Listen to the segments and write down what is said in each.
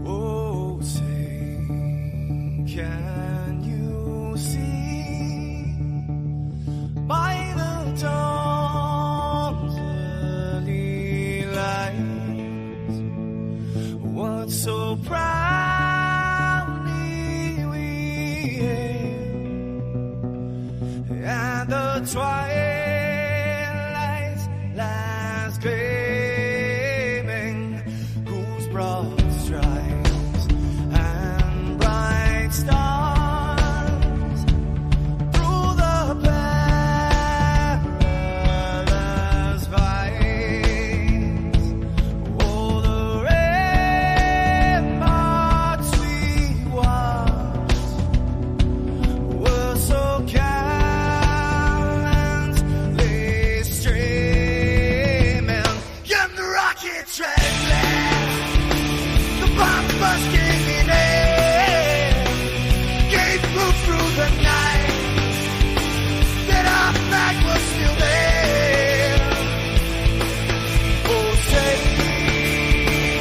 Oh, say, can you see by the dawn's early light what so proudly we hailed at the twilight's last gleaming, whose broad stripes and bright stars through the perilous fights, oh, the ramparts we watched were so gallantly streaming, and the rocket trailers, the bomb bursting in air, gave proof through the night that our flag was still there. Oh, say,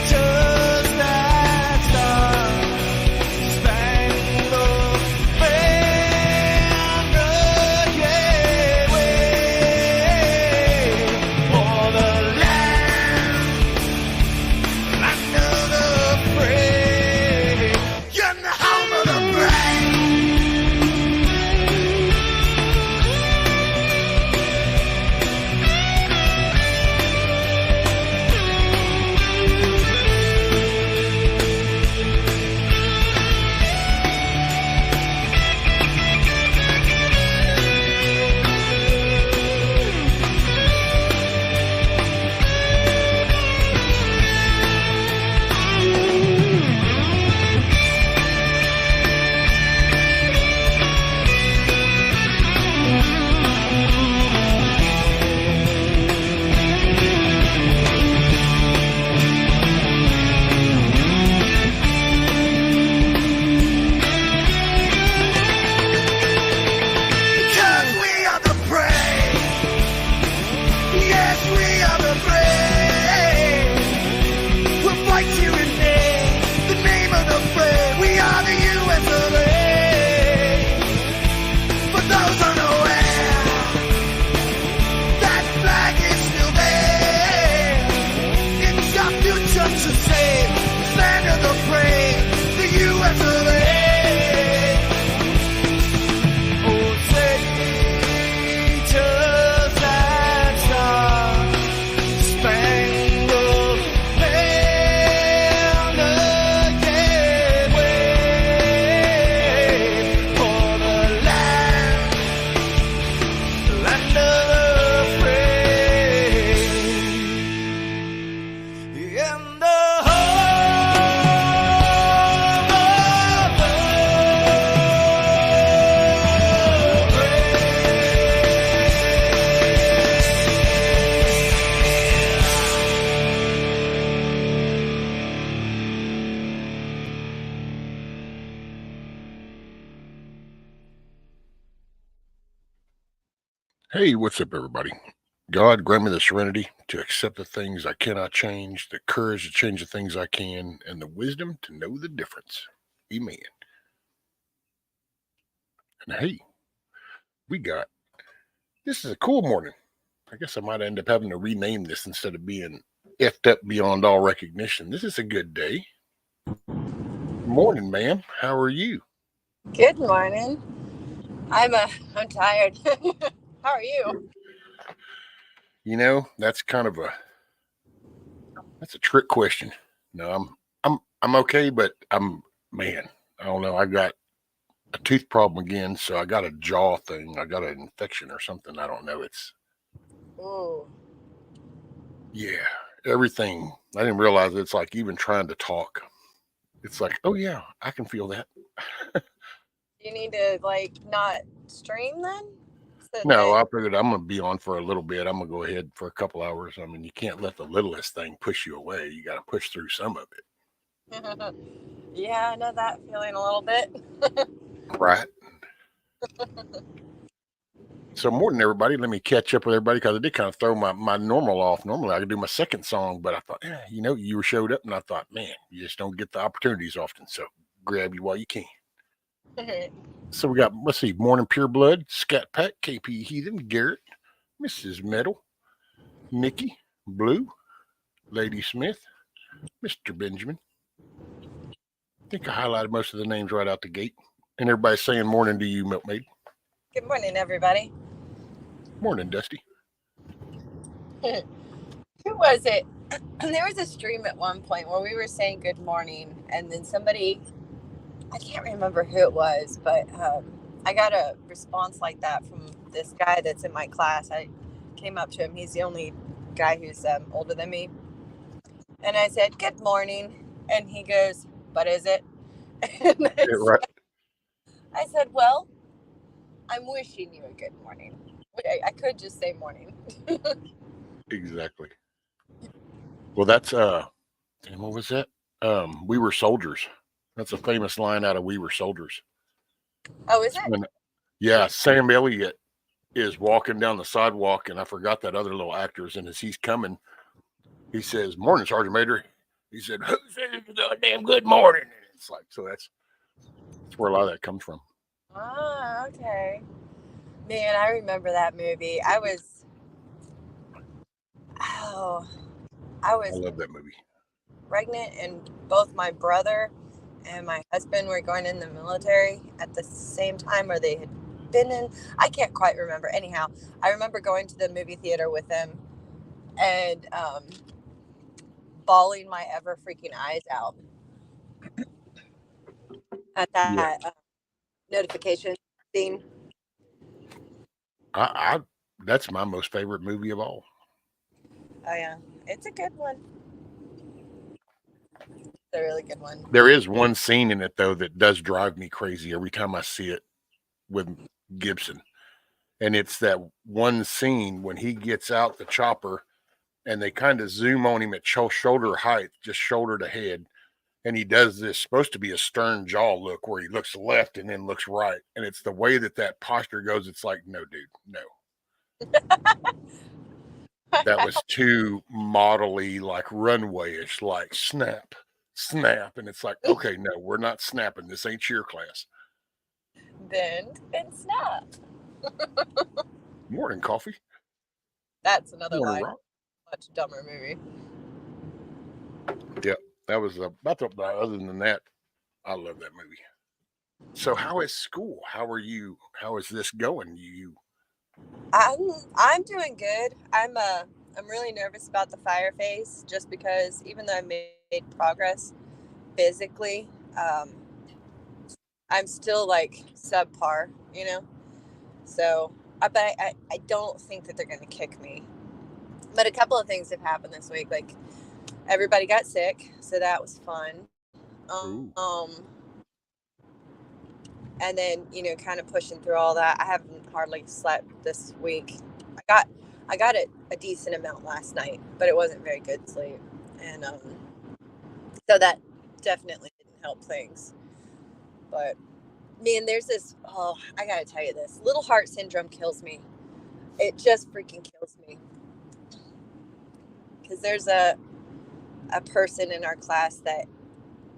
does that star-spangled banner yet wave for the land under the brave, and the home of the brave? Because we are the brave. Yes, we are the brave. We'll fight to rename the name of the brave. We are the U.S. of A. For those unaware, that flag is still there. It's our future to save. Land of the brave, the U.S. of A. Oh, say, does that star-spangled banner yet wave for the land of the brave, in the Hey, what's up, everybody? God, grant me the serenity to accept the things I cannot change, the courage to change the things I can, and the wisdom to know the difference. Amen. And hey, this is a cool morning. I guess I might end up having to rename this instead of being effed up beyond all recognition. This is a good day. Morning, ma'am. How are you? Good morning. I'm tired. How are you? You know, that's a trick question. No, I'm okay, but I don't know. I got a tooth problem again, so I got a jaw thing. I got an infection or something. I don't know. Ooh. Yeah, everything. I didn't realize it's like even trying to talk. It's like, oh yeah, I can feel that. You need to not stream then? So No, then, I figured I'm going to be on for a little bit. I'm going to go ahead for a couple hours. I mean, you can't let the littlest thing push you away. You got to push through some of it. yeah, I know that feeling a little bit. Right. So morning, everybody. Let me catch up with everybody because I did kind of throw my normal off. Normally, I could do my second song, but I thought, you showed up, and I thought, man, you just don't get the opportunities often. So grab you while you can. So we got, let's see, Morning Pure Blood, Scat Pack, KP Heathen, Garrett, Mrs. Metal, Nikki, Blue, Lady Smith, Mr. Benjamin. I think I highlighted most of the names right out the gate. And everybody's saying morning to you, Milkmaid. Good morning, everybody. Morning, Dusty. Who was it? There was a stream at one point where we were saying good morning, and then somebody, I can't remember who it was, but I got a response like that from this guy that's in my class. I came up to him. He's the only guy who's older than me. And I said, good morning. And he goes, but is it? And Right. I said, well, I'm wishing you a good morning. I could just say morning. Exactly. Well, that's what was that? We Were Soldiers. That's a famous line out of We Were Soldiers. Oh, is it? Yeah, Sam Elliott is walking down the sidewalk, and I forgot that other little actor's, and as he's coming, he says, "Morning, Sergeant Major." He said, "Who says goddamn good morning?" And it's like, so that's where a lot of that comes from. Ah, okay. Man, I remember that movie. I love that movie. pregnant, and both my brother and my husband were going in the military at the same time, or they had been in. I can't quite remember. Anyhow, I remember going to the movie theater with them and bawling my ever freaking eyes out at that notification scene. I that's my most favorite movie of all. Oh yeah, it's a good one. It's a really good one. There is one scene in it though that does drive me crazy every time I see it with Gibson. And it's that one scene when he gets out the chopper and they kind of zoom on him at shoulder height, just shoulder to head. And he does this supposed to be a stern jaw look where he looks left and then looks right. And it's the way that posture goes. It's like, no, dude, no. That was too modelly, like runway-ish, like snap. And it's like, okay, no, we're not snapping. This ain't cheer class. Bend and snap. Morning, coffee. That's another Morning, line. rock. Much dumber movie. Yeah, that was about the. Other than that, I love that movie. So, how is school? How are you? How is this going? I'm doing good. I'm really nervous about the fire phase, just because even though I made progress physically, I'm still like subpar, you know. So, but I don't think that they're going to kick me. But a couple of things have happened this week. Like everybody got sick, so that was fun. Ooh. And then kind of pushing through all that. I haven't hardly slept this week. I got a decent amount last night, but it wasn't very good sleep, and so that definitely didn't help things. But man, there's this. Oh, I gotta tell you this. Little heart syndrome kills me. It just freaking kills me. Because there's a person in our class that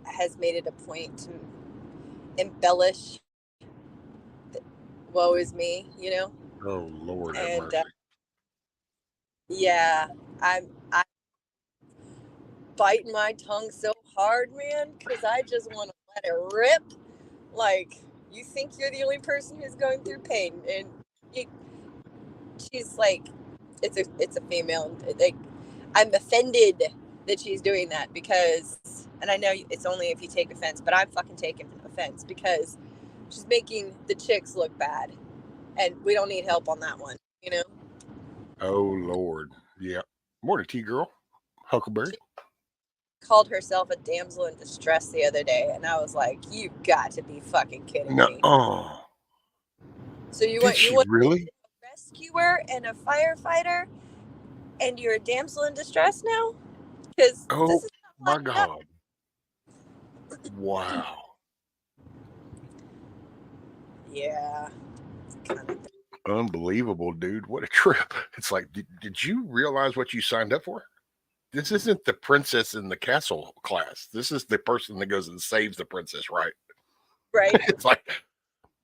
has made it a point to embellish woe is me, Oh Lord, have and mercy. yeah, I'm biting my tongue so hard, man, because I just want to let it rip. Like, you think you're the only person who's going through pain, and she's like, it's a female. Like, I'm offended that she's doing that because, and I know it's only if you take offense, but I'm fucking taking offense because she's making the chicks look bad, and we don't need help on that one, Oh Lord, yeah. Morning, T girl, Huckleberry. She called herself a damsel in distress the other day, and I was like, "You've got to be fucking kidding me!" No, So you did she want really? rescuer and a firefighter, and you're a damsel in distress now? Because Oh this is my not lining up. God. Wow. Yeah. It's kind of Unbelievable, dude. What a trip. It's like, did you realize what you signed up for? This isn't the princess in the castle class. This is the person that goes and saves the princess, right? right. It's like,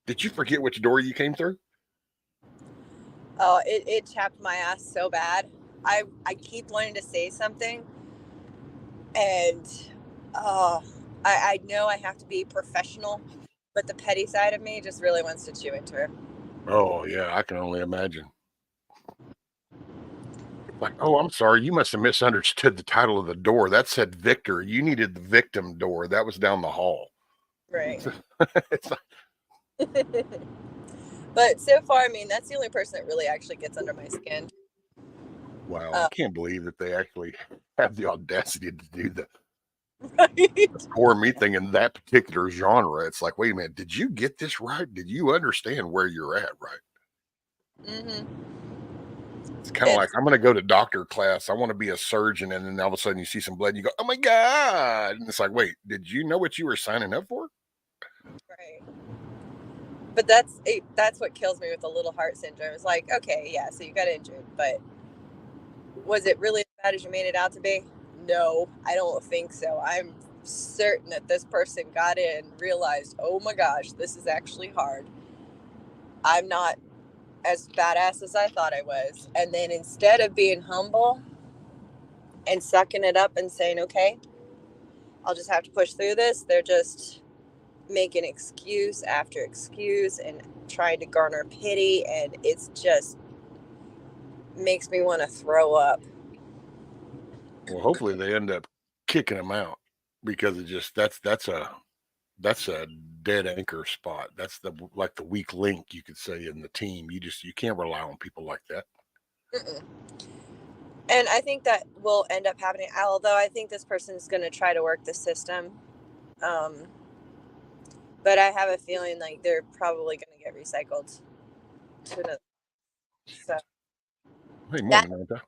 did you forget which door you came through? Oh, it chapped my ass so bad. I keep wanting to say something, and I know I have to be professional, but the petty side of me just really wants to chew into her. Oh, yeah, I can only imagine. Like, oh, I'm sorry. You must have misunderstood the title of the door. That said Victor. You needed the victim door. That was down the hall. Right. It's like, But so far, I mean, that's the only person that really actually gets under my skin. wow, I can't believe that they actually have the audacity to do the Right. poor me thing in that particular genre. It's like, wait a minute, did you get this right? Did you understand where you're at, right? Mm-hmm. It's kind of like, I'm going to go to doctor class. I want to be a surgeon. And then all of a sudden you see some blood and you go, oh my God. And it's like, wait, did you know what you were signing up for? Right. But that's what kills me with the little heart syndrome. It's like, okay, yeah, so you got injured, but was it really as bad as you made it out to be? No, I don't think so. I'm certain that this person got in, realized, oh my gosh, this is actually hard. I'm not as badass as I thought I was. And then instead of being humble and sucking it up and saying, okay, I'll just have to push through this, they're just making excuse after excuse and trying to garner pity. And it's just makes me want to throw up. Well, hopefully they end up kicking him out because it just, that's a dead anchor spot. That's like the weak link, you could say, in the team. You can't rely on people like that. Mm-mm. And I think that will end up happening. Although I think this person is going to try to work the system, but I have a feeling like they're probably going to get recycled to another. So Hey, that morning, Nanta.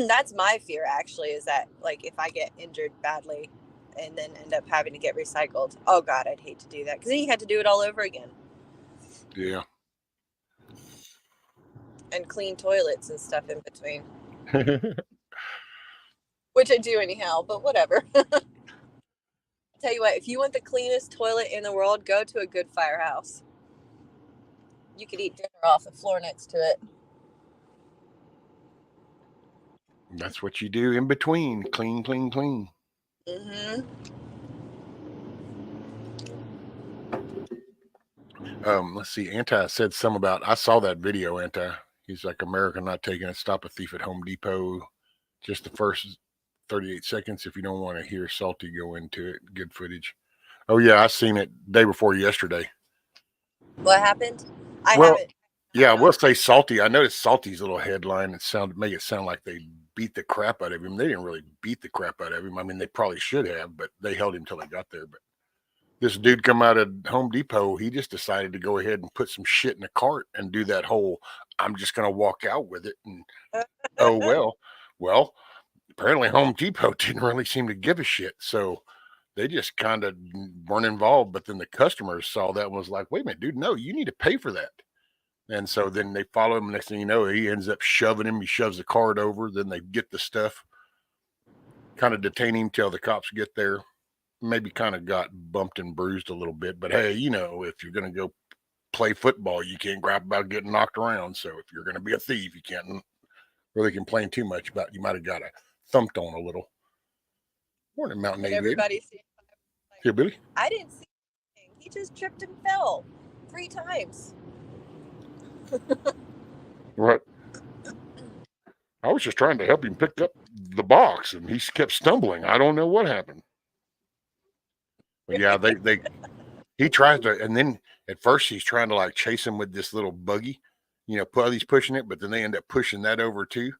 that's my fear actually, is that like if I get injured badly and then end up having to get recycled, oh God, I'd hate to do that because then you had to do it all over again Yeah. and clean toilets and stuff in between, which I do anyhow. But whatever. Tell you what, if you want the cleanest toilet in the world, go to a good firehouse. You could eat dinner off the floor next to it. That's what you do in between. Clean, clean, clean. Mm-hmm. Let's see. Anti said some about, I saw that video, Anti. He's like, America not taking a stop a thief at Home Depot. Just the first 38 seconds. If you don't want to hear Salty go into it, good footage. Oh, yeah. I seen it day before yesterday. What happened? I Well, haven't. yeah, I will say Salty. I noticed Salty's little headline. Made it sound like they beat the crap out of him. They didn't really beat the crap out of him. I mean, they probably should have, but they held him till they got there. But this dude come out of Home Depot. He just decided to go ahead and put some shit in a cart and do that whole, I'm just going to walk out with it. And oh, well, apparently Home Depot didn't really seem to give a shit. So they just kind of weren't involved. But then the customers saw that and was like, wait a minute, dude, no, you need to pay for that. And so then they follow him. Next thing you know, he ends up shoving him. He shoves the cart over. Then they get the stuff, kind of detain him till the cops get there. Maybe kind of got bumped and bruised a little bit. But hey, if you're going to go play football, you can't grab about getting knocked around. So if you're going to be a thief, you can't really complain too much about. You might have got thumped on a little. Morning, Mountain And Aviator. everybody seemed like, Here, Billy. I didn't see anything. He just tripped and fell 3 times. Right. I was just trying to help him pick up the box, and he kept stumbling. I don't know what happened. But yeah, he tries to, and then at first he's trying to like chase him with this little buggy, he's pushing it, but then they end up pushing that over too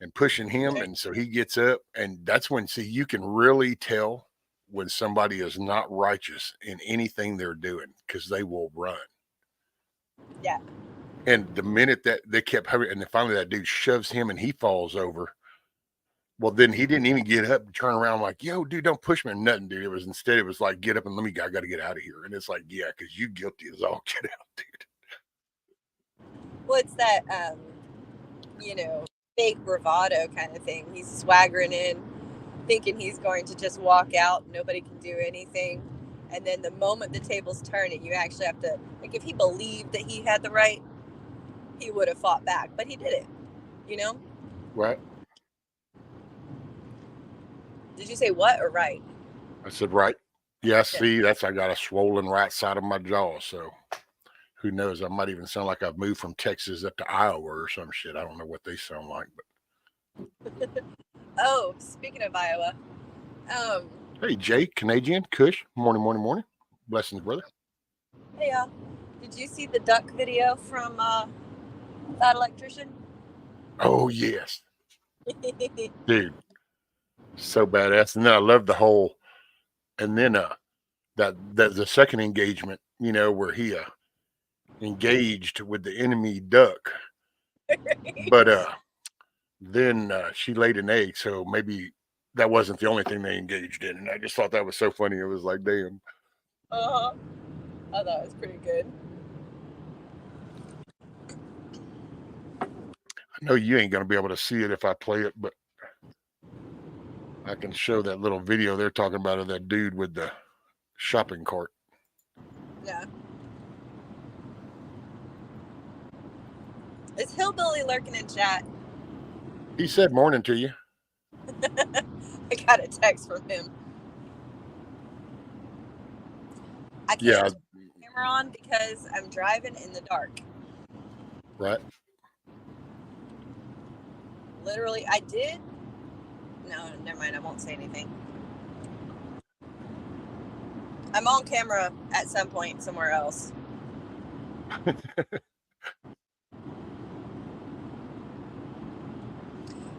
and pushing him. And so he gets up, and that's when, see, you can really tell when somebody is not righteous in anything they're doing because they will run. Yeah. And the minute that they kept hovering, and then finally that dude shoves him and he falls over. Well, then he didn't even get up and turn around like, yo, dude, don't push me or nothing, dude. It was like, get up and I got to get out of here. And it's like, yeah, because you guilty as all get out, dude. What's that, fake bravado kind of thing? He's swaggering in, thinking he's going to just walk out. Nobody can do anything. And then the moment the tables turn and you actually have to, like, if he believed that he had the right, he would have fought back. But he didn't, Right. Did you say what or right? I said, right. Yeah, see, I got a swollen right side of my jaw. So who knows? I might even sound like I've moved from Texas up to Iowa or some shit. I don't know what they sound like, but. Oh, speaking of Iowa. Hey, Jay, Canadian, Kush. Morning. Blessings, brother. Hey, y'all. Did you see the duck video from that electrician? Oh, yes. Dude, so badass. And then I love the whole, and then that the second engagement, where he engaged with the enemy duck. But then she laid an egg, so maybe that wasn't the only thing they engaged in. And I just thought that was so funny. It was like, damn. I thought it was pretty good. I know you ain't going to be able to see it if I play it, but I can show that little video they're talking about of that dude with the shopping cart. Yeah. Is Hillbilly lurking in chat? He said morning to you. I got a text from him. I can't turn the camera on because I'm driving in the dark. Right. Literally, I did. No, never mind. I won't say anything. I'm on camera at some point somewhere else.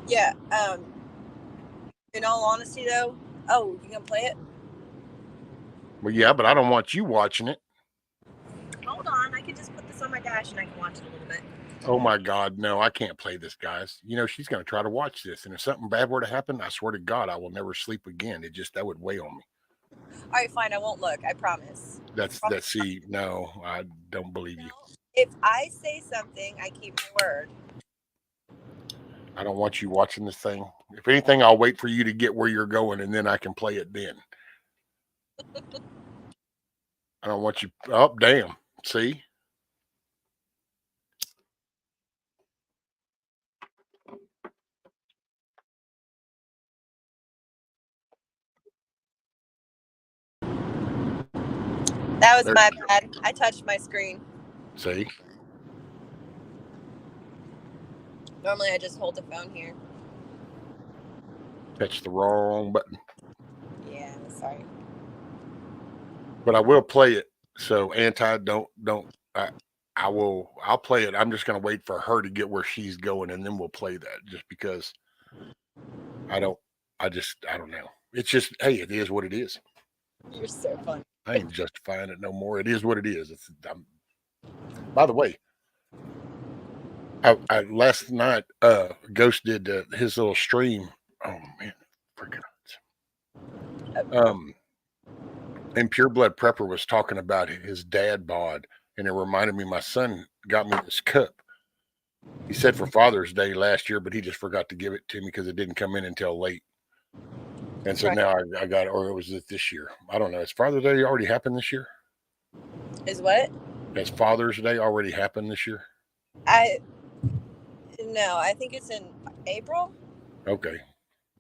Yeah. In all honesty, though, you gonna play it? Well, yeah, but I don't want you watching it. Hold on, I can just put this on my dash and I can watch it a little bit. Oh my God, no, I can't play this, guys. She's going to try to watch this, and if something bad were to happen, I swear to God, I will never sleep again. That would weigh on me. All right, fine, I won't look. I promise. See, no, I don't believe you. If I say something, I keep my word. I don't want you watching this thing. If anything, I'll wait for you to get where you're going, and then I can play it then. I don't want you. Oh, damn. See? That was my bad. I touched my screen. See? Normally, I just hold the phone here. Touch the wrong button. Yeah, sorry. But I will play it. So I'll play it. I'm just going to wait for her to get where she's going, and then we'll play that, just because I don't know. It's just, hey, it is what it is. You're so funny. I ain't justifying it no more. It is what it is. By the way, I last night, Ghost did his little stream. Oh man, freaking and Pure Blood Prepper was talking about his dad bod, and it reminded me my son got me this cup. He said for Father's Day last year, but he just forgot to give it to me because it didn't come in until late. And so now I got it, or was it this year? I don't know. Has Father's Day already happened this year? Is what? Has Father's Day already happened this year? No, I think it's in April. Okay.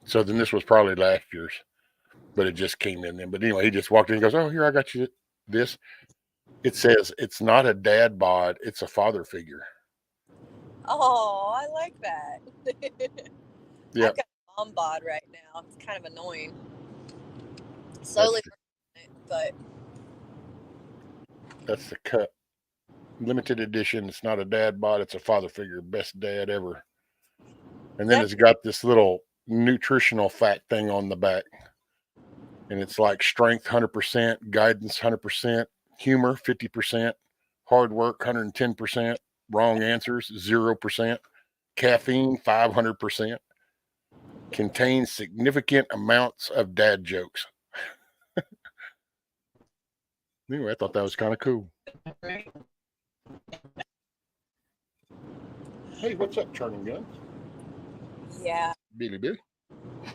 So then this was probably last year's, but it just came in then. But anyway, he just walked in and goes, oh, here, I got you this. It says it's not a dad bod, it's a father figure. Oh, I like that. Yeah. I've got a mom bod right now. It's kind of annoying. Slowly working on it, but that's the cup. Limited edition. It's not a dad bod, it's a father figure. Best dad ever. And then it's got this little nutritional fact thing on the back. And it's like strength 100%, guidance 100%, humor 50%, hard work 110%. Wrong answers, 0%. Caffeine, 500%. Contains significant amounts of dad jokes. Anyway, I thought that was kind of cool. Hey, what's up, Charming Gun? Yeah, Billy Billy.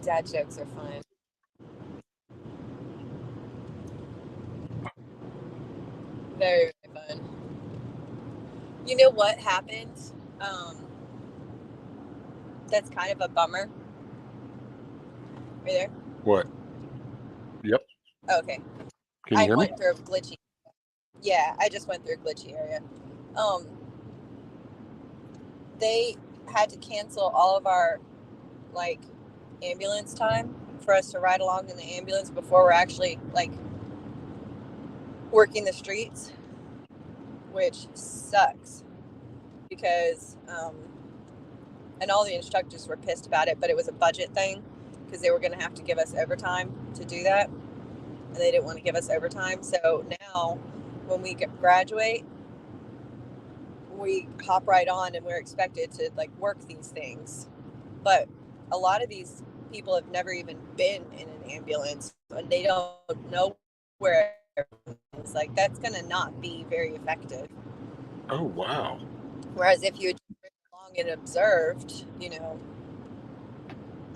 dad jokes are fun. Very, very fun. You know what happened? That's kind of a bummer. Are you there? What? Yep. Oh, okay. Can you hear me? went through a glitchy. Yeah, I just went through a glitchy area. They had to cancel all of our like ambulance time for us to ride along in the ambulance before we're actually like working the streets, which sucks because and all the instructors were pissed about it, but it was a budget thing because they were going to have to give us overtime to do that, and they didn't want to give us overtime. So now when we graduate, we hop right on and we're expected to like work these things. But a lot of these people have never even been in an ambulance and they don't know where it's like that's going to not be very effective. Oh, wow. Whereas if you had been along and observed, you know,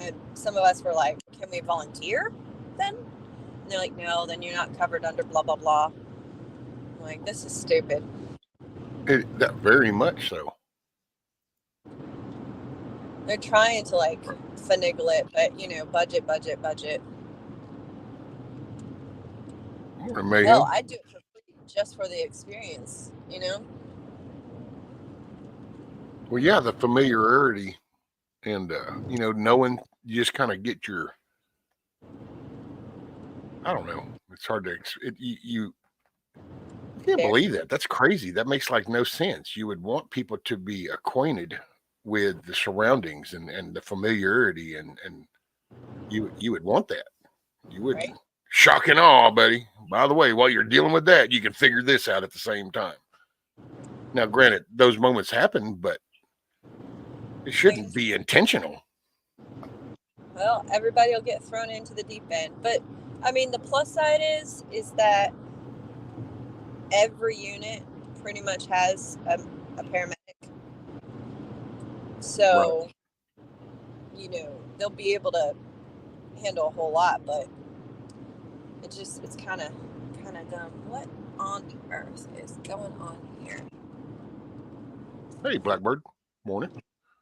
and some of us were like, can we volunteer then? And they're like, no, then you're not covered under blah, blah, blah. I'm like, this is stupid. That very much so. They're trying to like finagle it, but you know, budget. Morning, Mayhem. Hell, I'd do it for free just for the experience, you know? Well, yeah, the familiarity and, you know, knowing you just kind of get your, I don't know. It's hard to, you can't believe that. That's crazy. That makes like no sense. You would want people to be acquainted with the surroundings and the familiarity and you would want that. You wouldn't. Right? Shock and awe, buddy. By the way, while you're dealing with that, you can figure this out at the same time. Now, granted, those moments happen, but it shouldn't be intentional. Well, everybody will get thrown into the deep end. But I mean, the plus side is that every unit pretty much has a paramedic. So, right. You know, they'll be able to handle a whole lot, but it's kind of dumb. What on earth is going on here? Hey, Blackbird. Morning.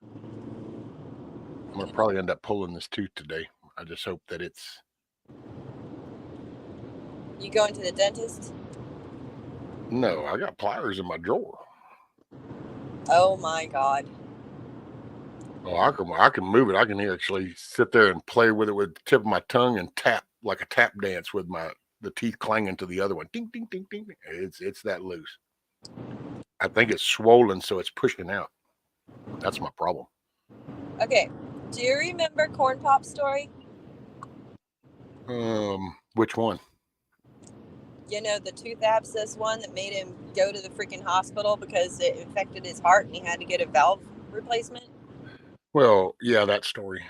I'm going to probably end up pulling this tooth today. I just hope that it's... You going to the dentist? No, I got pliers in my drawer. Oh, my God. Oh, I can move it. I can actually sit there and play with it with the tip of my tongue and tap like a tap dance with the teeth clanging to the other one. Ding, ding, ding, ding. It's that loose. I think it's swollen, so it's pushing out. That's my problem. Okay. Do you remember Corn Pop's story? Which one? You know, the tooth abscess one that made him go to the freaking hospital because it infected his heart and he had to get a valve replacement? Well, yeah, that story.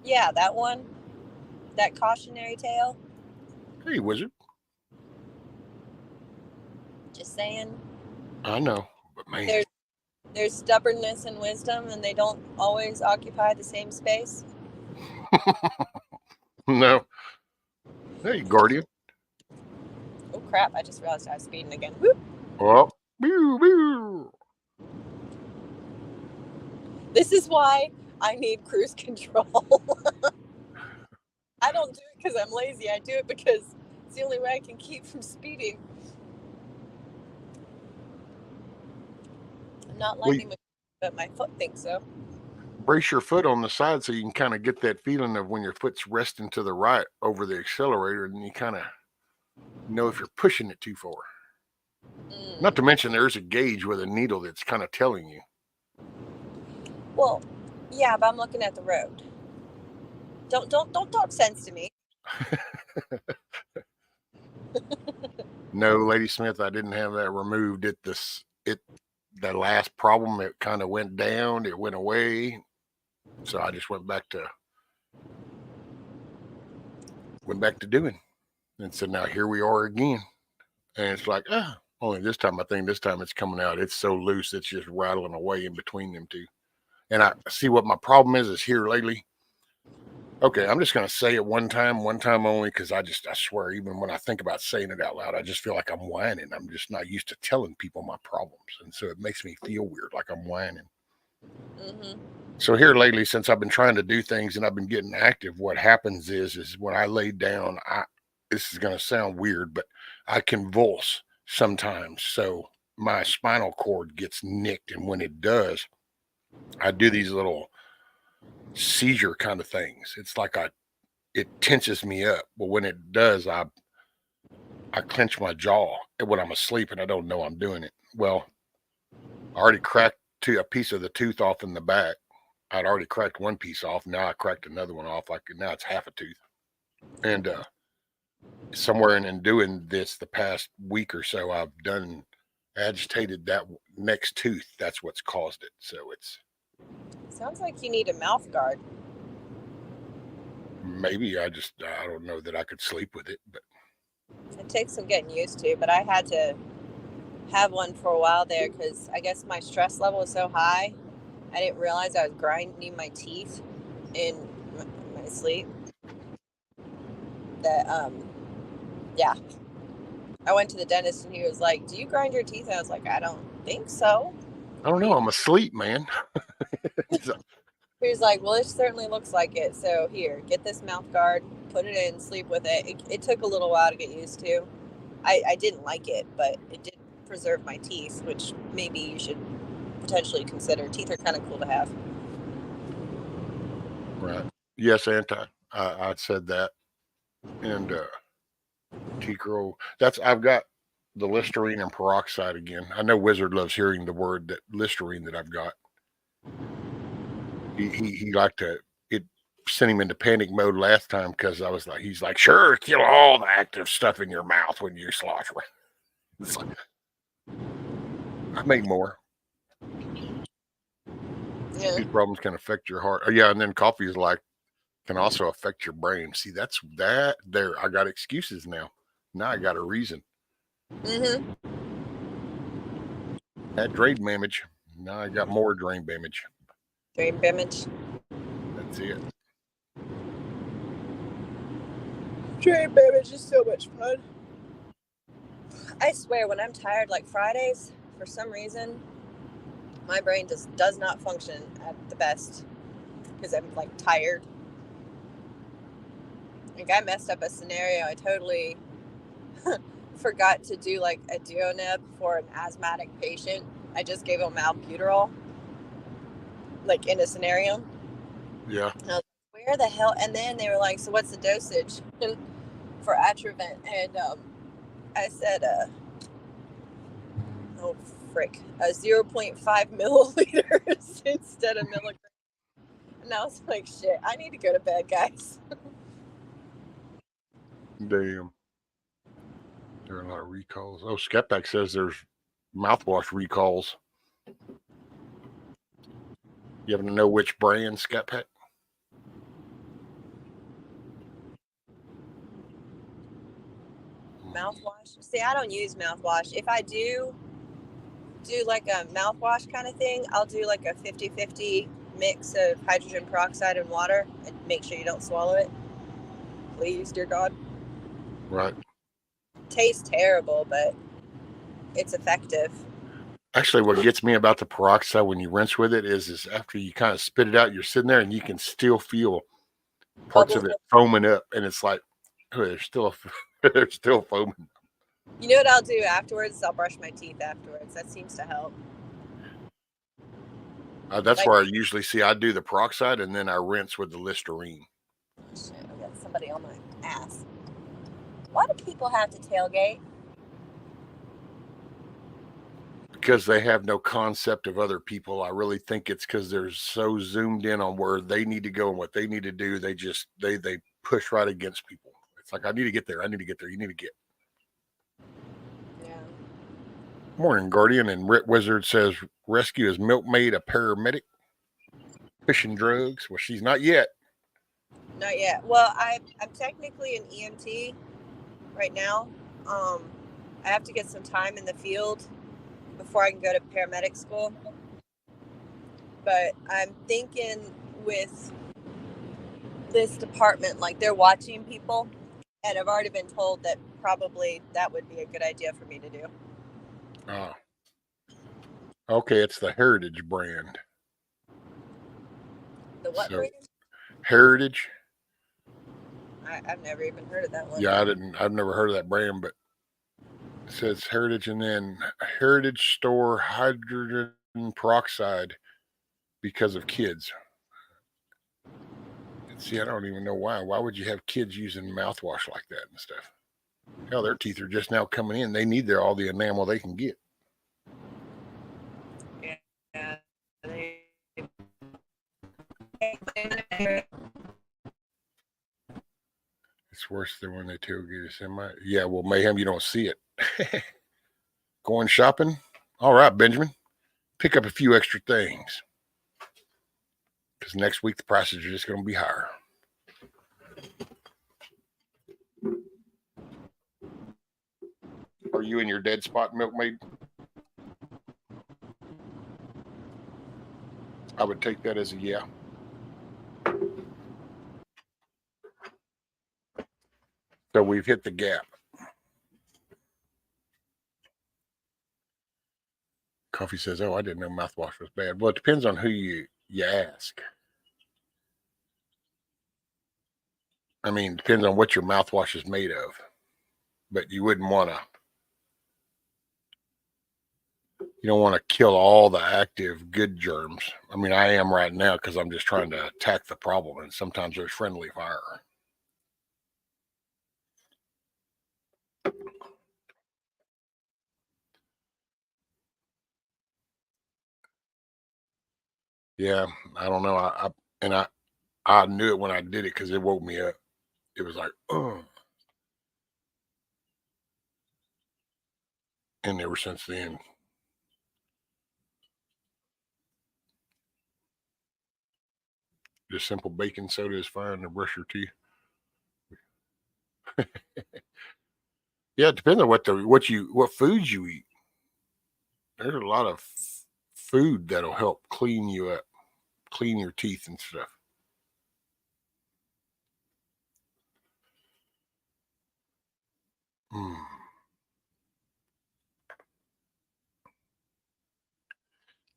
Yeah, that one. That cautionary tale. Hey, wizard. Just saying. I know, but man. There's stubbornness and wisdom, and they don't always occupy the same space. No. Hey, Guardian. Oh, crap. I just realized I was speeding again. Whoop. Oh, boo, boo. This is why I need cruise control. I don't do it because I'm lazy. I do it because it's the only way I can keep from speeding. I'm not landing with, but my foot thinks so. Brace your foot on the side so you can kind of get that feeling of when your foot's resting to the right over the accelerator, and you kind of know if you're pushing it too far. Not to mention there's a gauge with a needle that's kind of telling you. Well, yeah, but I'm looking at the road. Don't talk sense to me. No, Lady Smith, I didn't have that removed. that last problem, it kind of went down, it went away. So I just went back to doing. And so now here we are again. And it's like, only this time, I think this time it's coming out. It's so loose, it's just rattling away in between them two. And I see what my problem is here lately. Okay, I'm just going to say it one time only, because I swear, even when I think about saying it out loud, I just feel like I'm whining. I'm just not used to telling people my problems. And so it makes me feel weird, like I'm whining. Mm-hmm. So here lately, since I've been trying to do things and I've been getting active, what happens is when I lay down, this is going to sound weird, but I convulse sometimes. So my spinal cord gets nicked. And when it does, I do these little seizure kind of things. It's like it tenses me up. But when it does, I clench my jaw when I'm asleep and I don't know I'm doing it. Well, I already cracked a piece of the tooth off in the back. I'd already cracked one piece off. Now I cracked another one off. Like now it's half a tooth. And somewhere in doing this the past week or so, I've agitated that next tooth. That's what's caused it. So it's sounds like you need a mouth guard. Maybe I don't know that I could sleep with it, but it takes some getting used to. But I had to have one for a while there because I guess my stress level was so high. I didn't realize I was grinding my teeth in my sleep. That yeah. I went to the dentist and he was like, "Do you grind your teeth?" And I was like, "I don't think so." I don't know. I'm asleep, man. He was like, "Well, it certainly looks like it. So here, get this mouth guard, put it in, sleep with it." It took a little while to get used to. I didn't like it, but it did preserve my teeth, which maybe you should potentially consider. Teeth are kind of cool to have. Right. Yes, I said that. And T-Crow, I've got the Listerine and peroxide again. I know Wizard loves hearing the word that Listerine that I've got. He liked to, it sent him into panic mode last time because he's like, sure, kill all the active stuff in your mouth when you slosh. It's like, I make more. Yeah. These problems can affect your heart. Oh, yeah, and then coffee can also affect your brain. See, that's that there. I got excuses now. Now I got a reason. Mm-hmm. Had drain damage. Now I got more drain damage. Drain damage. That's it. Drain damage is so much fun. I swear, when I'm tired, like Fridays, for some reason, my brain just does not function at the best because I'm like tired. Like I messed up a scenario. I totally forgot to do like a duoneb for an asthmatic patient. I just gave him albuterol, like in a scenario. Yeah. And I was like, where the hell? And then they were like, so what's the dosage for Atrovent? And I said, 0.5 milliliters instead of milligrams. And I was like, shit, I need to go to bed, guys. Damn. There are a lot of recalls. Oh, Skeptic says there's mouthwash recalls. You happen to know which brand, Skeptic? Mouthwash? See, I don't use mouthwash. If I do like a mouthwash kind of thing, I'll do like a 50-50 mix of hydrogen peroxide and water and make sure you don't swallow it. Please, dear God. Right. Tastes terrible, but it's effective. Actually, what gets me about the peroxide when you rinse with it is after you kind of spit it out, you're sitting there and you can still feel parts Bubbles of it foaming up, and it's like, oh, they're still foaming. You know what I'll do afterwards? I'll brush my teeth afterwards. That seems to help. That's where I usually see. I do the peroxide and then I rinse with the Listerine. Shit, I got somebody on my ass. Why do people have to tailgate? Because they have no concept of other people. I really think it's because they're so zoomed in on where they need to go and what they need to do. They just they push right against people. It's like, I need to get there. I need to get there. You need to get. Yeah. Morning, Guardian. And Rit Wizard says rescue is milkmaid a paramedic pushing drugs. Well, she's not yet. Not yet. Well, I'm technically an EMT right now. I have to get some time in the field before I can go to paramedic school. But I'm thinking with this department, like they're watching people, and I've already been told that probably that would be a good idea for me to do. Oh. Okay, it's the Heritage brand. The what So, brand? Heritage. I've never even heard of that one. Yeah, I've never heard of that brand, but it says Heritage and then Heritage store hydrogen peroxide because of kids. See, I don't even know why. Why would you have kids using mouthwash like that and stuff? Hell, their teeth are just now coming in. They need all the enamel they can get. Yeah. It's worse than when they tailgate a semi. Yeah, well, Mayhem, you don't see it. Going shopping? All right, Benjamin. Pick up a few extra things. Because next week the prices are just going to be higher. Are you in your dead spot, Milkmaid? I would take that as a yeah. So we've hit the gap. Coffee says, oh, I didn't know mouthwash was bad. Well, it depends on who you ask. I mean, it depends on what your mouthwash is made of. But you wouldn't want to. You don't want to kill all the active good germs. I mean, I am right now because I'm just trying to attack the problem. And sometimes there's friendly fire. Yeah, I don't know. I knew it when I did it because it woke me up. It was like, oh. And ever since then, just simple baking soda is fine to brush your teeth. Yeah, it depends on what foods you eat. There's a lot of food that'll help clean you up, clean your teeth and stuff.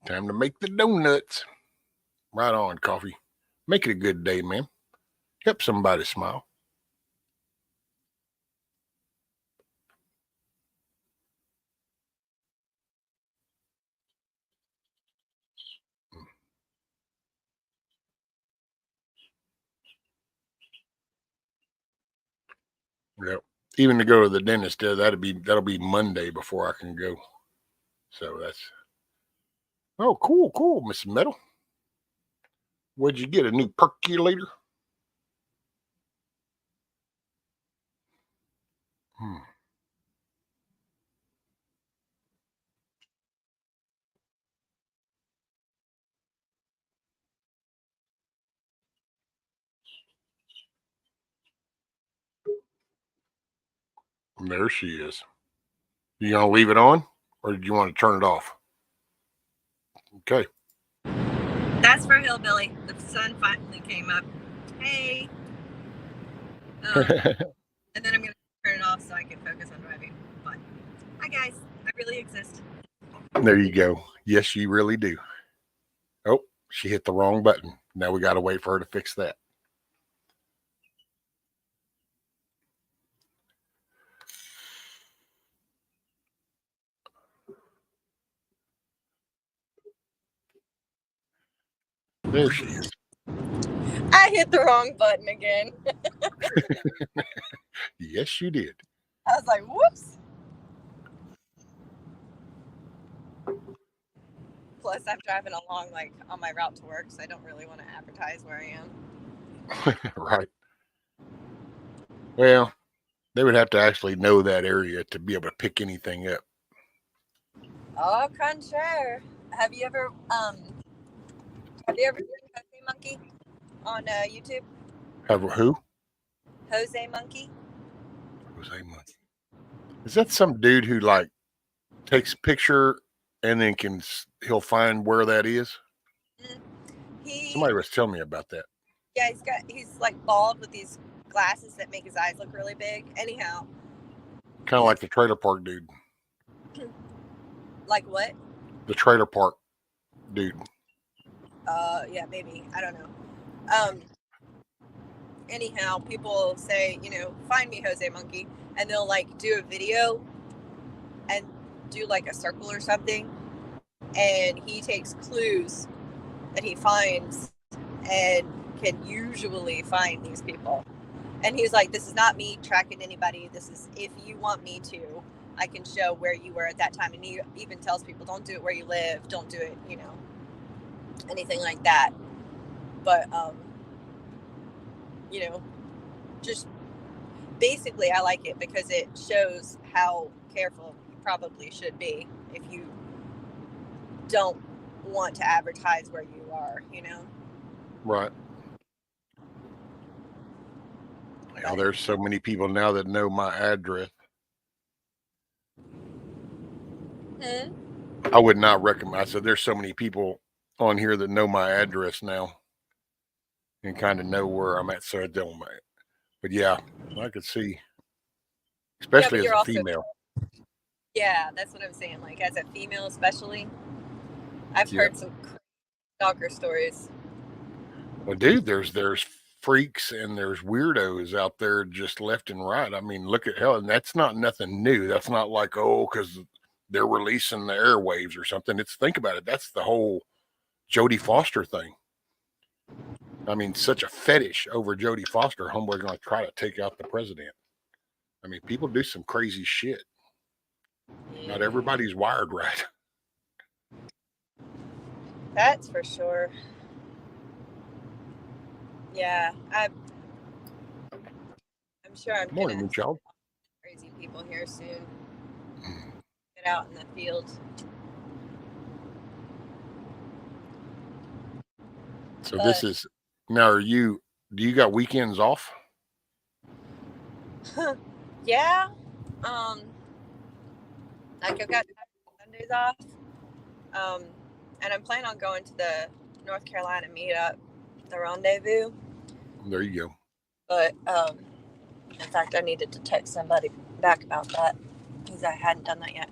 Time to make the donuts. Right on, Coffee. Make it a good day, man. Help somebody smile. Yep. Even to go to the dentist, that'll be Monday before I can go. So that's cool, Miss Metal. What'd you get? A new percolator? There she is. You gonna leave it on, or did you want to turn it off? Okay. That's for Hillbilly. The sun finally came up. Hey. And then I'm going to turn it off so I can focus on driving. But hi, guys. I really exist. There you go. Yes, you really do. Oh, she hit the wrong button. Now we got to wait for her to fix that. There she is. I hit the wrong button again. Yes, you did. I was like, whoops. Plus, I'm driving along like on my route to work, so I don't really want to advertise where I am. Right. Well, they would have to actually know that area to be able to pick anything up. Au contraire. Have you ever seen Jose Monkey on YouTube? Have who? Jose Monkey. Jose Monkey. Is that some dude who like takes a picture and then he'll find where that is? Somebody was telling me about that. Yeah, he's like bald with these glasses that make his eyes look really big. Anyhow. Kind of like the trailer park dude. Like what? The trailer park dude. Yeah, maybe. I don't know. Anyhow, people say, find me Jose Monkey, and they'll like do a video and do like a circle or something, and he takes clues that he finds and can usually find these people. And he's like, this is not me tracking anybody. This is, if you want me to, I can show where you were at that time. And he even tells people, don't do it where you live. Don't do it, anything like that. But, just basically I like it because it shows how careful you probably should be if you don't want to advertise where you are, Right. Well, there's so many people now that know my address. I would not recommend. I said there's so many people on here that know my address now and kind of know where I'm at, so I don't. But yeah, I could see, especially as a female. Yeah, that's what I'm saying. Like as a female, especially, I've heard some stalker stories. Well, dude, there's freaks and there's weirdos out there just left and right. I mean, look at hell, and that's not nothing new. That's not like, because they're releasing the airwaves or something. Think about it. That's the whole Jodie Foster thing. I mean, such a fetish over Jodie Foster. Homeboy's going to try to take out the president. I mean, people do some crazy shit. Not everybody's wired right. That's for sure. Yeah, I'm sure I'm Morning, child. Crazy people here soon. Get out in the field. So this is now. Do you got weekends off? Yeah. Like I've got Sundays off. And I'm planning on going to the North Carolina meetup, the rendezvous. There you go. But in fact, I needed to text somebody back about that because I hadn't done that yet.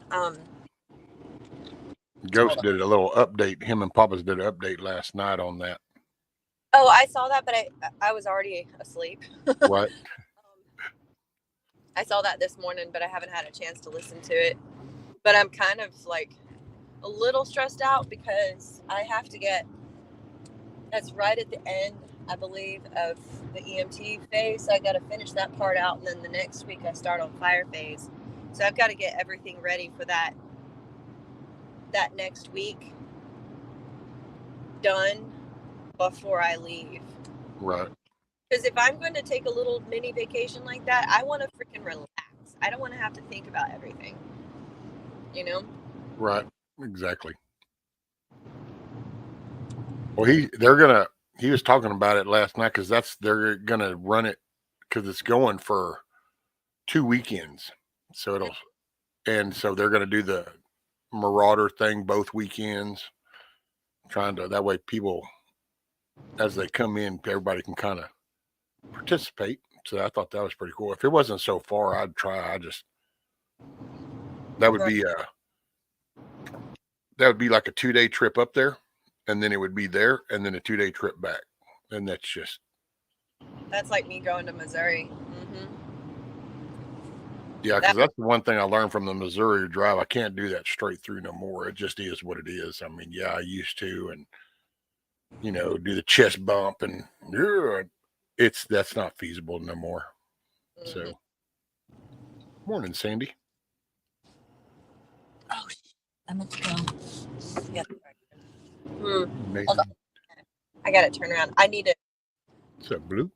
Ghost did a little update. Him and Papa's did an update last night on that. Oh, I saw that, but I was already asleep. What? I saw that this morning, but I haven't had a chance to listen to it. But I'm kind of like a little stressed out because I have to that's right at the end, I believe, of the EMT phase. So I got to finish that part out. And then the next week I start on fire phase. So I've got to get everything ready for that next week done before I leave. Right. Because if I'm going to take a little mini vacation like that, I want to freaking relax. I don't want to have to think about everything. Right. Exactly. Well, he was talking about it last night because they're gonna run it because it's going for 2 weekends. So so they're gonna do the Marauder thing both weekends, that way people, as they come in, everybody can kind of participate. So I thought that was pretty cool. If it wasn't so far, I'd try. That would be like a 2-day trip up there, and then it would be there, and then a 2-day trip back, and that's like me going to Missouri. Yeah, because that's the one thing I learned from the Missouri drive. I can't do that straight through no more. It just is what it is. I mean, yeah, I used to, and do the chest bump, and that's not feasible no more. So, morning, Sandy. Oh, I meant to go. Yeah. I got to turn around. I need to. What's up, Blue?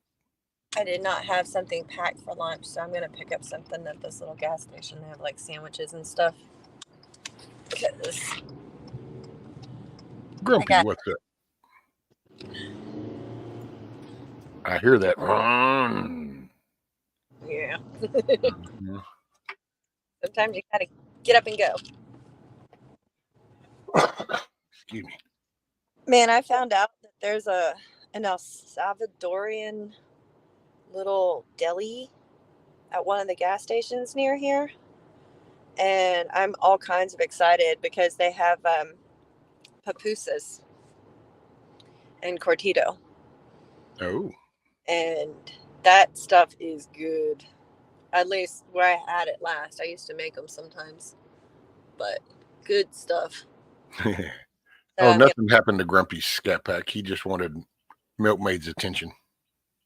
I did not have something packed for lunch, so I'm going to pick up something at this little gas station. They have like sandwiches and stuff. because Grumpy, what's up? I hear that. Yeah. Mhm. Sometimes you gotta get up and go. Excuse me. Man, I found out that there's an El Salvadorian little deli at one of the gas stations near here, and I'm all kinds of excited because they have pupusas and cortito, Oh. and that stuff is good. At least where I had it last. I used to make them sometimes, but good stuff. So Oh, I'm gonna. nothing happened to Grumpy's Scat Pack. He just wanted Milkmaid's attention.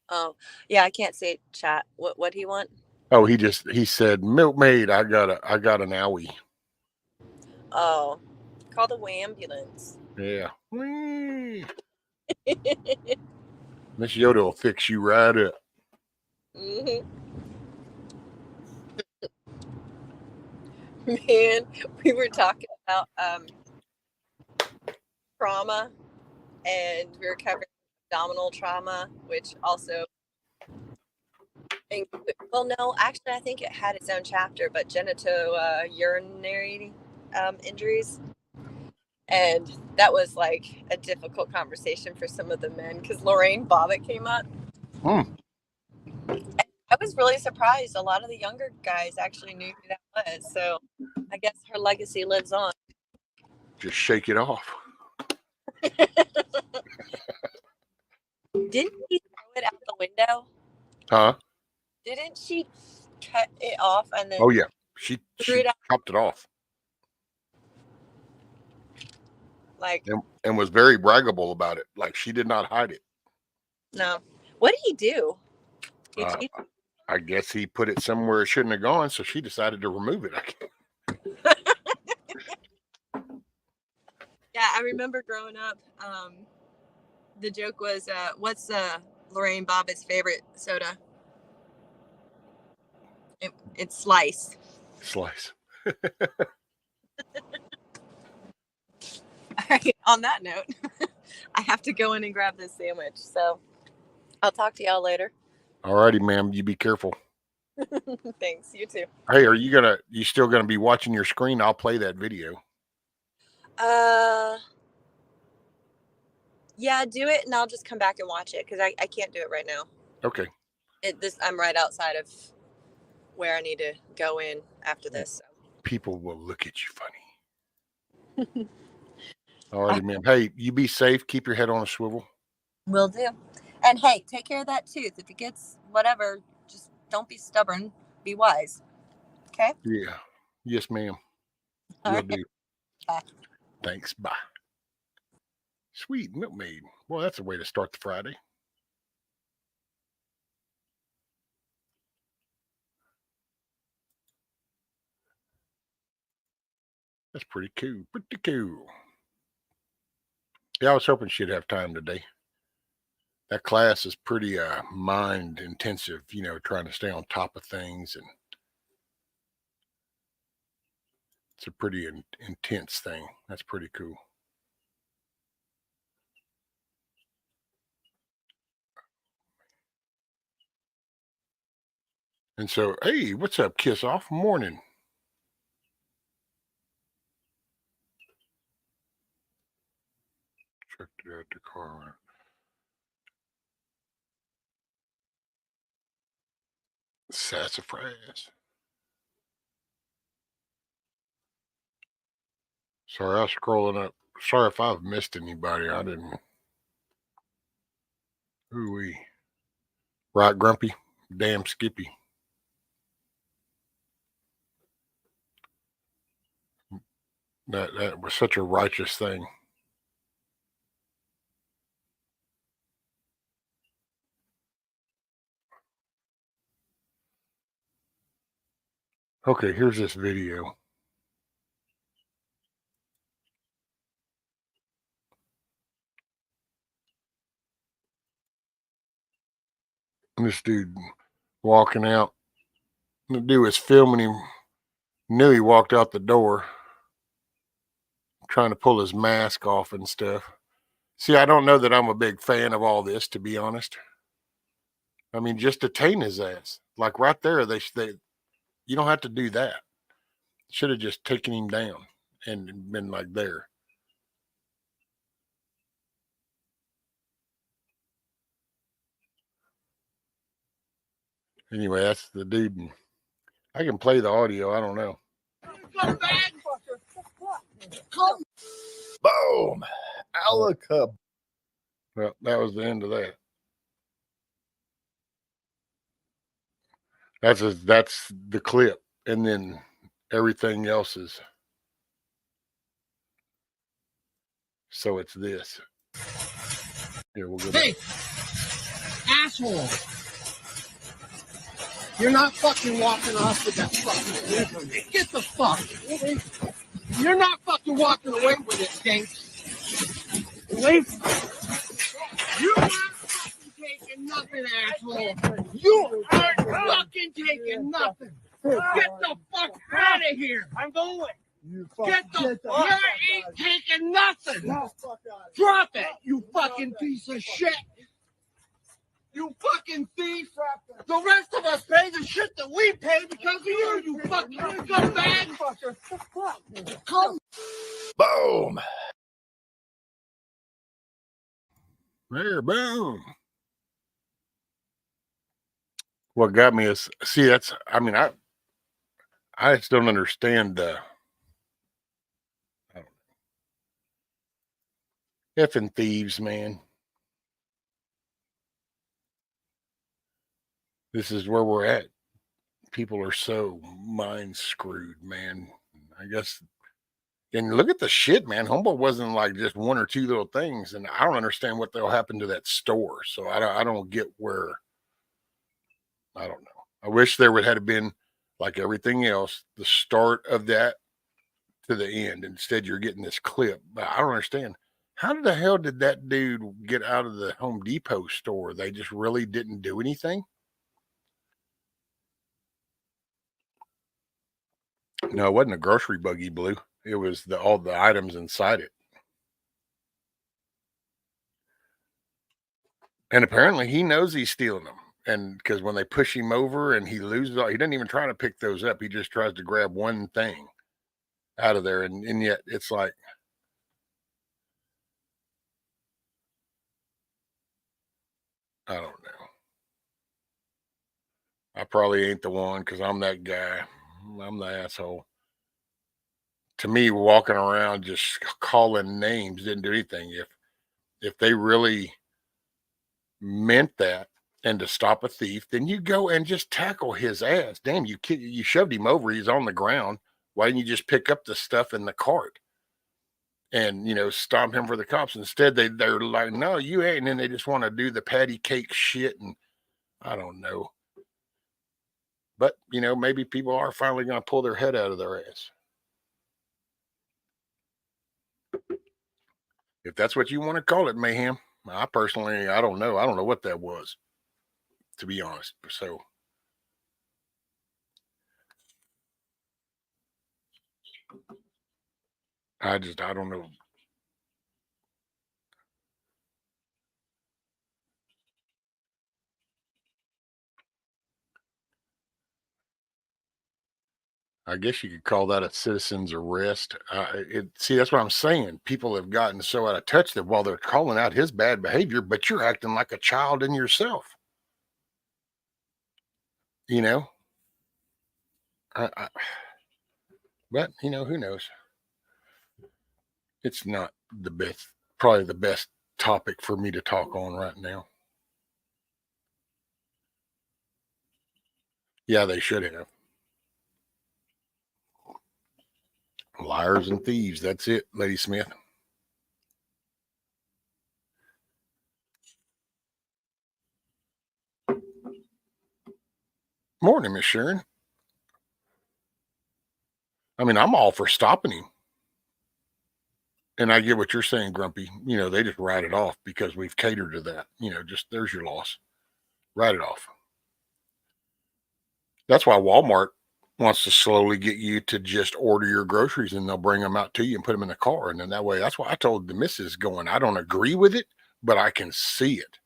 Oh yeah, I can't say chat. What do you want? Oh, he said, Milkmaid, I got an owie. Oh, call the ambulance. Yeah. Miss Yoda will fix you right up. Mm-hmm. Man, we were talking about trauma, and we were covering abdominal trauma, which also well, no, actually, I think it had its own chapter, but genitourinary injuries. And that was like a difficult conversation for some of the men because Lorraine Bobbitt came up. I was really surprised. A lot of the younger guys actually knew who that was. So I guess her legacy lives on. Just shake it off. Didn't she throw it out the window? Huh? Didn't she cut it off and then Oh, yeah. She threw it out? chopped it off. Like, and was very braggable about it. Like, she did not hide it. no. What did he do? I guess he put it somewhere it shouldn't have gone, so she decided to remove it. Yeah, I remember growing up. The joke was, "What's Lorraine Bobbitt's favorite soda?" It's Slice. Slice. All right, on that note, I have to go in and grab this sandwich. So I'll talk to y'all later. All righty, ma'am. You be careful. Thanks. You too. Hey, you still gonna be watching your screen? I'll play that video. Yeah, do it, and I'll just come back and watch it because I can't do it right now. Okay. I'm right outside of where I need to go in after this. So. People will look at you funny. All righty, ma'am. Hey, you be safe. Keep your head on a swivel. Will do. And hey, take care of that tooth. If it gets whatever, just don't be stubborn. Be wise. Okay? Yeah. Yes, ma'am. Will do. Bye. Thanks. Bye. Sweet Milkmaid. Well, that's a way to start the Friday. That's pretty cool. Pretty cool. Yeah, I was hoping she'd have time today. That class is pretty mind intensive, trying to stay on top of things, and it's a pretty intense thing. That's pretty cool. And so, hey, what's up, Kiss Off? Morning. Checked it out the car. Sassafras. Sorry, I was scrolling up. Sorry if I've missed anybody. I didn't. Ooh-wee. Right, Grumpy? Damn Skippy. That was such a righteous thing. Okay, here's this video. And this dude walking out. The dude was filming him. Knew he walked out the door. trying to pull his mask off and stuff. See, I don't know that I'm a big fan of all this, to be honest. I mean, just detain his ass. Like right there, they you don't have to do that. Should have just taken him down and been like there. Anyway, that's the dude. And I can play the audio. I don't know. Boom. Alaka. Well, that was the end of that. That's the clip, and then everything else is. So it's this. Here we'll go. Hey, asshole! You're not fucking walking off with that fucking thing. Get the fuck! You're not fucking walking away with it, Dave. Wait. You aren't fucking taking nothing, asshole. You aren't fucking taking nothing. Get the fuck out of here. I'm going. You ain't taking nothing. Drop it, you fucking piece of shit. You fucking thief. The rest of us pay the shit that we pay because of you, you fucking bag fucker. Come. Boom. There, boom. What got me is, see, that's, I mean, I just don't understand effing thieves, man. This is where we're at. People are so mind screwed, man. I guess. And look at the shit, man. Homeboy wasn't like just one or two little things, and I don't understand what they'll happen to that store. So I don't get where. I don't know. I wish there would have been, like everything else, the start of that to the end. Instead, you're getting this clip. But I don't understand. How the hell did that dude get out of the Home Depot store? They just really didn't do anything. No, it wasn't a grocery buggy blew. It was all the items inside it. And apparently he knows he's stealing them. And because when they push him over and he loses all, he doesn't even try to pick those up. He just tries to grab one thing out of there. And yet it's like, I don't know. I probably ain't the one because I'm that guy. I'm the asshole. To me, walking around just calling names didn't do anything. If they really meant that and to stop a thief, then you go and just tackle his ass. Damn, you shoved him over. He's on the ground. Why didn't you just pick up the stuff in the cart and stomp him for the cops? Instead, they're like, no, you ain't. And then they just want to do the patty cake shit, and I don't know. But maybe people are finally going to pull their head out of their ass. If that's what you want to call it, mayhem. I personally, I don't know. I don't know what that was, to be honest. So I don't know. I guess you could call that a citizen's arrest. See, that's what I'm saying. People have gotten so out of touch that while they're calling out his bad behavior, but you're acting like a child in yourself. But who knows? It's not the best, probably the best topic for me to talk on right now. Yeah, they should have. Liars and thieves. That's it, Lady Smith. Morning, Miss Sharon. I mean, I'm all for stopping him. And I get what you're saying, Grumpy. They just write it off because we've catered to that. Just there's your loss. Write it off. That's why Walmart wants to slowly get you to just order your groceries and they'll bring them out to you and put them in the car. And then that way, that's why I told the missus going, I don't agree with it, but I can see it.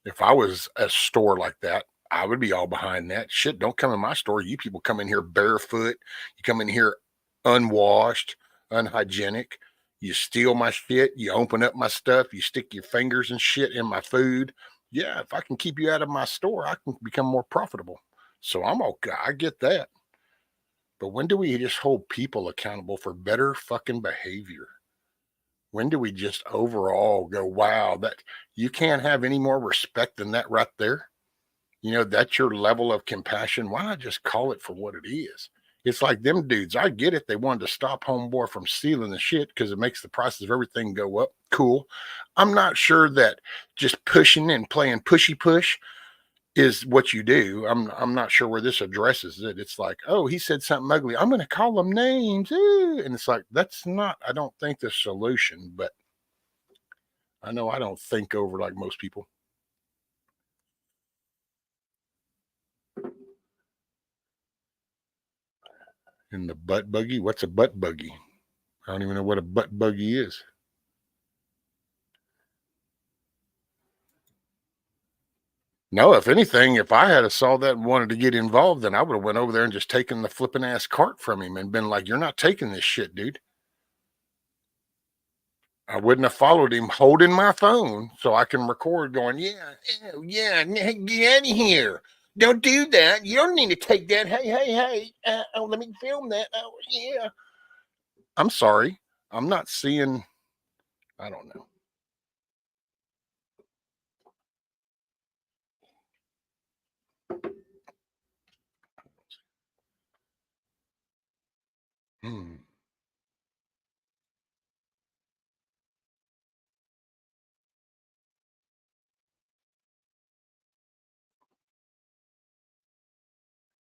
If I was a store like that, I would be all behind that. Shit, don't come in my store. You people come in here barefoot. You come in here unwashed, unhygienic. You steal my shit. You open up my stuff. You stick your fingers and shit in my food. Yeah, if I can keep you out of my store, I can become more profitable. So I'm okay. I get that. But when do we just hold people accountable for better fucking behavior? When do we just overall go, wow, that you can't have any more respect than that right there? You know, that's your level of compassion. Why not just call it for what it is? It's like them dudes. I get it. They wanted to stop homeboy from stealing the shit because it makes the prices of everything go up. Cool. I'm not sure that just pushing and playing pushy push is what you do. I'm not sure where this addresses it. It's like, oh, he said something ugly. I'm going to call him names. Ooh. And it's like, that's not, I don't think the solution, but I know I don't think over like most people. In the butt buggy, what's a butt buggy? I don't even know what a butt buggy is. No, if anything, if I had saw that and wanted to get involved, then I would have went over there and just taken the flipping ass cart from him and been like, "You're not taking this shit, dude." I wouldn't have followed him holding my phone so I can record going, yeah, yeah, get out of here. Don't do that. You don't need to take that. Hey. Oh, let me film that. Oh, yeah. I'm sorry. I'm not seeing, I don't know. Hmm.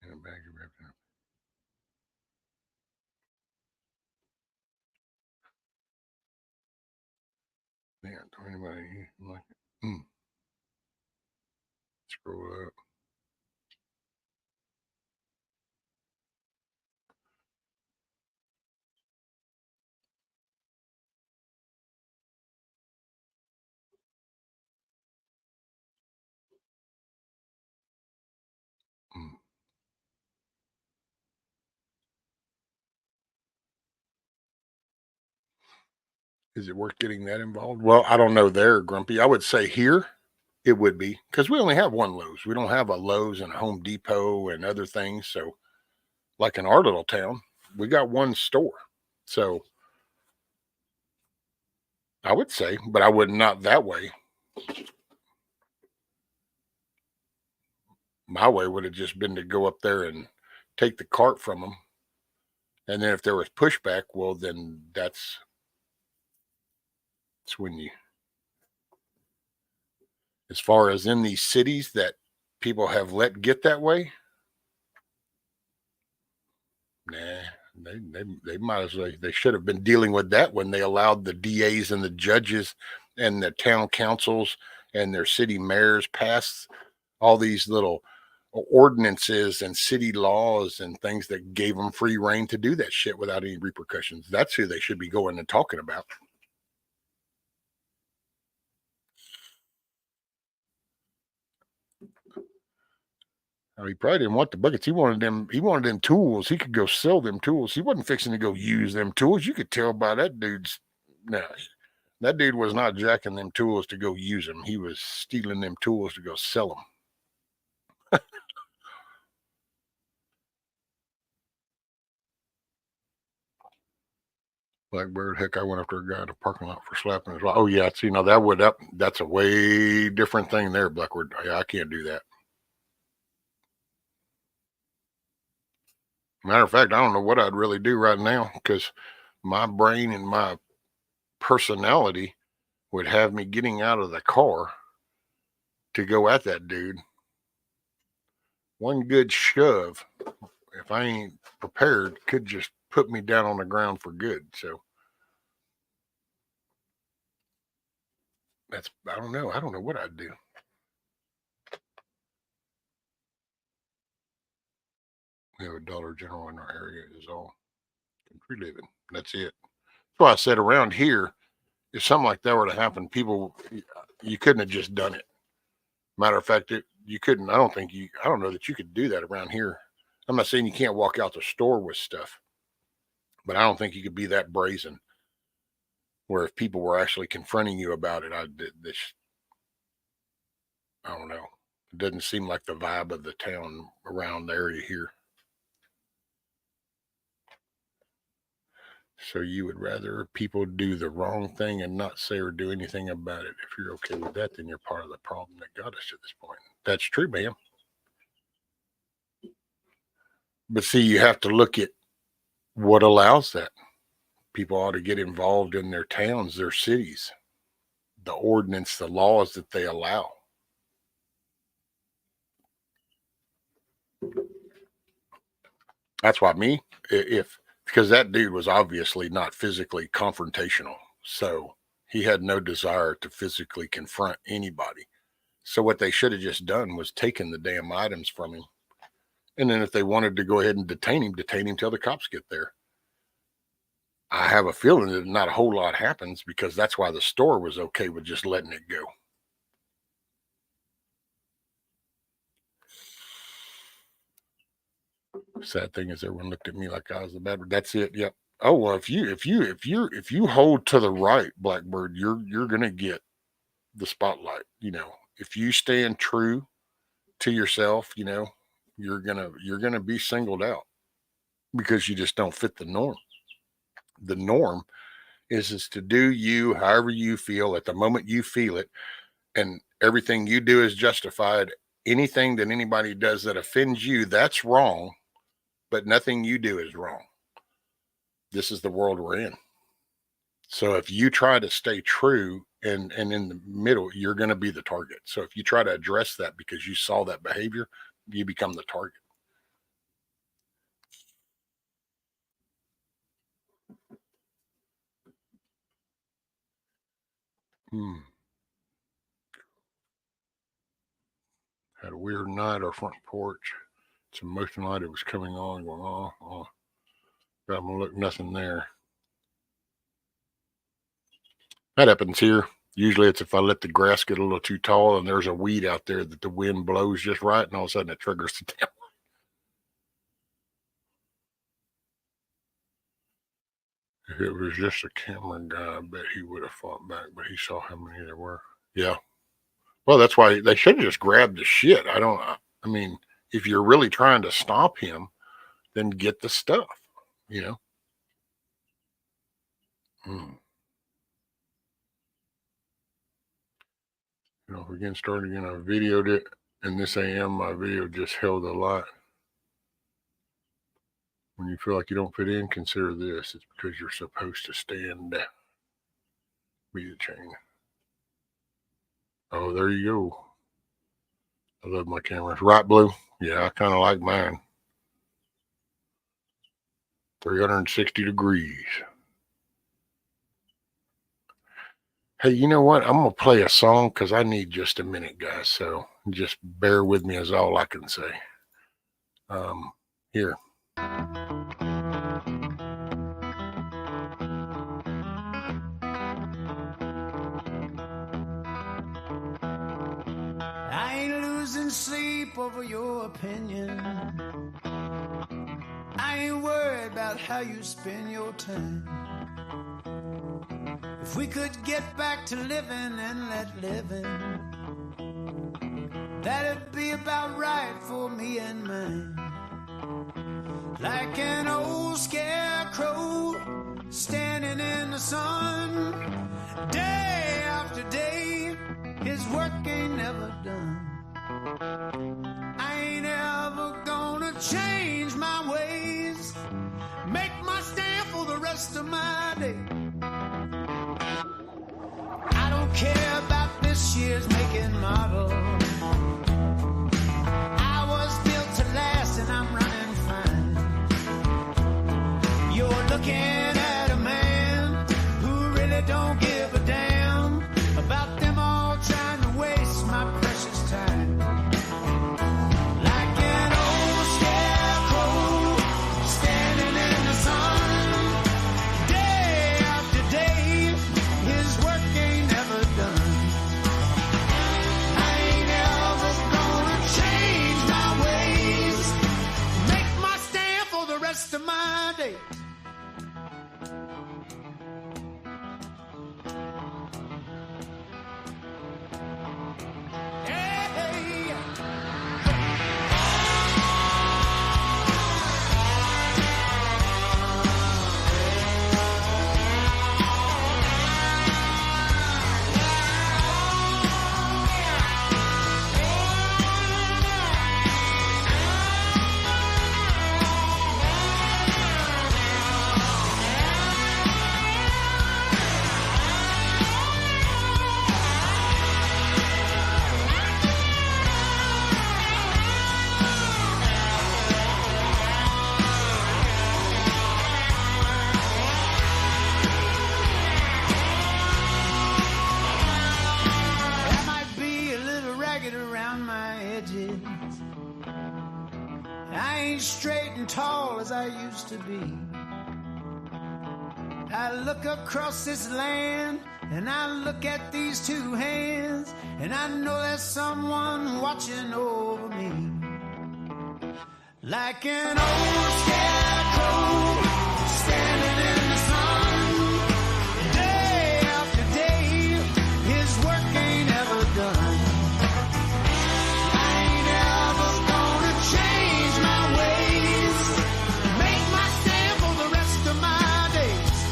In a bag of wrapped up. Man, don't anybody like it? Scroll up. Mm. Is it worth getting that involved? Well, I don't know there, Grumpy. I would say here it would be because we only have one Lowe's. We don't have a Lowe's and a Home Depot and other things. So, like in our little town, we got one store. So, I would say, but I would not that way. My way would have just been to go up there and take the cart from them. And then if there was pushback, well, then that's when you, as far as in these cities that people have let get that way, nah, they might as well, they should have been dealing with that when they allowed the DAs and the judges and the town councils and their city mayors pass all these little ordinances and city laws and things that gave them free reign to do that shit without any repercussions. That's who they should be going and talking about. I mean, he probably didn't want the buckets. He wanted them. He wanted them tools. He could go sell them tools. He wasn't fixing to go use them tools. You could tell by that dude's. No, that dude was not jacking them tools to go use them. He was stealing them tools to go sell them. Blackbird, heck, I went after a guy in the parking lot for slapping his wife. Oh yeah, see, now that's a way different thing there, Blackbird. Yeah, I can't do that. Matter of fact, I don't know what I'd really do right now because my brain and my personality would have me getting out of the car to go at that dude. One good shove, if I ain't prepared, could just put me down on the ground for good. So that's, I don't know. I don't know what I'd do. We have a Dollar General in our area is all country living. That's it. That's why I said around here, if something like that were to happen, people, you couldn't have just done it. Matter of fact, you couldn't. I don't know that you could do that around here. I'm not saying you can't walk out the store with stuff, but I don't think you could be that brazen where if people were actually confronting you about it, I don't know. It doesn't seem like the vibe of the town around the area here. So you would rather people do the wrong thing and not say or do anything about it. If you're okay with that, then you're part of the problem that got us to this point. That's true, ma'am. But see, you have to look at what allows that. People ought to get involved in their towns, their cities, the ordinance, the laws that they allow. That's why because that dude was obviously not physically confrontational. So he had no desire to physically confront anybody. So what they should have just done was taken the damn items from him. And then if they wanted to go ahead and detain him till the cops get there. I have a feeling that not a whole lot happens because that's why the store was okay with just letting it go. Sad thing is everyone looked at me like I was the bad one. That's it. Yep. Oh, well, if you hold to the right, Blackbird, you're gonna get the spotlight. If you stand true to yourself, you're gonna be singled out because you just don't fit the norm. The norm is to do you however you feel at the moment you feel it, and everything you do is justified. Anything that anybody does that offends you, that's wrong, but nothing you do is wrong. This is the world we're in. So if you try to stay true and in the middle, you're going to be the target. So if you try to address that because you saw that behavior, you become the target. Had a weird night, our front porch. Some motion light, it was coming on, going, oh. But I'm going to look, nothing there. That happens here. Usually it's if I let the grass get a little too tall and there's a weed out there that the wind blows just right, and all of a sudden it triggers the damn. If it was just a camera guy, I bet he would have fought back, but he saw how many there were. Yeah. Well, that's why they should have just grabbed the shit. I mean, if you're really trying to stop him, then get the stuff, If we're getting started again, I videoed it, and this AM, my video just held a lot. When you feel like you don't fit in, consider this. It's because you're supposed to stand. Be the chain. Oh, there you go. I love my cameras. Right, Blue? Yeah, I kind of like mine. 360 degrees. Hey, you know what? I'm going to play a song because I need just a minute, guys. So just bear with me is all I can say. Here. I ain't losing sleep over your opinion. I ain't worried about how you spend your time. If we could get back to living and let living, that'd be about right for me and mine. Like an old scarecrow standing in the sun, day after day, his work ain't never done. I ain't ever gonna change my ways, make my stand for the rest of my day. I don't care about this year's make and model. I was built to last and I'm running fine. You're looking at a man who really don't give a damn about them all trying to waste my precious time. Like an old scarecrow straight and tall as I used to be. I look across this land and I look at these two hands, and I know there's someone watching over me. Like an old scarecrow standing in the sun, day after day, his work ain't ever done. I ain't ever gonna change my ways, make my stand for the rest of my days.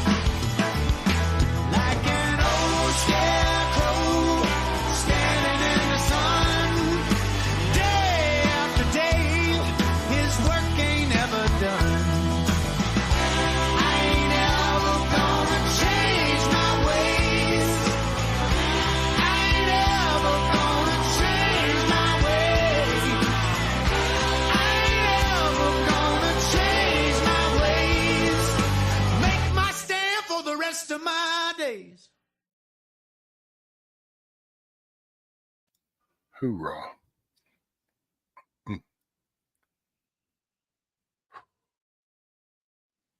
Like an old scarecrow standing in the sun, day after day, his work ain't ever done. I ain't ever gonna change my ways. I ain't ever gonna change my ways. I ain't ever gonna change my ways. Make my stand for the rest of my days. Hoorah.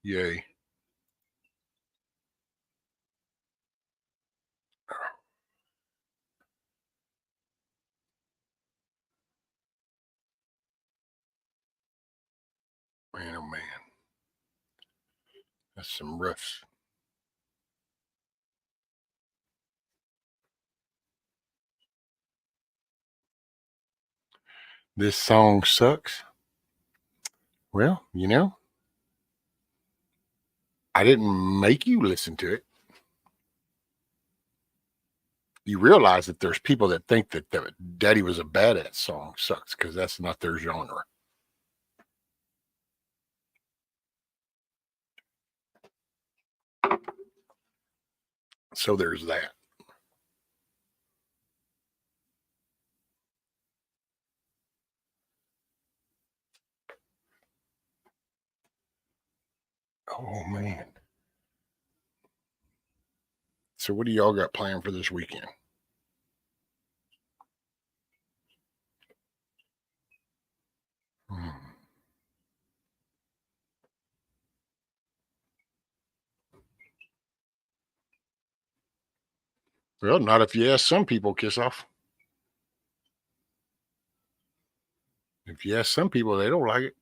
Yay. Man, oh man. That's some riffs. This song sucks. Well, you know, I didn't make you listen to it. You realize that there's people that think that Daddy Was a Badass song sucks because that's not their genre. So there's that. Oh, man. So what do y'all got planned for this weekend? Well, not if you ask some people, Kiss Off. If you ask some people, they don't like it.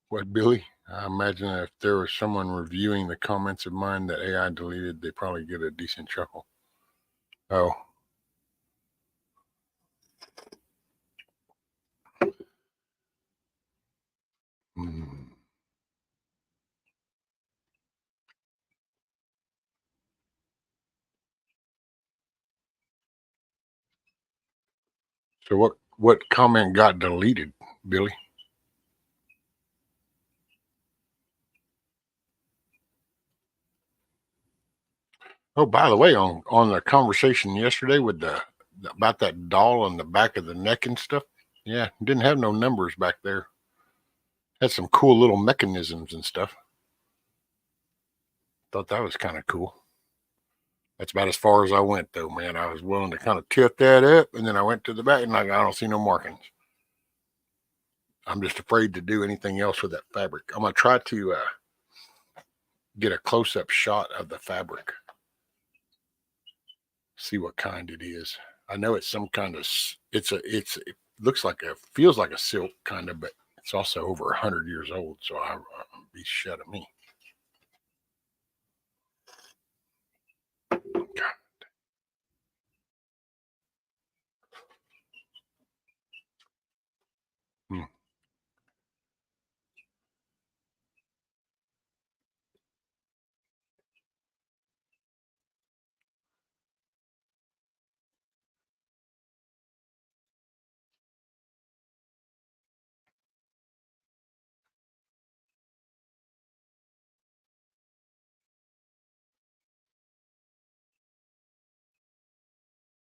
What, Billy? I imagine if there was someone reviewing the comments of mine that AI deleted, they probably get a decent chuckle. Oh. Hmm. So what comment got deleted, Billy? Oh, by the way, on the conversation yesterday with about that doll on the back of the neck and stuff, yeah, didn't have no numbers back there. Had some cool little mechanisms and stuff. Thought that was kind of cool. That's about as far as I went, though, man. I was willing to kind of tip that up, and then I went to the back, and I don't see no markings. I'm just afraid to do anything else with that fabric. I'm gonna try to get a close-up shot of the fabric. See what kind it is. I know it's some kind of. It looks like feels like a silk kind of, but it's also over 100 years old. So I'll be shut at me. God. Hmm.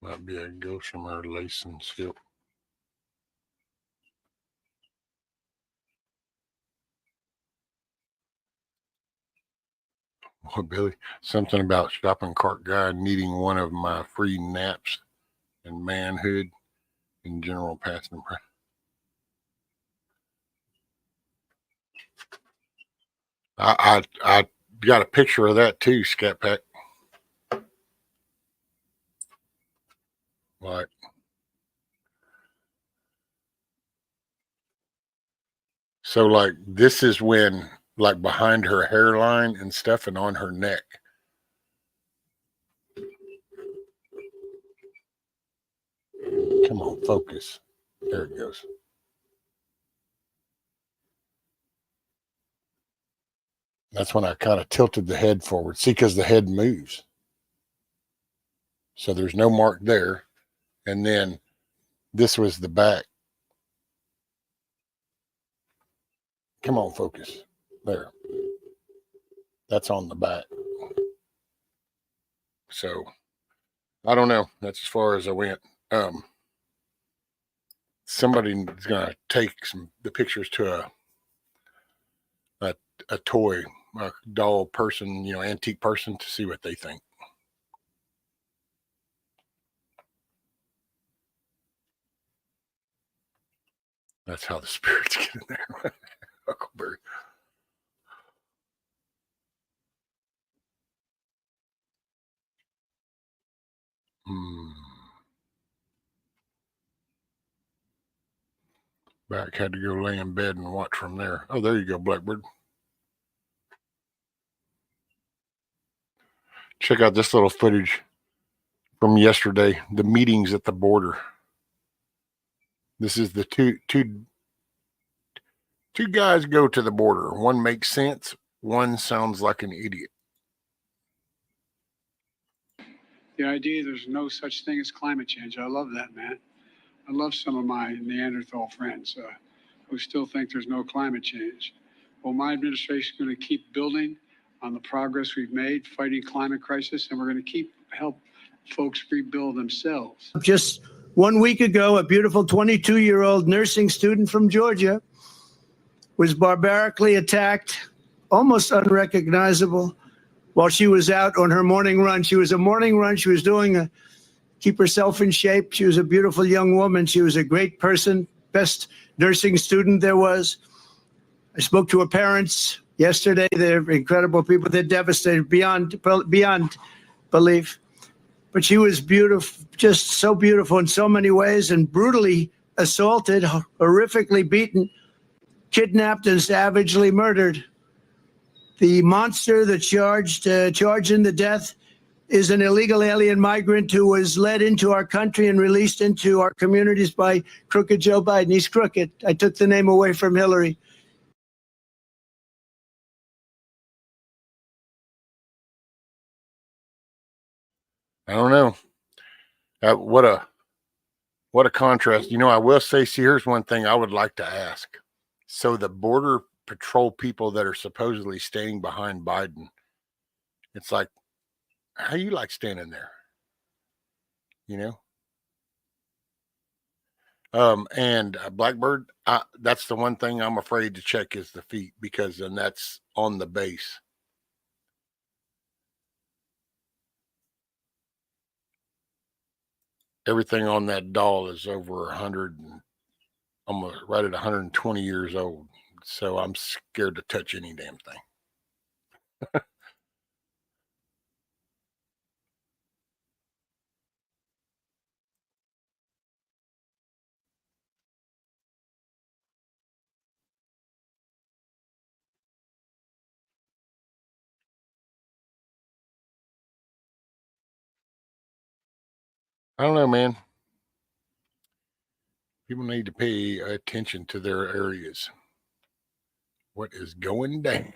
Might be a gossamer lace and silk. Well, Billy, something about shopping cart guy needing one of my free naps and manhood in general passing. I got a picture of that too, Scat Pack. Like, so like this is when like behind her hairline and stuff and on her neck. Come on, focus. There it goes. That's when I kind of tilted the head forward. See, because the head moves. So there's no mark there. And then this was the back. Come on, focus. There. That's on the back. So I don't know. That's as far as I went. Somebody's gonna take the pictures to a toy, a doll person, antique person, to see what they think. That's how the spirits get in there. Huckleberry. Back had to go lay in bed and watch from there. Oh, there you go, Blackbird. Check out this little footage from yesterday, the meetings at the border. This is the two guys go to the border. One makes sense, one sounds like an idiot. The idea there's no such thing as climate change. I love that, man. I love some of my Neanderthal friends who still think there's no climate change. Well, my administration is going to keep building on the progress we've made fighting climate crisis, and we're going to keep help folks rebuild themselves. Just 1 week ago, a beautiful 22-year-old nursing student from Georgia was barbarically attacked, almost unrecognizable, while she was out on her morning run. She was a morning run. She was doing keep herself in shape. She was a beautiful young woman. She was a great person, best nursing student there was. I spoke to her parents yesterday. They're incredible people. They're devastated beyond belief. But she was beautiful, just so beautiful in so many ways, and brutally assaulted, horrifically beaten, kidnapped, and savagely murdered. The monster that charged in the death is an illegal alien migrant who was led into our country and released into our communities by crooked Joe Biden. He's crooked. I took the name away from Hillary. I don't know. What a contrast. I will say, see, here's one thing I would like to ask. So the border patrol people that are supposedly staying behind Biden, it's like, how you like standing there? And Blackbird, that's the one thing I'm afraid to check is the feet, because then that's on the base. Everything on that doll is over 100, almost right at 120 years old. So I'm scared to touch any damn thing. I don't know, man. People need to pay attention to their areas. What is going down?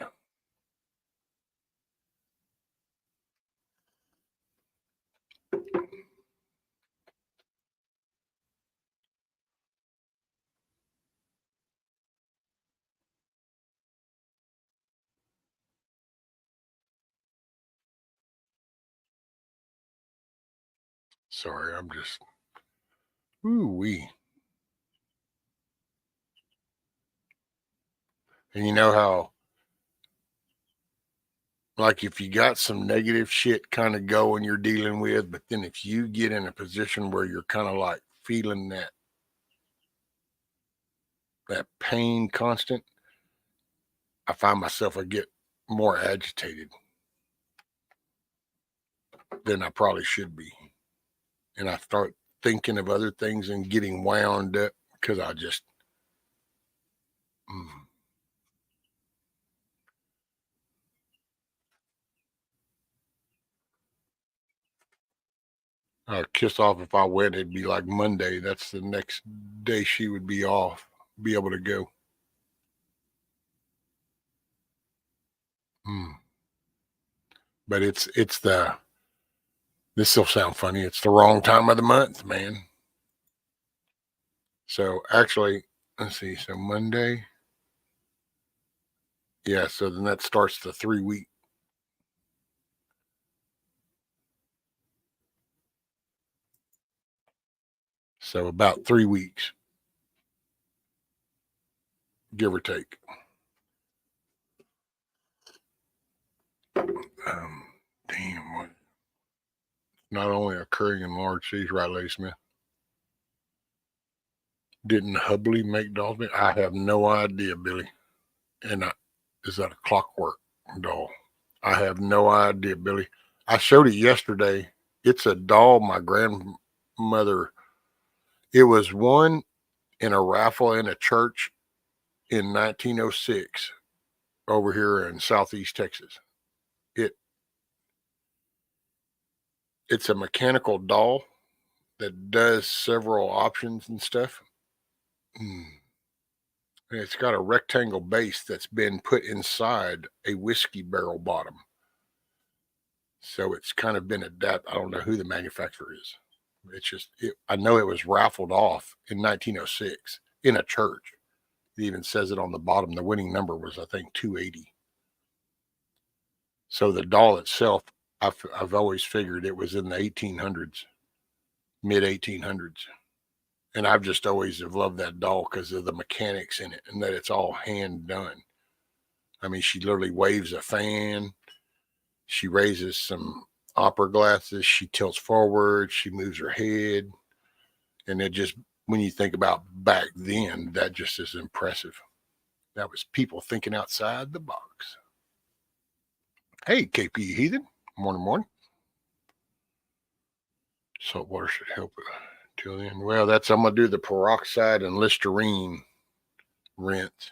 Sorry, I'm just ooh-wee. And you know how like if you got some negative shit kind of going you're dealing with, but then if you get in a position where you're kind of like feeling that pain constant, I find myself I get more agitated than I probably should be. And I start thinking of other things and getting wound up because I just kiss off if I went, it'd be like Monday. That's the next day she would be off, be able to go. But this will sound funny. It's the wrong time of the month, man. So actually, let's see. So Monday, yeah. So then that starts the 3 week. So about 3 weeks, give or take. Damn, what? Not only occurring in large cities, right, Lady Smith? Didn't Hubley make dolls? I have no idea, Billy. And is that a clockwork doll? I have no idea, Billy. I showed it yesterday. It's a doll my grandmother. It was won in a raffle in a church in 1906 over here in Southeast Texas. It's a mechanical doll that does several options and stuff. And it's got a rectangle base that's been put inside a whiskey barrel bottom. So it's kind of been adapted. I don't know who the manufacturer is. It's just, I know it was raffled off in 1906 in a church. It even says it on the bottom. The winning number was, I think, 280. So the doll itself, I've always figured it was in the 1800s, mid 1800s. And I've just always have loved that doll because of the mechanics in it and that it's all hand done. I mean, she literally waves a fan. She raises some opera glasses. She tilts forward. She moves her head. And it just, when you think about back then, that just is impressive. That was people thinking outside the box. Hey, KP Heathen. Morning. Salt water should help it. Till then, well, I'm going to do the peroxide and Listerine rinse.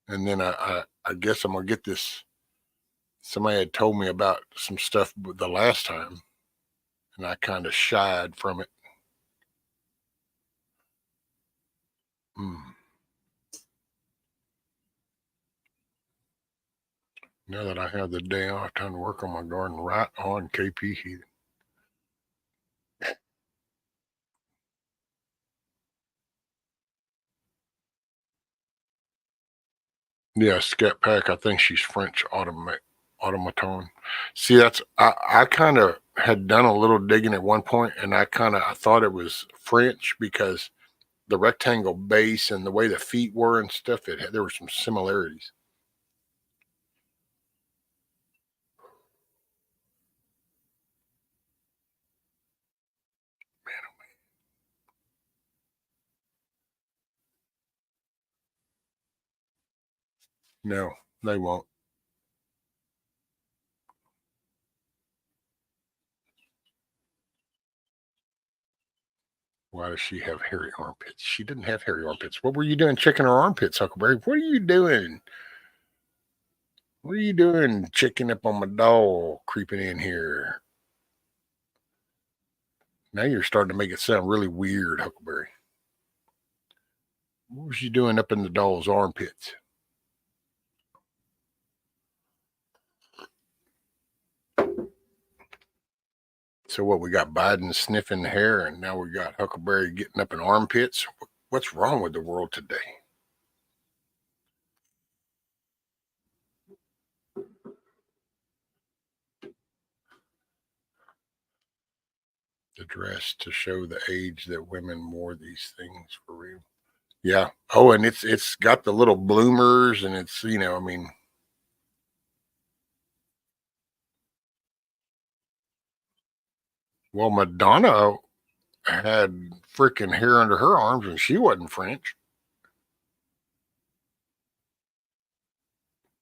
And then I guess I'm going to get this. Somebody had told me about some stuff the last time, and I kind of shied from it. Now that I have the day off, time to work on my garden. Right on, KP Heathen. Yeah, Scat Pack. I think she's French automaton. See, I kind of had done a little digging at one point, and I thought it was French because the rectangle base and the way the feet were and stuff. There were some similarities. No, they won't. Why does she have hairy armpits? She didn't have hairy armpits. What were you doing checking her armpits, Huckleberry? What are you doing? What are you doing checking up on my doll creeping in here? Now you're starting to make it sound really weird, Huckleberry. What was you doing up in the doll's armpits? So what, we got Biden sniffing the hair, and now we got Huckleberry getting up in armpits? What's wrong with the world today? The dress to show the age that women wore these things for real. Yeah. Oh, and it's got the little bloomers, and it's, I mean, Well, Madonna had freaking hair under her arms and she wasn't French.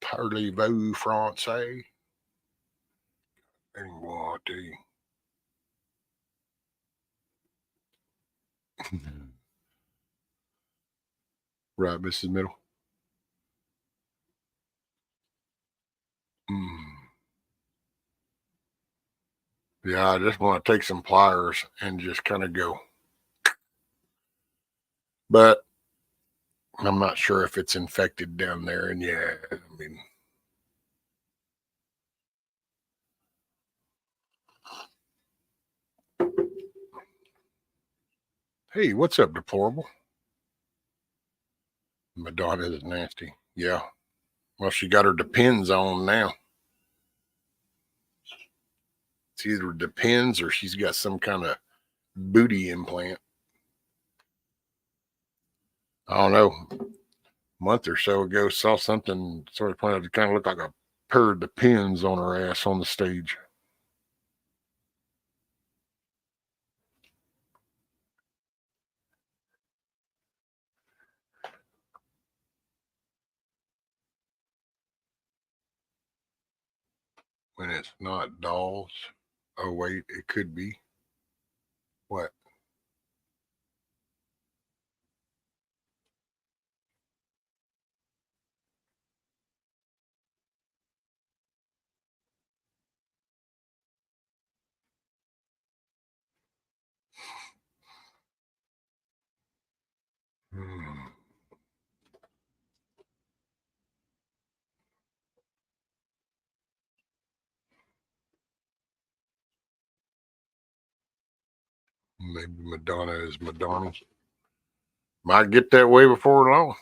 Parlez-vous français? Anyway, right, Mrs. Middle. Yeah, I just want to take some pliers and just kind of go. But I'm not sure if it's infected down there. And yeah, I mean, hey, what's up, deplorable? Madonna is nasty. Yeah. Well, she got her Depends on now. It's either Depends or she's got some kind of booty implant. I don't know. A month or so ago, saw something sort of pointed out it kind of looked like a pair of Depends on her ass on the stage. When it's not dolls. Oh, wait, it could be. What? Maybe Madonna is Madonna. Might get that way before long.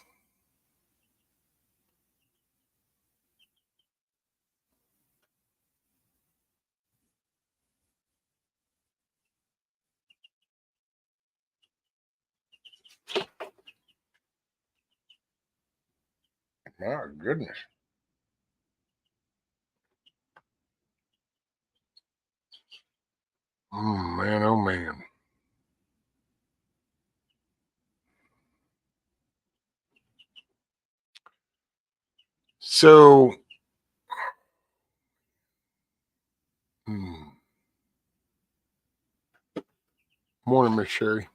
My goodness. Man, oh man. So, morning, Miss Sherry.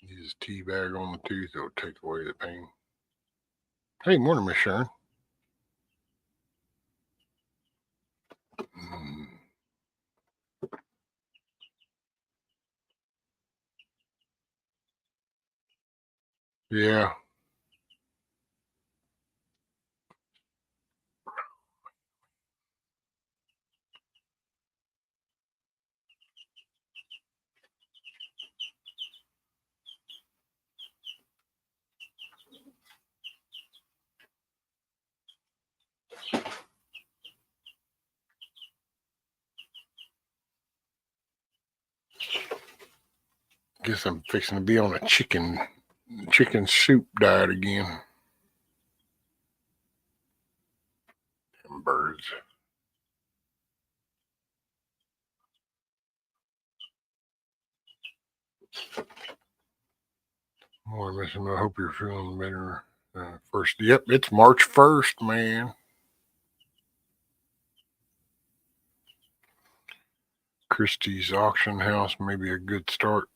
Use tea bag on the tooth, it'll take away the pain. Hey, morning, Miss Sharon. Yeah. Guess I'm fixing to be on a chicken soup diet again. Them birds. Morning, Miss. I hope you're feeling better. First, yep, it's March 1st, man. Christie's auction house may be a good start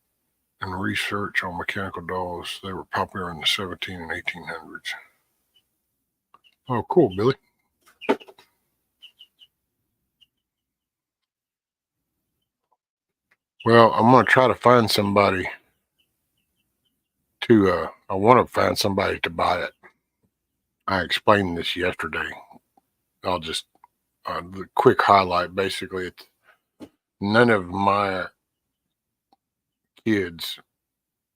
in research on mechanical dolls. They were popular in the 17 and 1800s. Oh, cool, Billy. Well, I'm going to try to find somebody I want to find somebody to buy it. I explained this yesterday. I'll just, the quick highlight, basically, it's none of my kids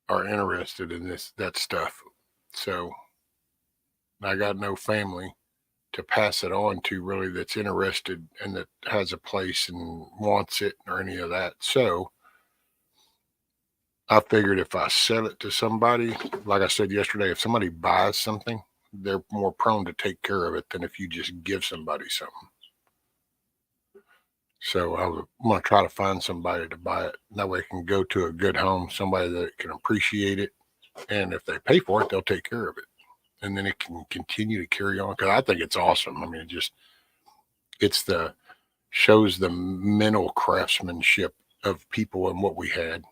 are interested in that stuff. So I got no family to pass it on to really that's interested and that has a place and wants it or any of that. So I figured if I sell it to somebody, like I said yesterday, if somebody buys something, they're more prone to take care of it than if you just give somebody something. So I'm going to try to find somebody to buy it. That way it can go to a good home, somebody that can appreciate it. And if they pay for it, they'll take care of it. And then it can continue to carry on. Because I think it's awesome. I mean, shows the mental craftsmanship of people and what we had.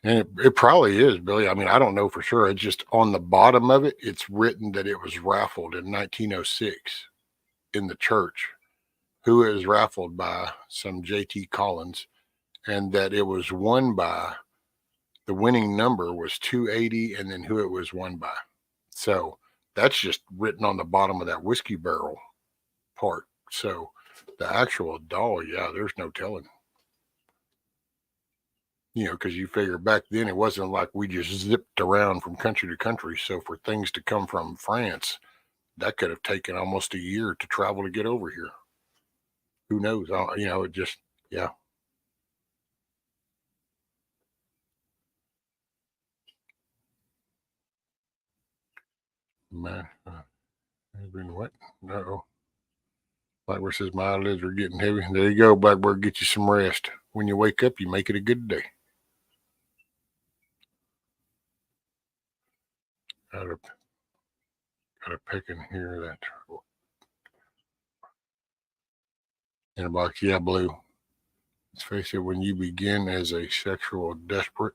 And it probably is, Billy. I mean, I don't know for sure. It's just on the bottom of it, it's written that it was raffled in 1906 in the church. Who it was raffled by some J.T. Collins, and that it was won by, the winning number was 280, and then who it was won by. So that's just written on the bottom of that whiskey barrel part. So the actual doll, yeah, there's no telling. You know, because you figure back then it wasn't like we just zipped around from country to country. So for things to come from France, that could have taken almost a year to travel to get over here. Who knows? You know, it just, yeah. Man, what? No. Blackbird says, my eyelids are getting heavy. There you go, Blackbird. Get you some rest. When you wake up, you make it a good day. Got a pick in here. That in a box. Yeah, Blue. Let's face it, when you begin as a sexual desperate,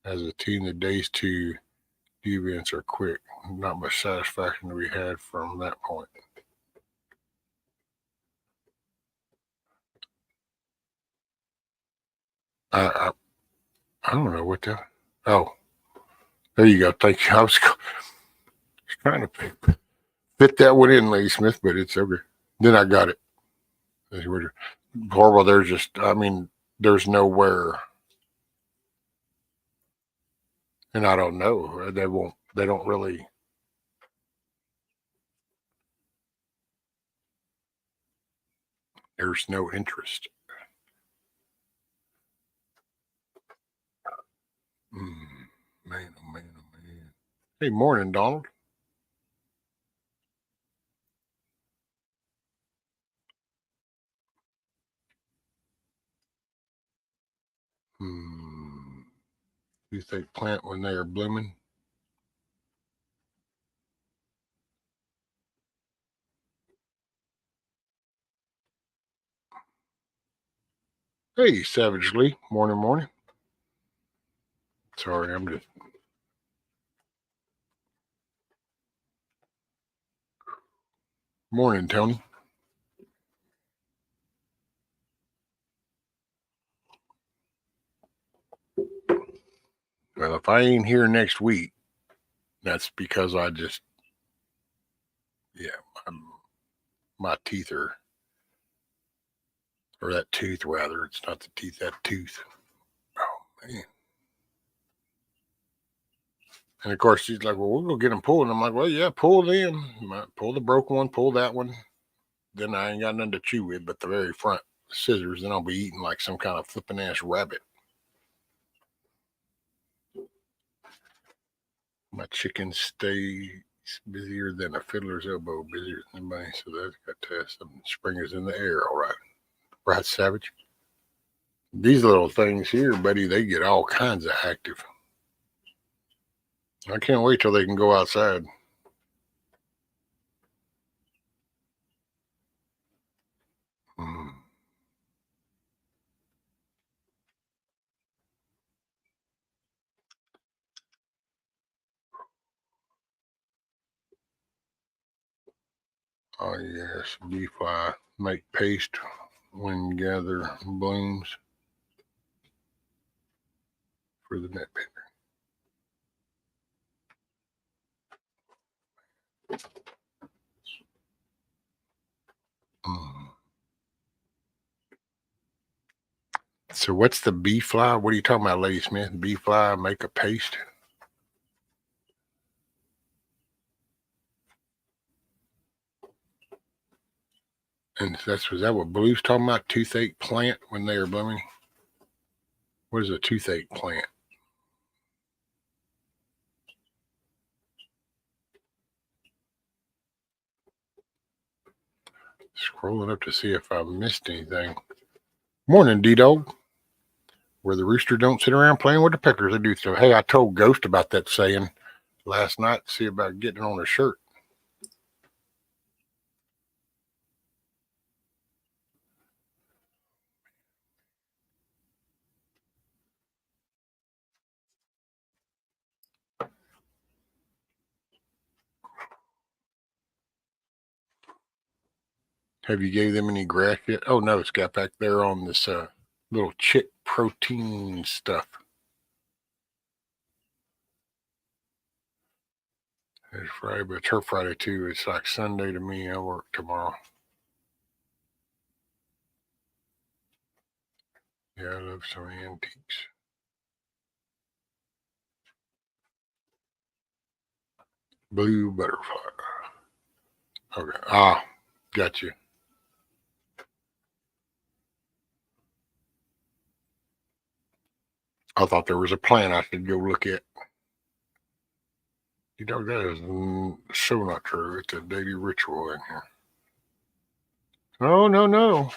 as a teen, the days to deviance are quick. Not much satisfaction to be had from that point. I don't know what that. Oh, there you go. Thank you. I was trying to fit that one in, Lady Smith, but it's okay. Then I got it. Horrible. There's just, I mean, there's nowhere, and I don't know. They don't really. There's no interest. Man, oh man, oh man. Hey, morning, Donald. You think plant when they are blooming? Hey, Savagely. Morning. Sorry, I'm just. Morning, Tony. Well, if I ain't here next week, that's because I just, yeah, my teeth are, or that tooth rather. It's not the teeth, that tooth. Oh, man. And of course, she's like, well, we'll go get them pulled. And I'm like, well, yeah, pull them. Pull the broken one, pull that one. Then I ain't got nothing to chew with but the very front scissors. Then I'll be eating like some kind of flipping ass rabbit. My chicken stays busier than a fiddler's elbow, busier than anybody. So that's got to have some springers in the air. All right. Right, Savage? These little things here, buddy, they get all kinds of active. I can't wait till they can go outside. Oh, yes. Bee-fly. Make paste when gather blooms for the net painter. So what's the bee fly? What are you talking about, Lady Smith? Bee fly, make a paste? And was that what Blue's talking about? Toothache plant when they are blooming? What is a toothache plant? Scrolling up to see if I missed anything. Morning, D-Dog. Where the rooster don't sit around playing with the peckers, they do stuff. Hey, I told Ghost about that saying last night. See about getting on a shirt. Have you gave them any grass yet? Oh no, it's got back there on this little chick protein stuff. It's Friday, but it's her Friday too. It's like Sunday to me. I work tomorrow. Yeah, I love some antiques. Blue butterfly. Okay. Ah, got you. I thought there was a plant I should go look at. You know, that is so not true. It's a daily ritual in here. Oh, no, no.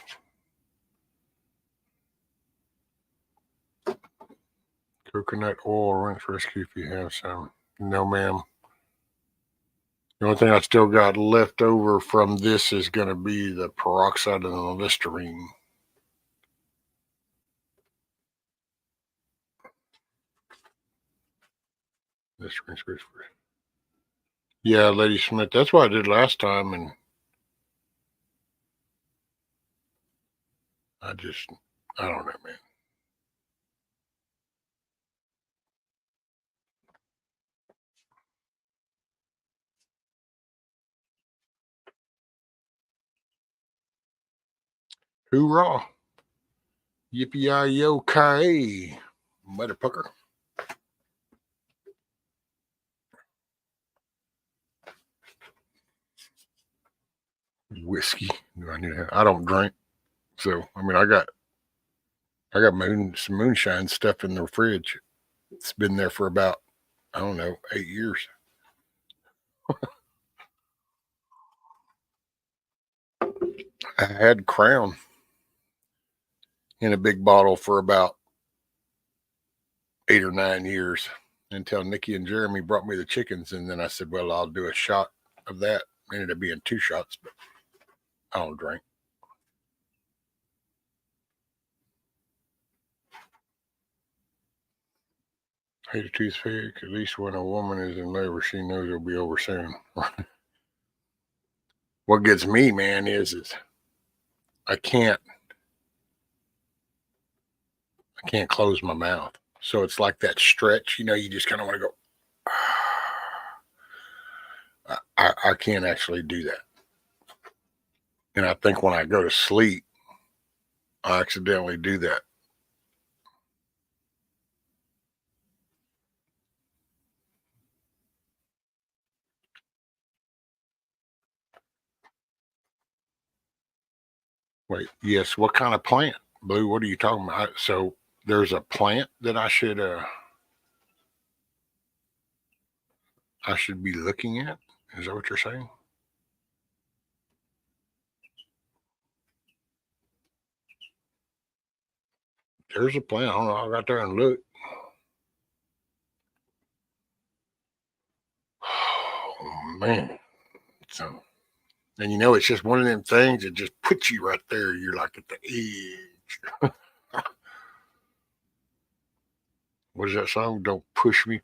Coconut oil rinse rescue if you have some. No, ma'am. The only thing I still got left over from this is going to be the peroxide and the Listerine. Listerine. Yeah, Lady Smith. That's what I did last time, and I don't know, man. Hoorah. Yippee-yi-yo-ki-yay, motherfucker. Whiskey. I don't drink. So, I mean, I got some moonshine stuff in the fridge. It's been there for about, I don't know, 8 years. I had Crown in a big bottle for about 8 or 9 years until Nikki and Jeremy brought me the chickens. And then I said, well, I'll do a shot of that. Ended up being 2 shots, but I don't drink. Hate a toothpick. At least when a woman is in labor, she knows it'll be over soon. What gets me, man, is I can't close my mouth. So it's like that stretch, you just kind of want to go. I can't actually do that. And I think when I go to sleep, I accidentally do that. Wait, yes. What kind of plant, Blue? What are you talking about? So there's a plant that I should be looking at. Is that what you're saying? There's a plant. I don't know. I got there and look. Oh man. So, and it's just one of them things that just puts you right there. You're like at the edge. What is that song? Don't push me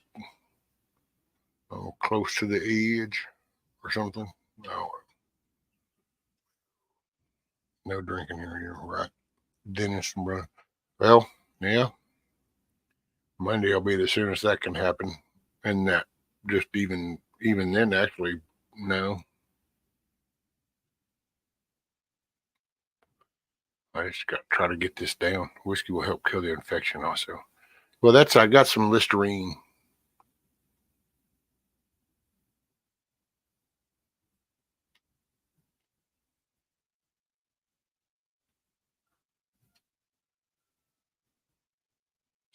close to the edge or something. No drinking here. You're right. Dennis and brother. Well, yeah. Monday will be the soonest that can happen. And that just even then, actually, no. I just got to try to get this down. Whiskey will help kill the infection also. Well, I got some Listerine.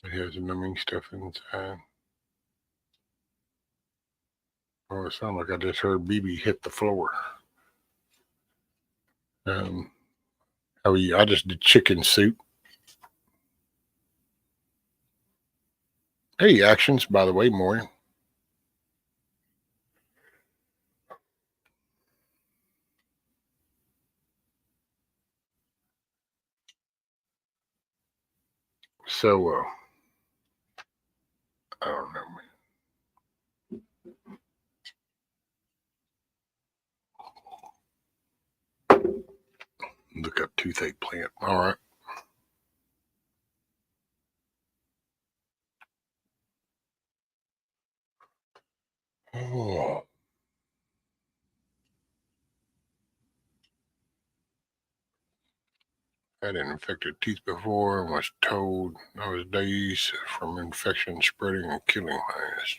It has numbing stuff inside. Oh, it sounds like I just heard BB hit the floor. How are you? I just did chicken soup. Hey, actions, by the way, morning. So, I don't know, man. Look up toothache plant. All right. Oh. I had an infected teeth before and was told I was days from infection spreading and killing my ass.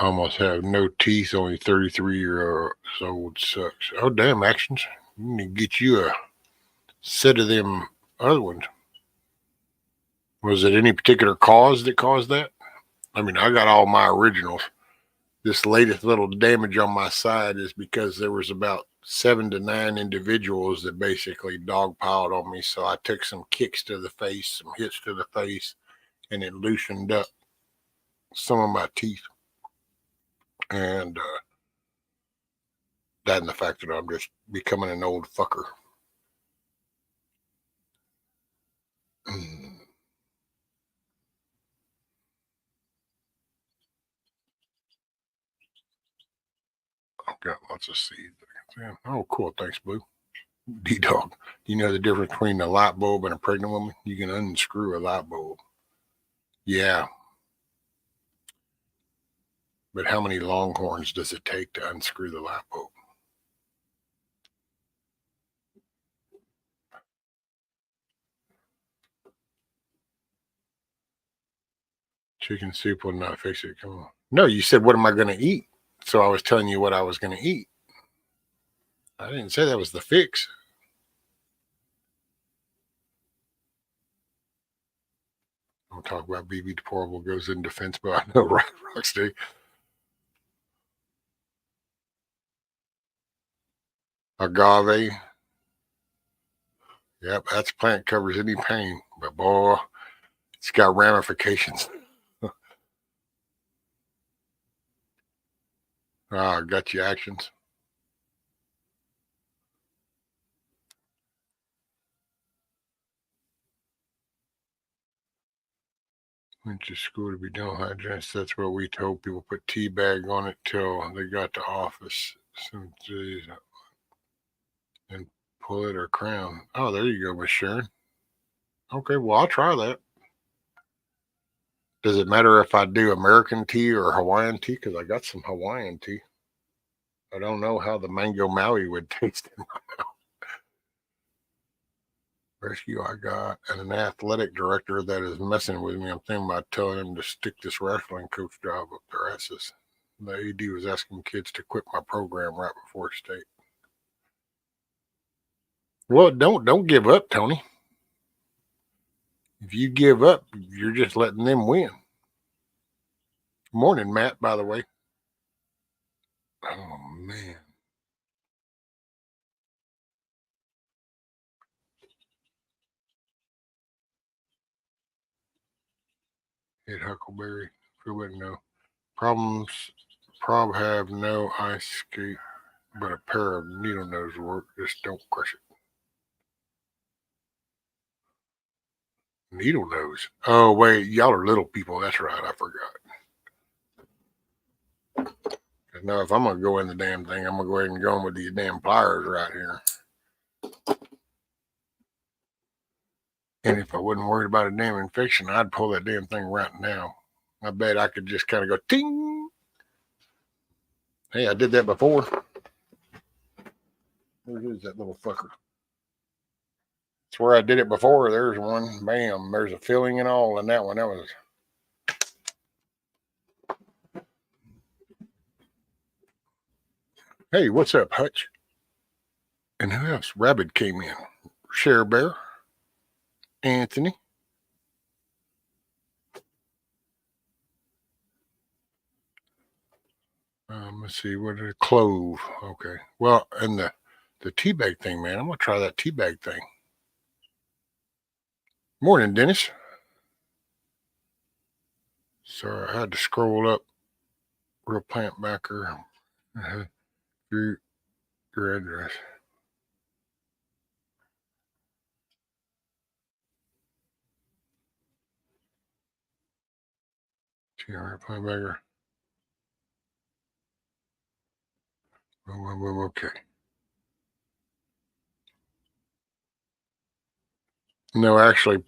Almost have no teeth, only 33 years old sucks. Oh, damn, actions. You need to get you a set of them other ones. Was it any particular cause that caused that? I mean, I got all my originals. This latest little damage on my side is because there was about 7 to 9 individuals that basically dogpiled on me. So I took some kicks to the face, some hits to the face, and it loosened up some of my teeth. And that and the fact that I'm just becoming an old fucker. I've got lots of seeds. Oh, cool. Thanks, Blue. D-Dog. Do you know the difference between a light bulb and a pregnant woman? You can unscrew a light bulb. Yeah. But how many longhorns does it take to unscrew the light bulb? Chicken soup will not fix it. Come on. No, you said, what am I going to eat? So I was telling you what I was going to eat. I didn't say that was the fix. Don't talk about BB Deplorable goes in defense, but I know, right, Rocksteady. Agave. Yep, that's plant covers any pain, but boy, it's got ramifications. Got your actions. Went to school to be dental hygienist. That's what we told people. Put tea bag on it till they got to office. Some days and pull it or crown. Oh, there you go, Miss Sharon. Okay, well, I'll try that. Does it matter if I do American tea or Hawaiian tea? Because I got some Hawaiian tea. I don't know how the mango Maui would taste in my mouth. Rescue, I got an athletic director that is messing with me. I'm thinking about telling him to stick this wrestling coach job up their asses. The AD was asking kids to quit my program right before state. Well, don't give up, Tony. If you give up, you're just letting them win. Morning, Matt, by the way. Oh, man. Hit Huckleberry. Feel it, no. Problems. Prob have no ice skate, but a pair of needle nose work. Just don't crush it. Needle nose. Oh, wait. Y'all are little people. That's right. I forgot. Now, if I'm going to go in the damn thing, I'm going to go ahead and go in with these damn pliers right here. And if I wasn't worried about a damn infection, I'd pull that damn thing right now. I bet I could just kind of go ting. Hey, I did that before. Where is that little fucker? That's where I did it before. There's one. Bam. There's a filling and all in that one. That was. Hey, what's up, Hutch? And who else? Rabbit came in. F.U.B.A.R. Anthony. Let's see. What did it? Clove. Okay. Well, and the tea bag thing, man. I'm going to try that tea bag thing. Morning, Dennis. Sorry, I had to scroll up. Real plant backer. Your address. Real plant backer. Okay. No, actually,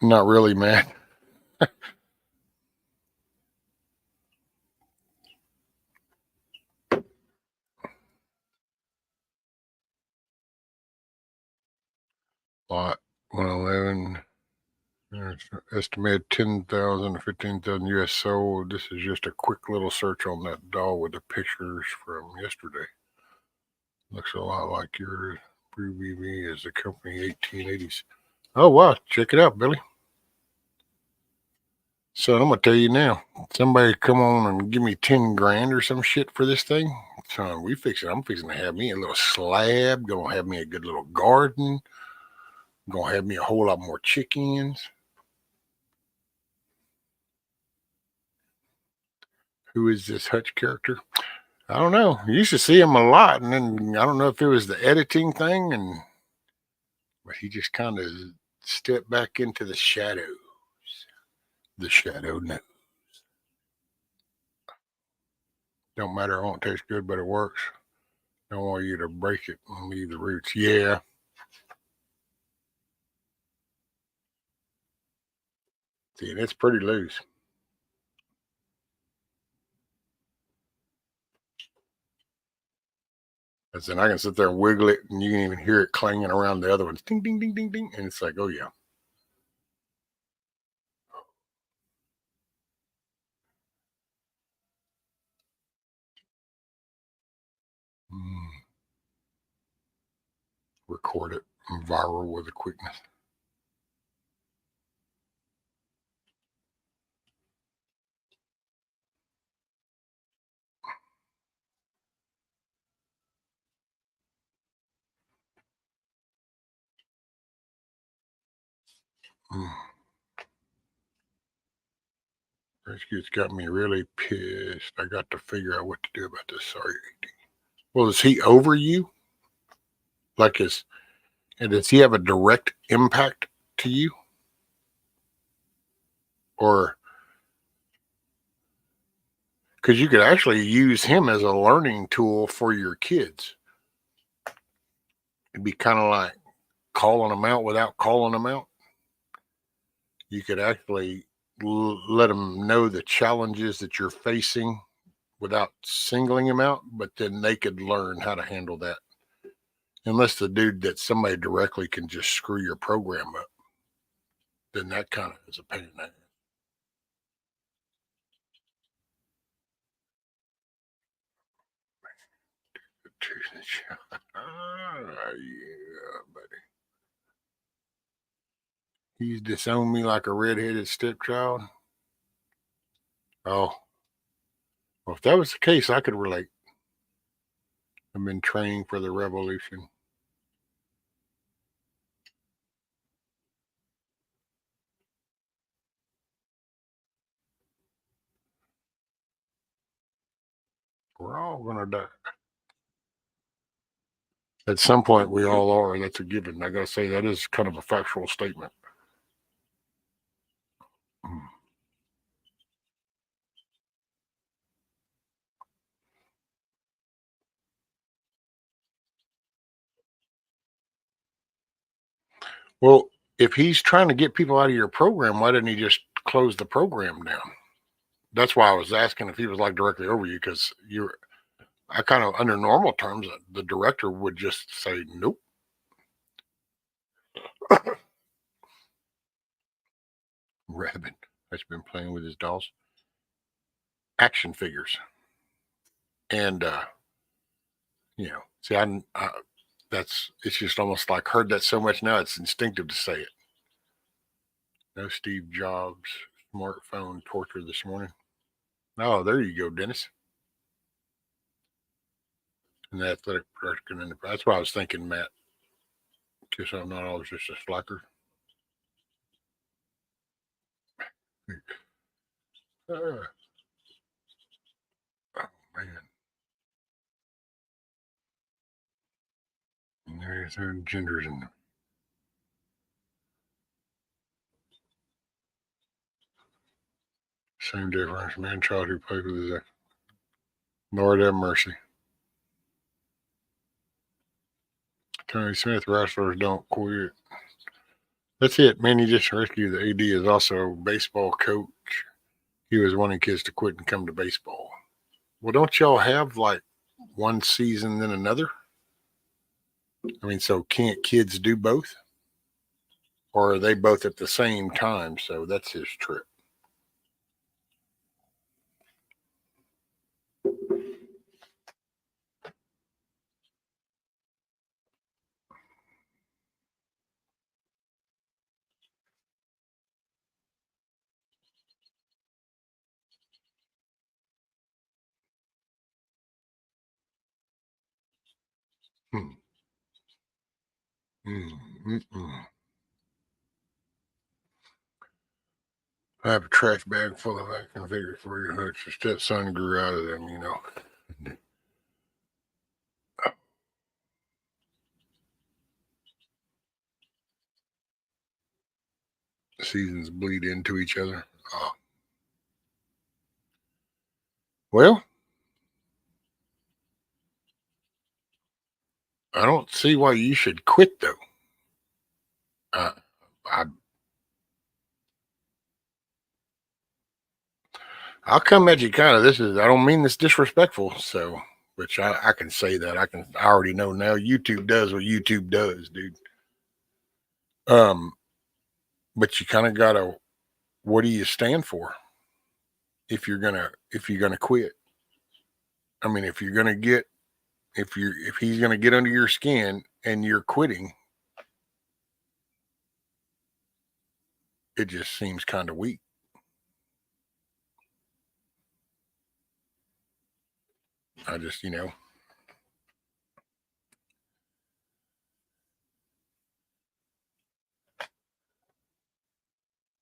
not really, man. Lot 111. Estimated 10,000 to 15,000 U.S. sold. This is just a quick little search on that doll with the pictures from yesterday. Looks a lot like yours. F.U.B.A.R is the company 1880s. Oh, wow. Check it out, Billy. So I'm going to tell you now. Somebody come on and give me 10 grand or some shit for this thing. So I'm fixing to have me a little slab. Going to have me a good little garden. Going to have me a whole lot more chickens. Who is this Hutch character? I don't know. You used to see him a lot, and then I don't know if it was the editing thing, but he just kind of stepped back into the shadows. The shadow knows. Don't matter. It won't taste good, but it works. Don't want you to break it and leave the roots. Yeah. See, that's pretty loose. And then I can sit there and wiggle it, and you can even hear it clanging around the other ones. Ding, ding, ding, ding, ding. And it's like, oh, yeah. Record it viral with a quickness. Rescue's got me really pissed. I got to figure out what to do about this. Sorry. Well, is he over you? Like and does he have a direct impact to you? Or because you could actually use him as a learning tool for your kids. It'd be kind of like calling them out without calling them out. You could actually let them know the challenges that you're facing without singling them out, but then they could learn how to handle that. Unless the dude that somebody directly can just screw your program up, then that kind of is a pain in the ass. Yeah, buddy. He's disowned me like a redheaded stepchild. Oh, well, if that was the case, I could relate. I've been training for the revolution. We're all going to die. At some point, we all are. That's a given. I got to say, that is kind of a factual statement. Well, if he's trying to get people out of your program, why didn't he just close the program down? That's why I was asking if he was like directly over you, because I kind of, under normal terms, the director would just say, nope. Rabbit has been playing with his dolls. Action figures. And, see, it's just almost like heard that so much now, it's instinctive to say it. No Steve Jobs smartphone torture this morning. Oh, there you go, Dennis. And the athletic production. That's what I was thinking, Matt. Guess I'm not always just a slacker. Oh, man. And there's their genders in them. Same difference. Man child who played with his Lord have mercy. Tony Smith, wrestlers don't quit. That's it, man. He just rescued. The AD is also a baseball coach. He was wanting kids to quit and come to baseball. Well, don't y'all have like one season then another? I mean, so can't kids do both? Or are they both at the same time? So that's his trip. Hmm. I have a trash bag full of action figures for you. Your stepson grew out of them, The seasons bleed into each other. Oh. Well, I don't see why you should quit, though. I'll come at you kind of. I don't mean this disrespectful, so, which I can say that. I already know now YouTube does what YouTube does, dude. But you kind of gotta, what do you stand for if you're gonna quit? I mean, if he's gonna get under your skin and you're quitting, it just seems kind of weak. I just,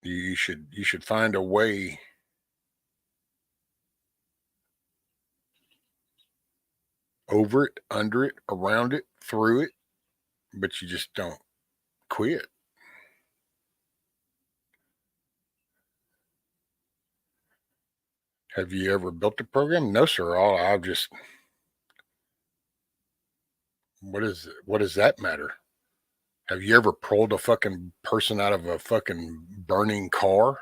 you should find a way over it, under it, around it, through it, but you just don't quit. Have you ever built a program? No, sir. What does that matter? Have you ever pulled a fucking person out of a fucking burning car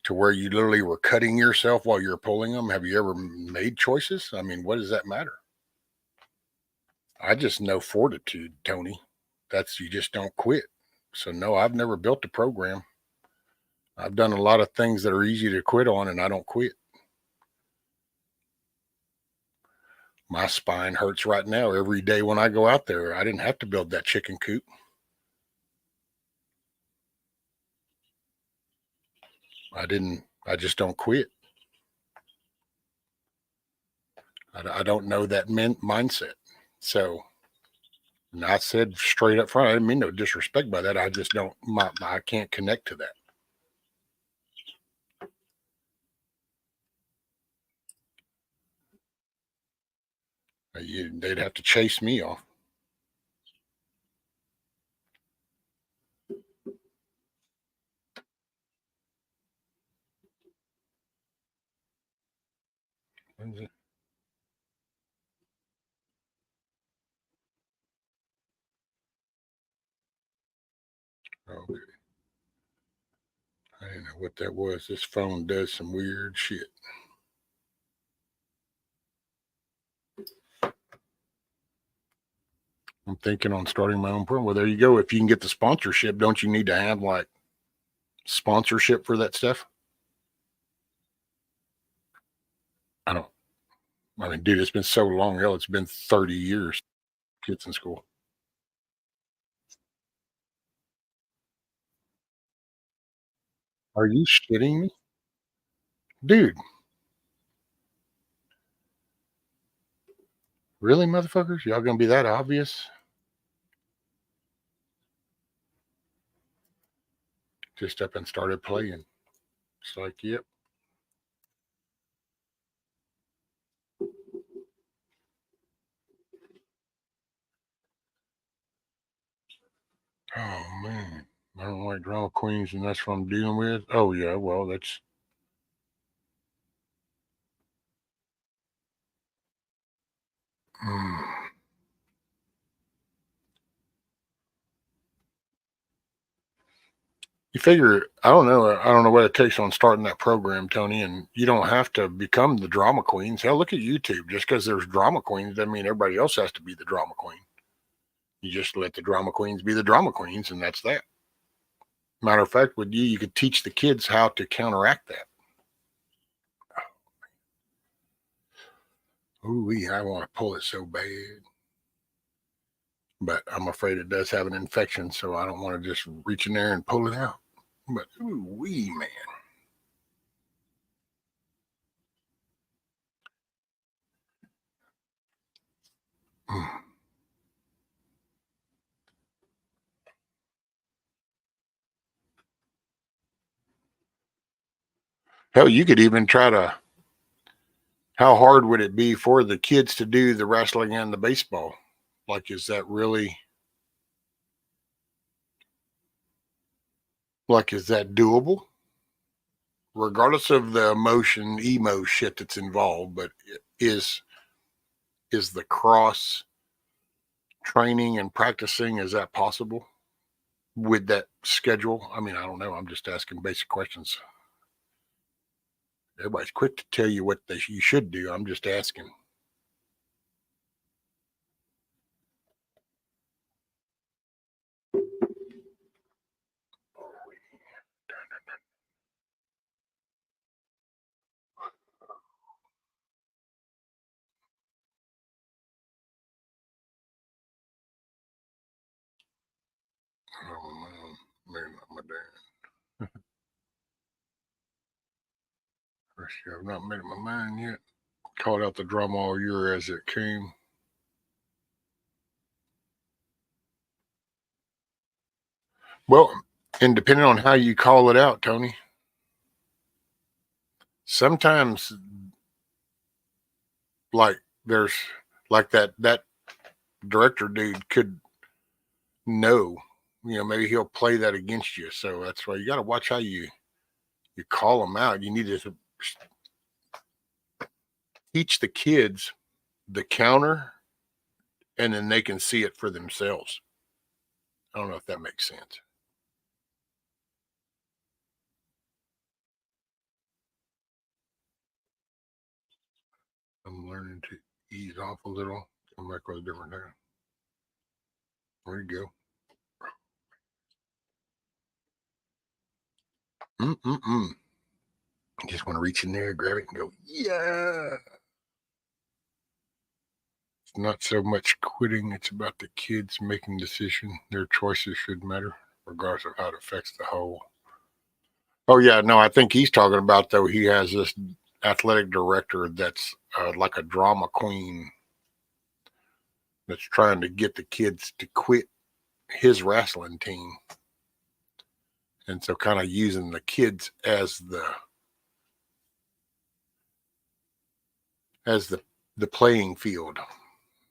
to where you literally were cutting yourself while you're pulling them? Have you ever made choices? I mean, what does that matter? I just know fortitude, Tony. You just don't quit. So no, I've never built a program. I've done a lot of things that are easy to quit on, and I don't quit. My spine hurts right now every day when I go out there. I didn't have to build that chicken coop. I just don't quit. I don't know that mindset. So, and I said straight up front, I didn't mean no disrespect by that. I just don't, I can't connect to that. They'd have to chase me off. When's it? Okay. I didn't know what that was. This phone does some weird shit. I'm thinking on starting my own program. Well, there you go. If you can get the sponsorship, don't you need to have like sponsorship for that stuff? I mean, dude, it's been so long. Hell, it's been 30 years. Kids in school. Are you shitting me? Dude, really, motherfuckers? Y'all gonna be that obvious? Just up and started playing. It's like, yep. Oh man, I don't like drama queens, and that's what I'm dealing with. Oh yeah, well that's. Mm. You figure, I don't know. I don't know what it takes on starting that program, Tony. And you don't have to become the drama queens. Hell, look at YouTube. Just because there's drama queens doesn't mean everybody else has to be the drama queen. You just let the drama queens be the drama queens, and that's that. Matter of fact, with you, you could teach the kids how to counteract that. Ooh, I want to pull it so bad, but I'm afraid it does have an infection, so I don't want to just reach in there and pull it out. But ooh, wee man. Mm. Hell, you could even try to. How hard would it be for the kids to do the wrestling and the baseball? Like, is that really is that doable? Regardless of the emo shit that's involved, but is the cross training and practicing, is that possible with that schedule? I mean, I don't know. I'm just asking basic questions. Everybody's quick to tell you what you should do. I'm just asking. Oh man, maybe not my dad. I've not made up my mind yet. Called out the drama all year as it came. Well, and depending on how you call it out, Tony, sometimes like there's like that director dude could know, maybe he'll play that against you. So that's why you got to watch how you call them out. You need to teach the kids the counter, and then they can see it for themselves. I don't know if that makes sense. I'm learning to ease off a little. Come back with a different hand. There you go. Mm-mm-mm. I just want to reach in there, grab it, and go, yeah. It's not so much quitting, it's about the kids making decisions. Their choices should matter, regardless of how it affects the whole. Oh, yeah, no, I think he's talking about, though, he has this athletic director that's like a drama queen that's trying to get the kids to quit his wrestling team. And so kind of using the kids as the playing field.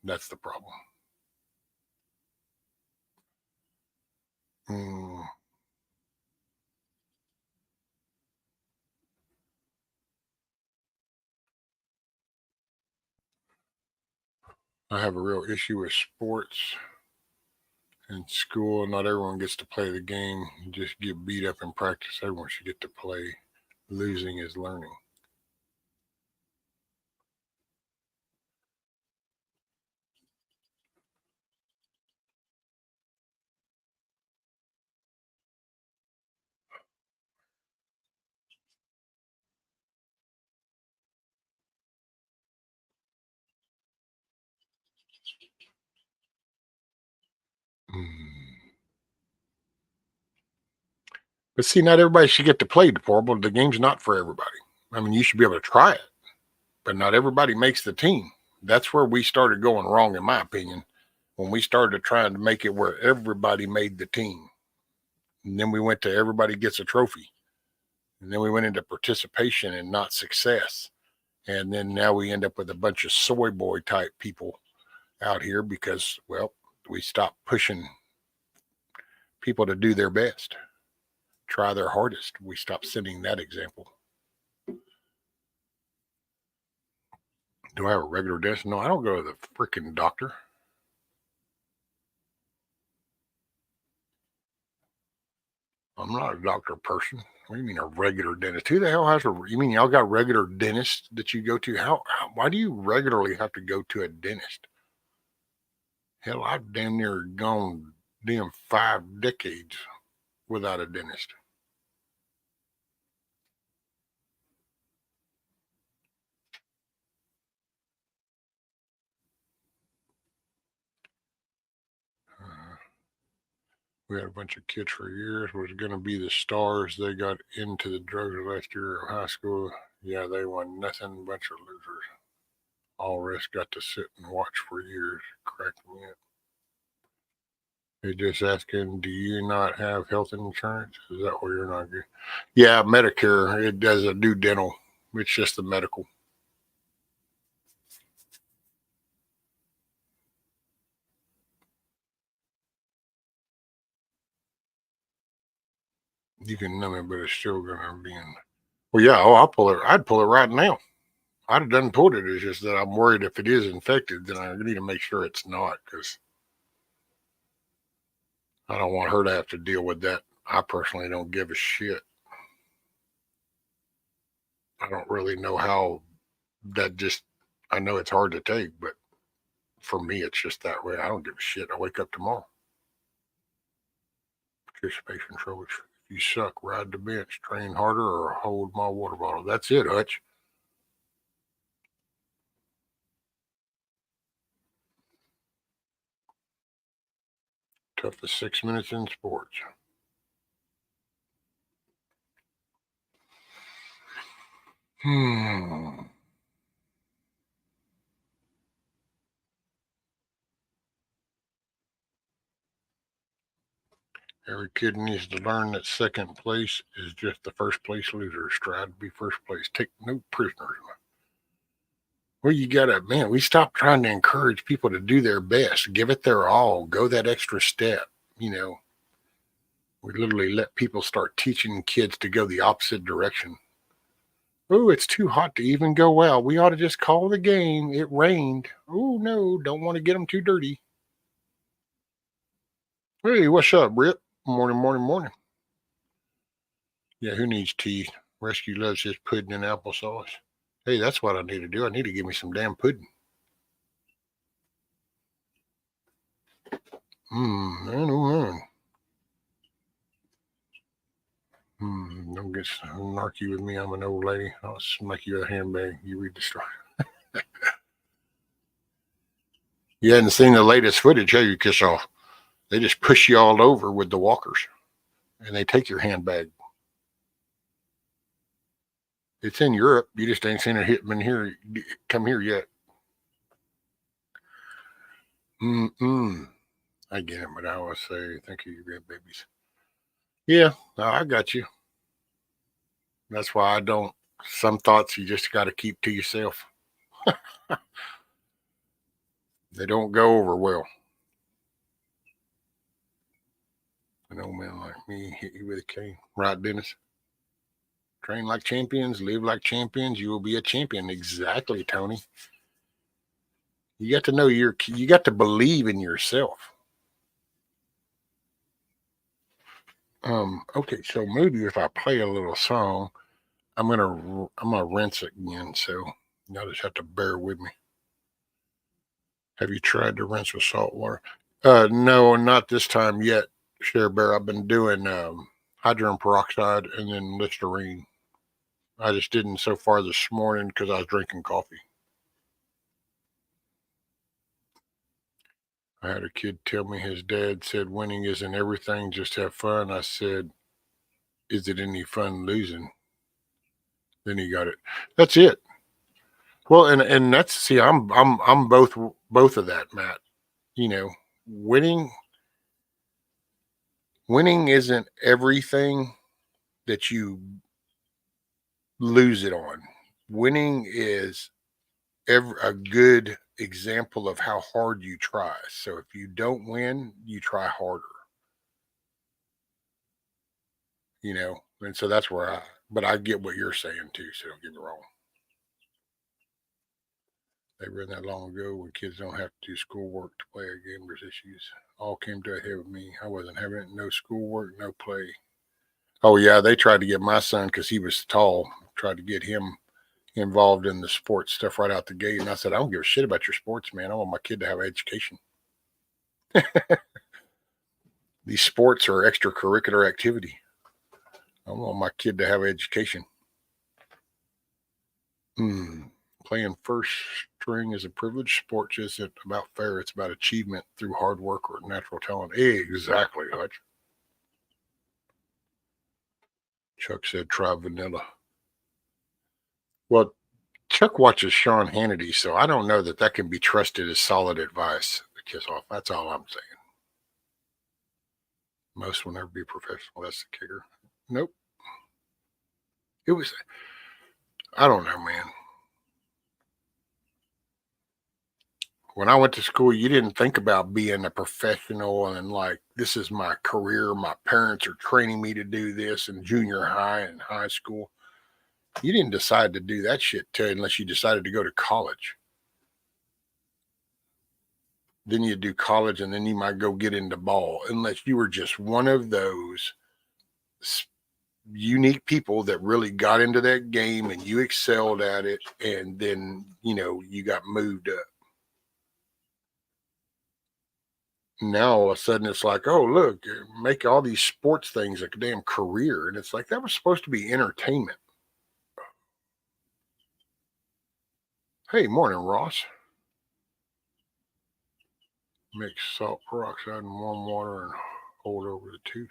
That's the problem. Mm, I have a real issue with sports in school. Not everyone gets to play the game. You just get beat up in practice. Everyone should get to play. Losing is learning. But see, not everybody should get to play deplorable. The game's not for everybody. I mean, you should be able to try it, but not everybody makes the team. That's where we started going wrong, in my opinion, when we started trying to make it where everybody made the team. And then we went to everybody gets a trophy. And then we went into participation and not success. And then now we end up with a bunch of soy boy type people out here because, well, we stopped pushing people to do their best, try their hardest. We stopped setting that example. Do I have a regular dentist? No, I don't go to the freaking doctor. I'm not a doctor person. What do you mean a regular dentist? Who the hell has a? You mean y'all got regular dentists that you go to? Why do you regularly have to go to a dentist? Hell, I've damn near gone 5 decades without a dentist. We had a bunch of kids for years was going to be the stars. They got into the drugs last year of high school. Yeah, they won nothing, bunch of losers. All rest got to sit and watch for years. Cracked me up. They just asking, do you not have health insurance? Is that where you're not good? Yeah, Medicare. It doesn't do dental. It's just the medical. You can numb it, but it's still gonna be in. Well, yeah. Oh, I'll pull it. I'd pull it right now. I'd have done pulled it. It's just that I'm worried if it is infected, then I need to make sure it's not, because I don't want her to have to deal with that. I personally don't give a shit. I don't really know how that just. I know it's hard to take, but for me, it's just that way. I don't give a shit. I wake up tomorrow. Participation trophies. If you suck, ride the bench, train harder, or hold my water bottle. That's it, Hutch. Toughest 6 minutes in sports. Every kid needs to learn that second place is just the first place loser. Strive to be first place. Take no prisoners. Well, you gotta, man, we stopped trying to encourage people to do their best, give it their all, go that extra step. We literally let people start teaching kids to go the opposite direction. Oh, it's too hot to even go out. We ought to just call the game. It rained. Oh, no, don't want to get them too dirty. Hey, what's up, Britt? Morning, morning, morning. Yeah, who needs tea? Rescue loves his pudding and applesauce. Hey, that's what I need to do. I need to give me some damn pudding. Man, oh man. Don't get narky with me. I'm an old lady. I'll smack you with a handbag. You read the story. You hadn't seen the latest footage, have you, Kiss Off? They just push you all over with the walkers, and they take your handbag. It's in Europe. You just ain't seen it hitman here. Come here yet. I get it, but I always say, thank you, grandbabies. Yeah, no, I got you. That's why I don't. Some thoughts you just got to keep to yourself. They don't go over well. An old man like me hit you with a cane. Right, Dennis? Train like champions, live like champions, you will be a champion. Exactly, Tony. You got to know you got to believe in yourself. Okay, so maybe if I play a little song, I'm gonna rinse it again, so y'all just have to bear with me. Have you tried to rinse with salt water? No, not this time yet, Share Bear. I've been doing hydrogen peroxide and then Listerine. I just didn't so far this morning because I was drinking coffee. I had a kid tell me his dad said winning isn't everything, just have fun. I said, Is it any fun losing? Then he got it. That's it. Well, and that's, see, I'm both of that, Matt. You know, winning isn't everything that you lose it on. Winning is a good example of how hard you try. So if you don't win, you try harder. You know, and so that's where but I get what you're saying too. So don't get me wrong. They read that long ago when kids don't have to do schoolwork to play a game. There's issues. All came to a head with me. I wasn't having it. No schoolwork, no play. Oh yeah, they tried to get my son because he was tall. Tried to get him involved in the sports stuff right out the gate, and I said, I don't give a shit about your sports, man. I want my kid to have an education. These sports are extracurricular activity. I want my kid to have an education. Playing first string is a privilege. Sports isn't about fair. It's about achievement through hard work or natural talent. Exactly, Hutch. Chuck said try vanilla. Well, Chuck watches Sean Hannity, so I don't know that can be trusted as solid advice. Kiss off. That's all I'm saying. Most will never be professional. That's the kicker. Nope. It was, I don't know, man. When I went to school, you didn't think about being a professional and like, this is my career. My parents are training me to do this in junior high and high school. You didn't decide to do that shit unless you decided to go to college. Then you do college and then you might go get into ball, unless you were just one of those unique people that really got into that game and you excelled at it. And then, you got moved up. Now all of a sudden it's like, oh, look, make all these sports things a damn career. And it's like, that was supposed to be entertainment. Hey, morning, Ross. Mix salt peroxide and warm water and hold over the tooth.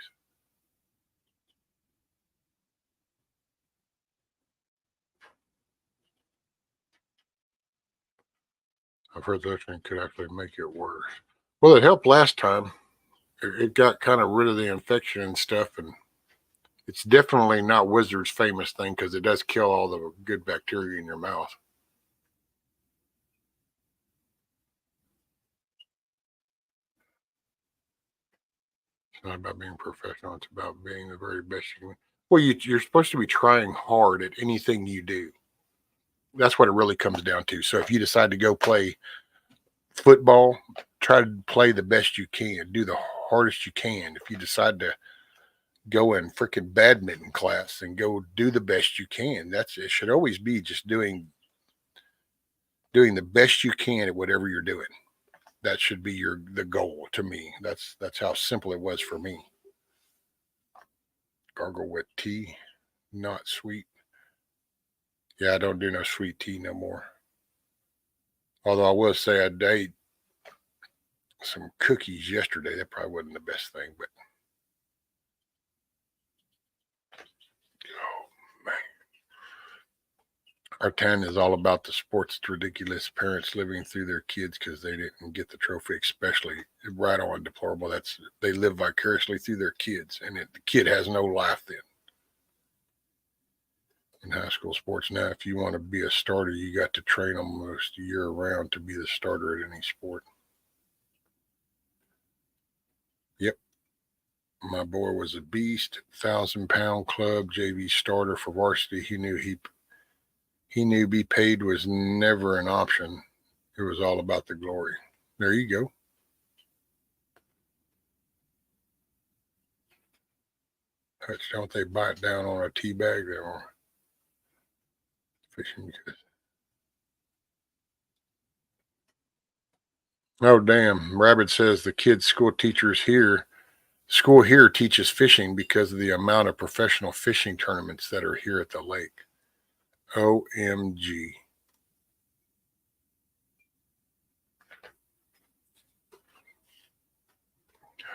I've heard that thing could actually make it worse. Well, it helped last time. It got kind of rid of the infection and stuff, and it's definitely not Wizard's famous thing because it does kill all the good bacteria in your mouth. It's not about being professional. It's about being the very best you can. Well, you're supposed to be trying hard at anything you do. That's what it really comes down to. So if you decide to go play football, try to play the best you can. Do the hardest you can. If you decide to go in freaking badminton class and go do the best you can, it should always be just doing the best you can at whatever you're doing. That should be the goal to me. That's how simple it was for me. Gargle with tea, not sweet. Yeah, I don't do no sweet tea no more. Although I will say I ate some cookies yesterday. That probably wasn't the best thing, but oh man. Our town is all about the sports. It's ridiculous. Parents living through their kids because they didn't get the trophy, especially right on deplorable. They live vicariously through their kids, and the kid has no life then. In high school sports now, if you want to be a starter, you got to train almost year round to be the starter at any sport. Yep. My boy was a beast, 1,000-pound club, JV starter for varsity. He knew be paid was never an option. It was all about the glory. There you go. Hutch, don't they bite down on a tea bag there? Fishing because. Oh damn! Rabbit says the kids' school here teaches fishing because of the amount of professional fishing tournaments that are here at the lake. OMG.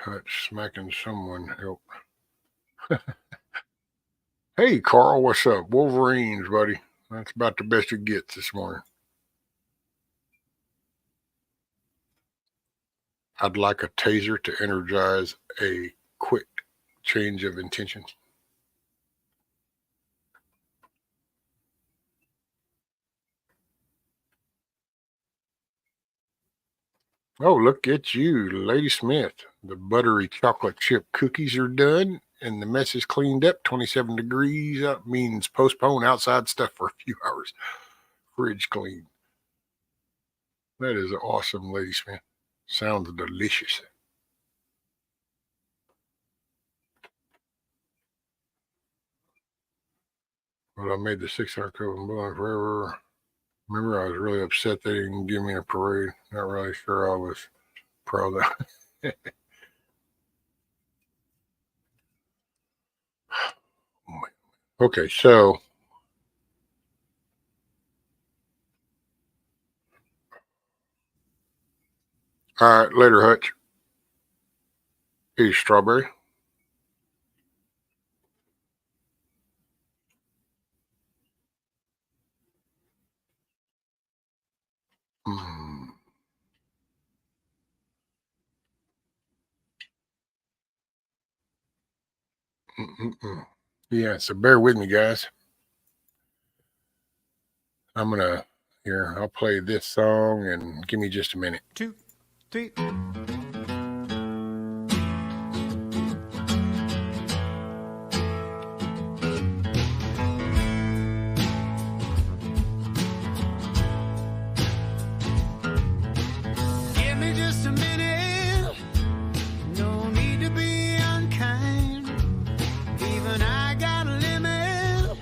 Hutch smacking someone help. Hey, Carl, what's up? Wolverines, buddy. That's about the best it gets this morning. I'd like a taser to energize a quick change of intentions. Oh, look at you, Lady Smith. The buttery chocolate chip cookies are done and the mess is cleaned up. 27 degrees up means postpone outside stuff for a few hours. Fridge clean. That is awesome, Lady Smith. Sounds delicious. Well, I made the 600 code and blowing forever. Remember, I was really upset they didn't give me a parade. Not really sure I was proud of that. Okay, so all right, later, Hutch. Hey, Strawberry. Yeah, so bear with me, guys. I'm gonna here. I'll play this song and give me just a minute. 2, 3. Give me just a minute. No need to be unkind. Even I got a limit.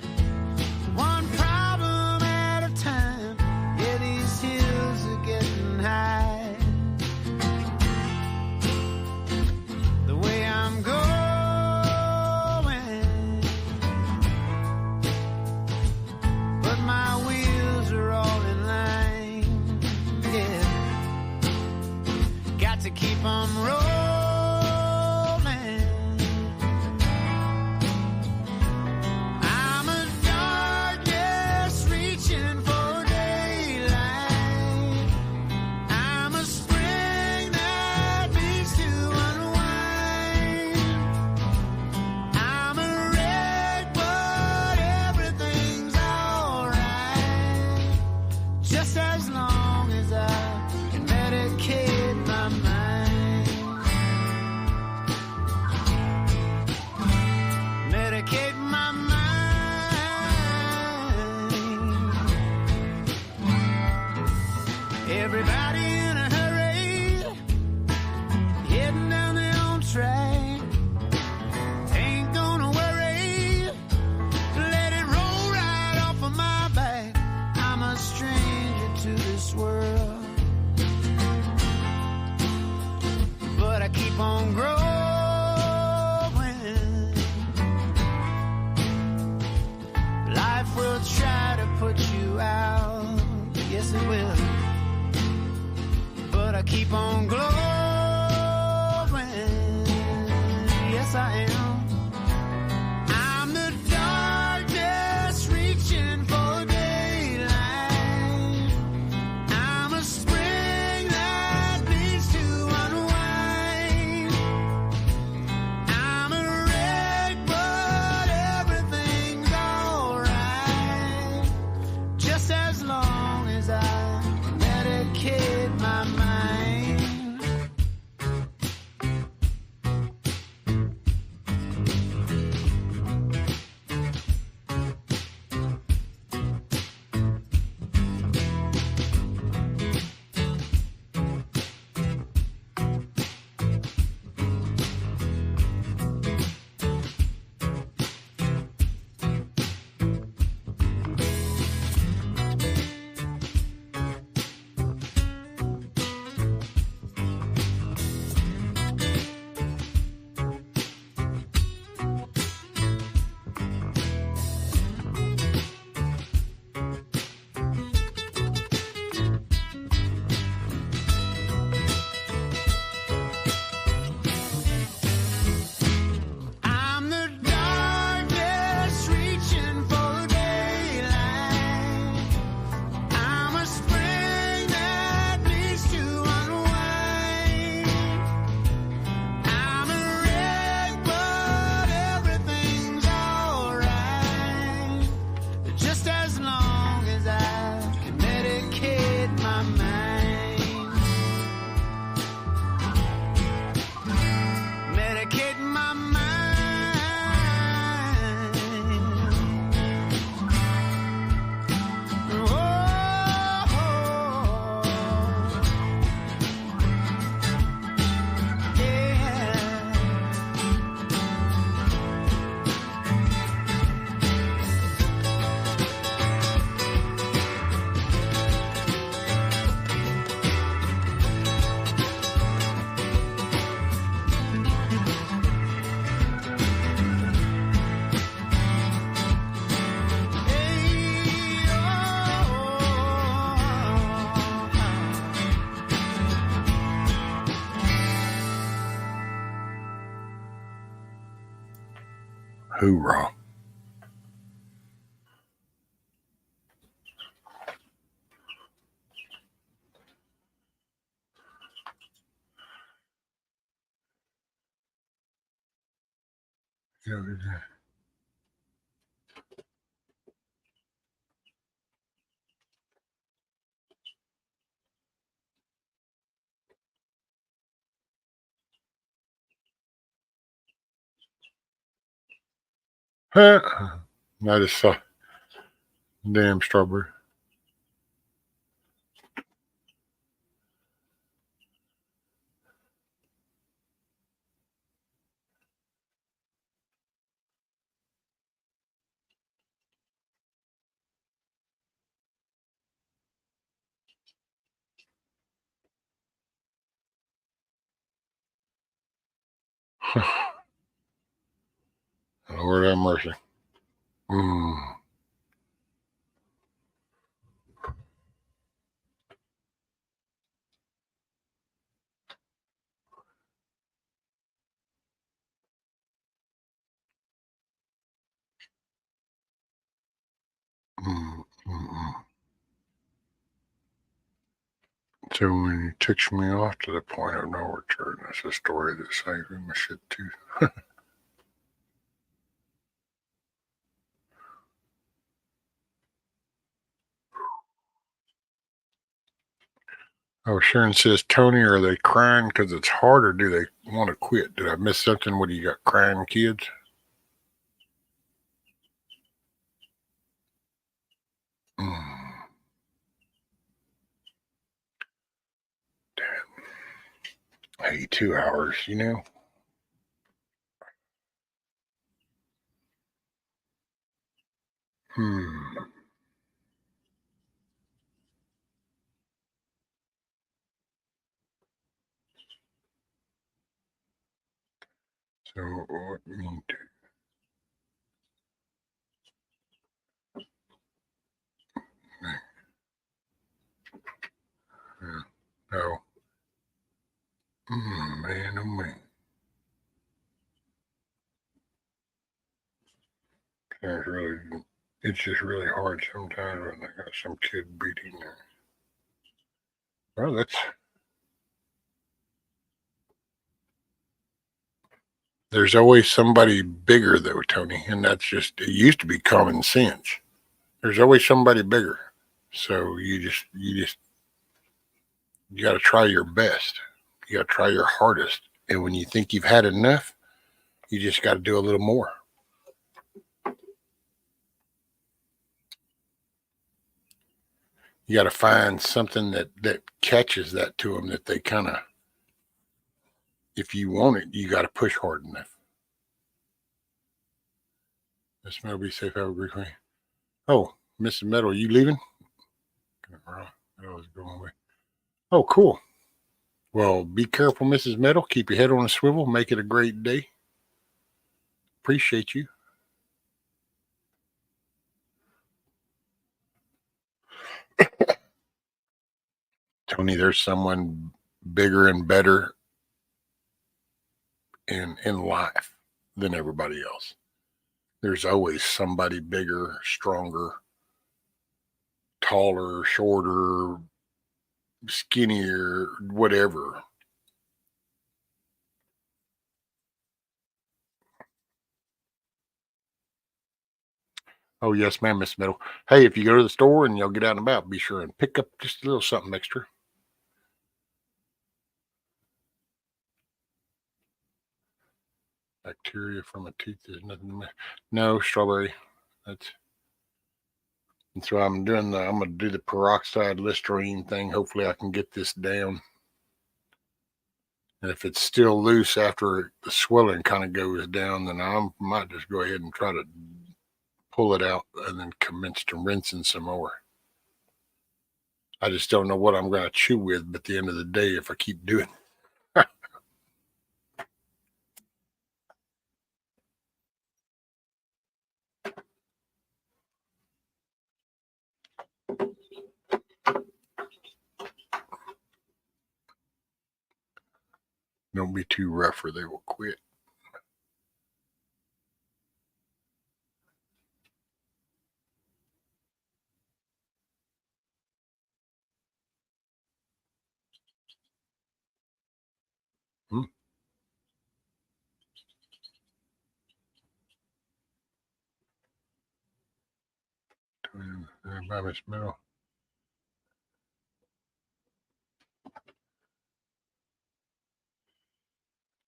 One problem at a time. Yeah, these hills are getting high. The way I'm going, but my wheels are all in line. Yeah, got to keep on rolling. I'm a darkness reaching for daylight. I'm a spring that needs to unwind. I'm a wreck, but everything's alright. Just as long as I can medicate my mind. Medicate my mind. Everybody in a hurry, heading down their own track. Ain't gonna worry, let it roll right off of my back. I'm a stranger to this world, but I keep on growing. Life will try to put you out, yes it will, but I keep on glowing. Yes I am. I'm the darkness reaching for daylight. I'm a spring that needs to unwind. Hoorah. Huh. I just saw damn strawberry. Lord have mercy. Mm. Mm, mm, mm. So when you ticks me off to the point of no return, that's a story that saved my shit too. Oh, Sharon says, Tony, are they crying because it's hard or do they want to quit? Did I miss something? What do you got, crying kids? Mm, 82 hours, you know? Hmm. So what mean to? No. Man, oh man. It's really, it's just really hard sometimes when they got some kid beating there. Well, that's, there's always somebody bigger though, Tony, and that's just, it used to be common sense. There's always somebody bigger. So you got to try your best. You got to try your hardest. And when you think you've had enough, you just got to do a little more. You got to find something that catches that to them that they kind of, if you want it, you got to push hard enough. Miss Metal, be safe. Have a great day. Oh, Mrs. Metal, are you leaving? Was going away. Oh, cool. Well, be careful, Mrs. Metal. Keep your head on a swivel. Make it a great day. Appreciate you. Tony, there's someone bigger and better in life than everybody else. There's always somebody bigger, stronger, taller, shorter, skinnier, whatever. Oh, yes, ma'am, Miss Meadow. Hey, if you go to the store and you'll get out and about, be sure and pick up just a little something extra. Bacteria from a tooth is nothing. No, strawberry. That's why I'm doing I'm going to do the peroxide Listerine thing. Hopefully I can get this down. And if it's still loose after the swelling kind of goes down, then I might just go ahead and try to pull it out and then commence to rinsing some more. I just don't know what I'm going to chew with, but at the end of the day, if I keep doing it. Don't be too rough or they will quit. By Miss Middle.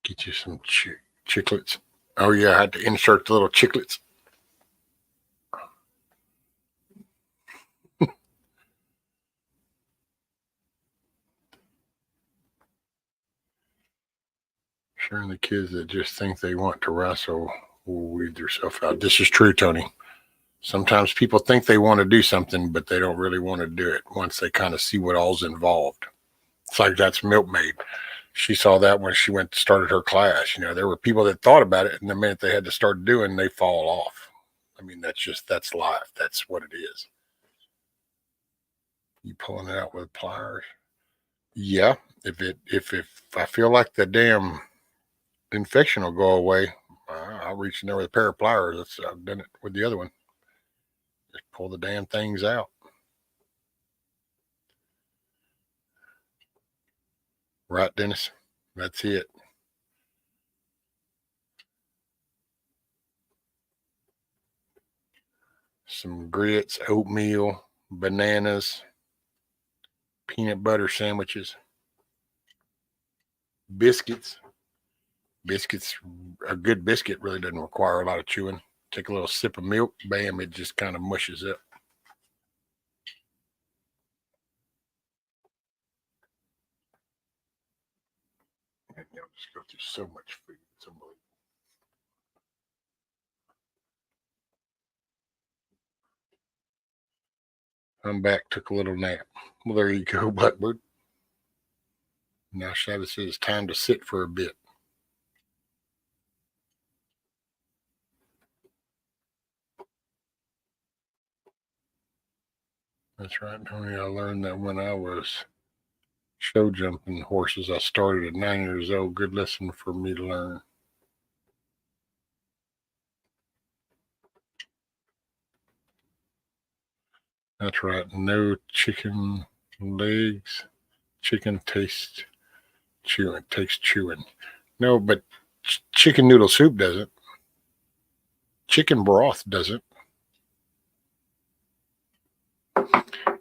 Get you some chiclets. Oh yeah, I had to insert the little chiclets. Sure, the kids that just think they want to wrestle will weed themselves out. This is true, Tony. Sometimes people think they want to do something, but they don't really want to do it once they kind of see what all's involved. It's like that's Milkmaid. She saw that when she started her class. You know, there were people that thought about it, and the minute they had to start doing, they fall off. I mean, that's life. That's what it is. You pulling it out with pliers? Yeah. If I feel like the damn infection will go away, I'll reach in there with a pair of pliers. I've done it with the other one. Just pull the damn things out. Right, Dennis? That's it. Some grits, oatmeal, bananas, peanut butter sandwiches, biscuits. Biscuits, a good biscuit really doesn't require a lot of chewing. Take a little sip of milk, bam, it just kind of mushes up. And you'll just go through so much food. It's unbelievable. I'm back, took a little nap. Well, there you go, Blackbird. Now Shadow says it's time to sit for a bit. That's right, Tony. I learned that when I was show jumping horses. I started at 9 years old. Good lesson for me to learn. That's right. No chicken legs. Chicken tastes chewing. Takes chewing. No, but chicken noodle soup doesn't. Chicken broth doesn't.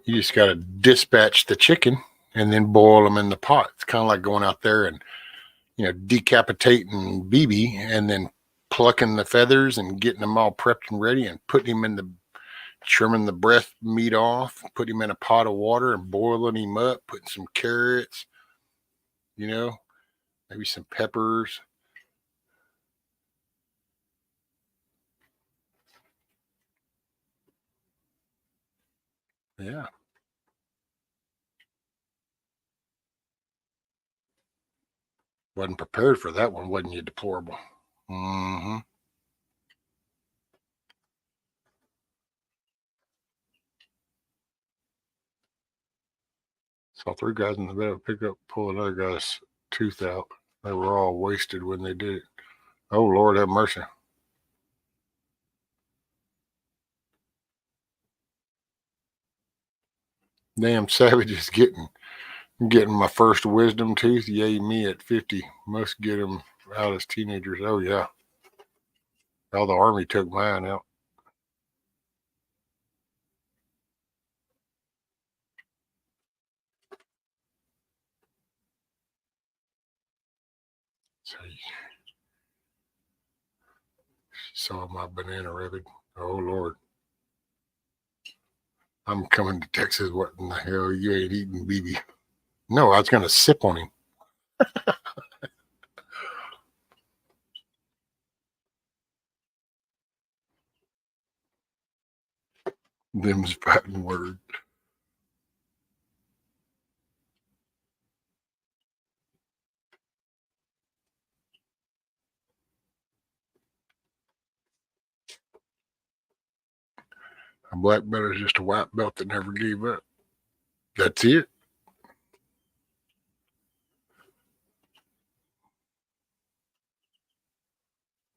You just got to dispatch the chicken and then boil them in the pot. It's kind of like going out there and, decapitating BB and then plucking the feathers and getting them all prepped and ready and putting him trimming the breast meat off, putting him in a pot of water and boiling him up, putting some carrots, maybe some peppers. Yeah. Wasn't prepared for that one, wasn't you, deplorable? Mm-hmm. Saw 3 guys in the bed pick up, pull another guy's tooth out. They were all wasted when they did it. Oh, Lord have mercy. Damn savages getting my first wisdom tooth. Yay, me at 50. Must get them out as teenagers. Oh, yeah. Well, the Army took mine out. So she saw my banana rabbit. Oh, Lord. I'm coming to Texas. What in the hell? You ain't eating BB. No, I was going to sip on him. Them's fighting words. A black belt is just a white belt that never gave up. That's it.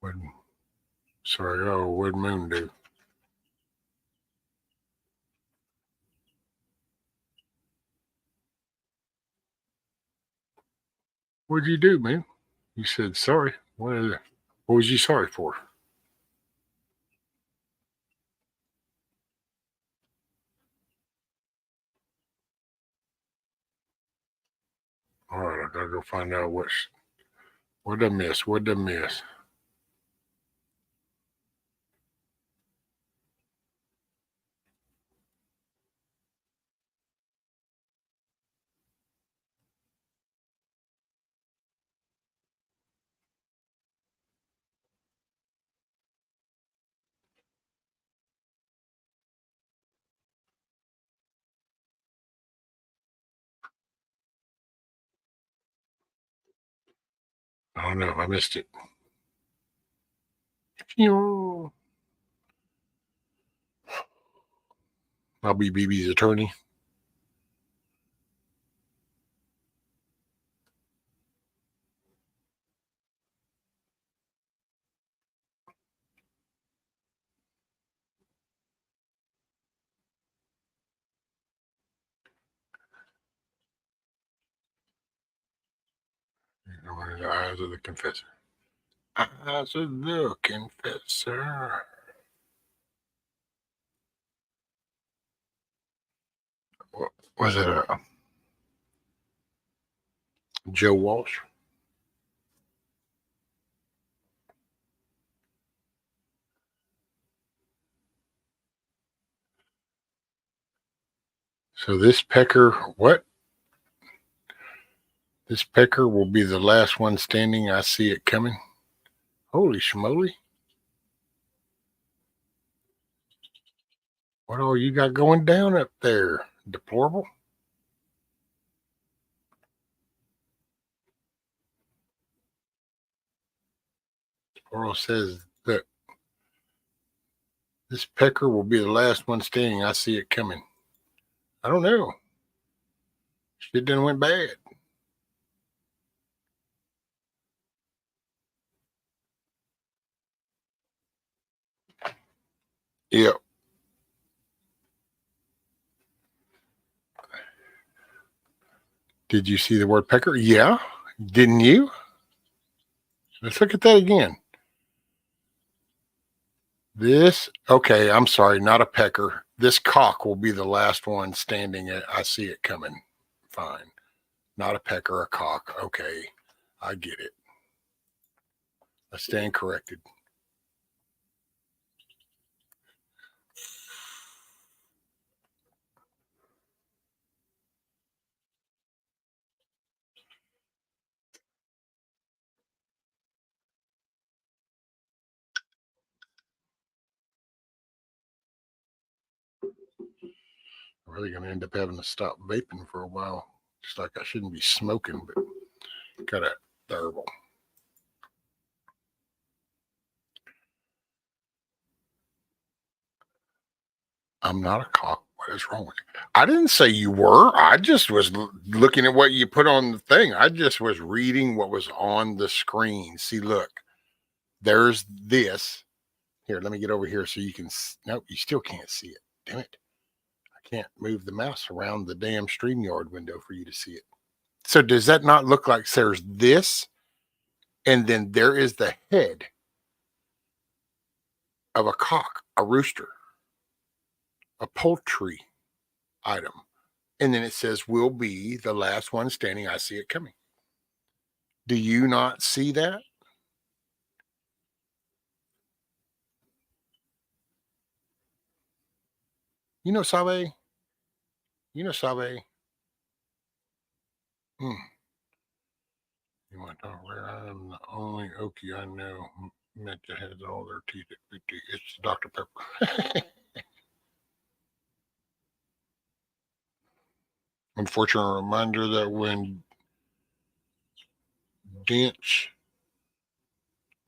What'd Moon do? What'd you do, man? You said sorry. What was you sorry for? All right, I gotta go find out what did I miss? What did I miss? I don't know. I missed it. I'll be BB's attorney. In the eyes of the confessor. Eyes of the confessor. What was it? Joe Walsh? So this pecker, what? This pecker will be the last one standing. I see it coming. Holy schmoly. What all you got going down up there? Deplorable? Deplorable says that this pecker will be the last one standing. I see it coming. I don't know. Shit done went bad. Yep. Did you see the word pecker? Yeah. Didn't you? Let's look at that again. This, okay, I'm sorry, not a pecker. This cock will be the last one standing. I see it coming. Fine. Not a pecker, a cock. Okay, I get it. I stand corrected. I'm really going to end up having to stop vaping for a while. Just like I shouldn't be smoking, but got a terrible. I'm not a cock. What is wrong with you? I didn't say you were. I just was looking at what you put on the thing. I just was reading what was on the screen. See, look, there's this. Here, let me get over here so you can. Nope, you still can't see it. Damn it. I can't move the mouse around the damn StreamYard window for you to see it. So does that not look like there's this? And then there is the head of a cock, a rooster, a poultry item. And then it says, will be the last one standing. I see it coming. Do you not see that? You know, Sabe? You know, Sabe? Hmm. You want to talk where I'm the only Okie I know meant to have all their teeth at 50. It's Dr. Pepper. Unfortunate reminder that when dense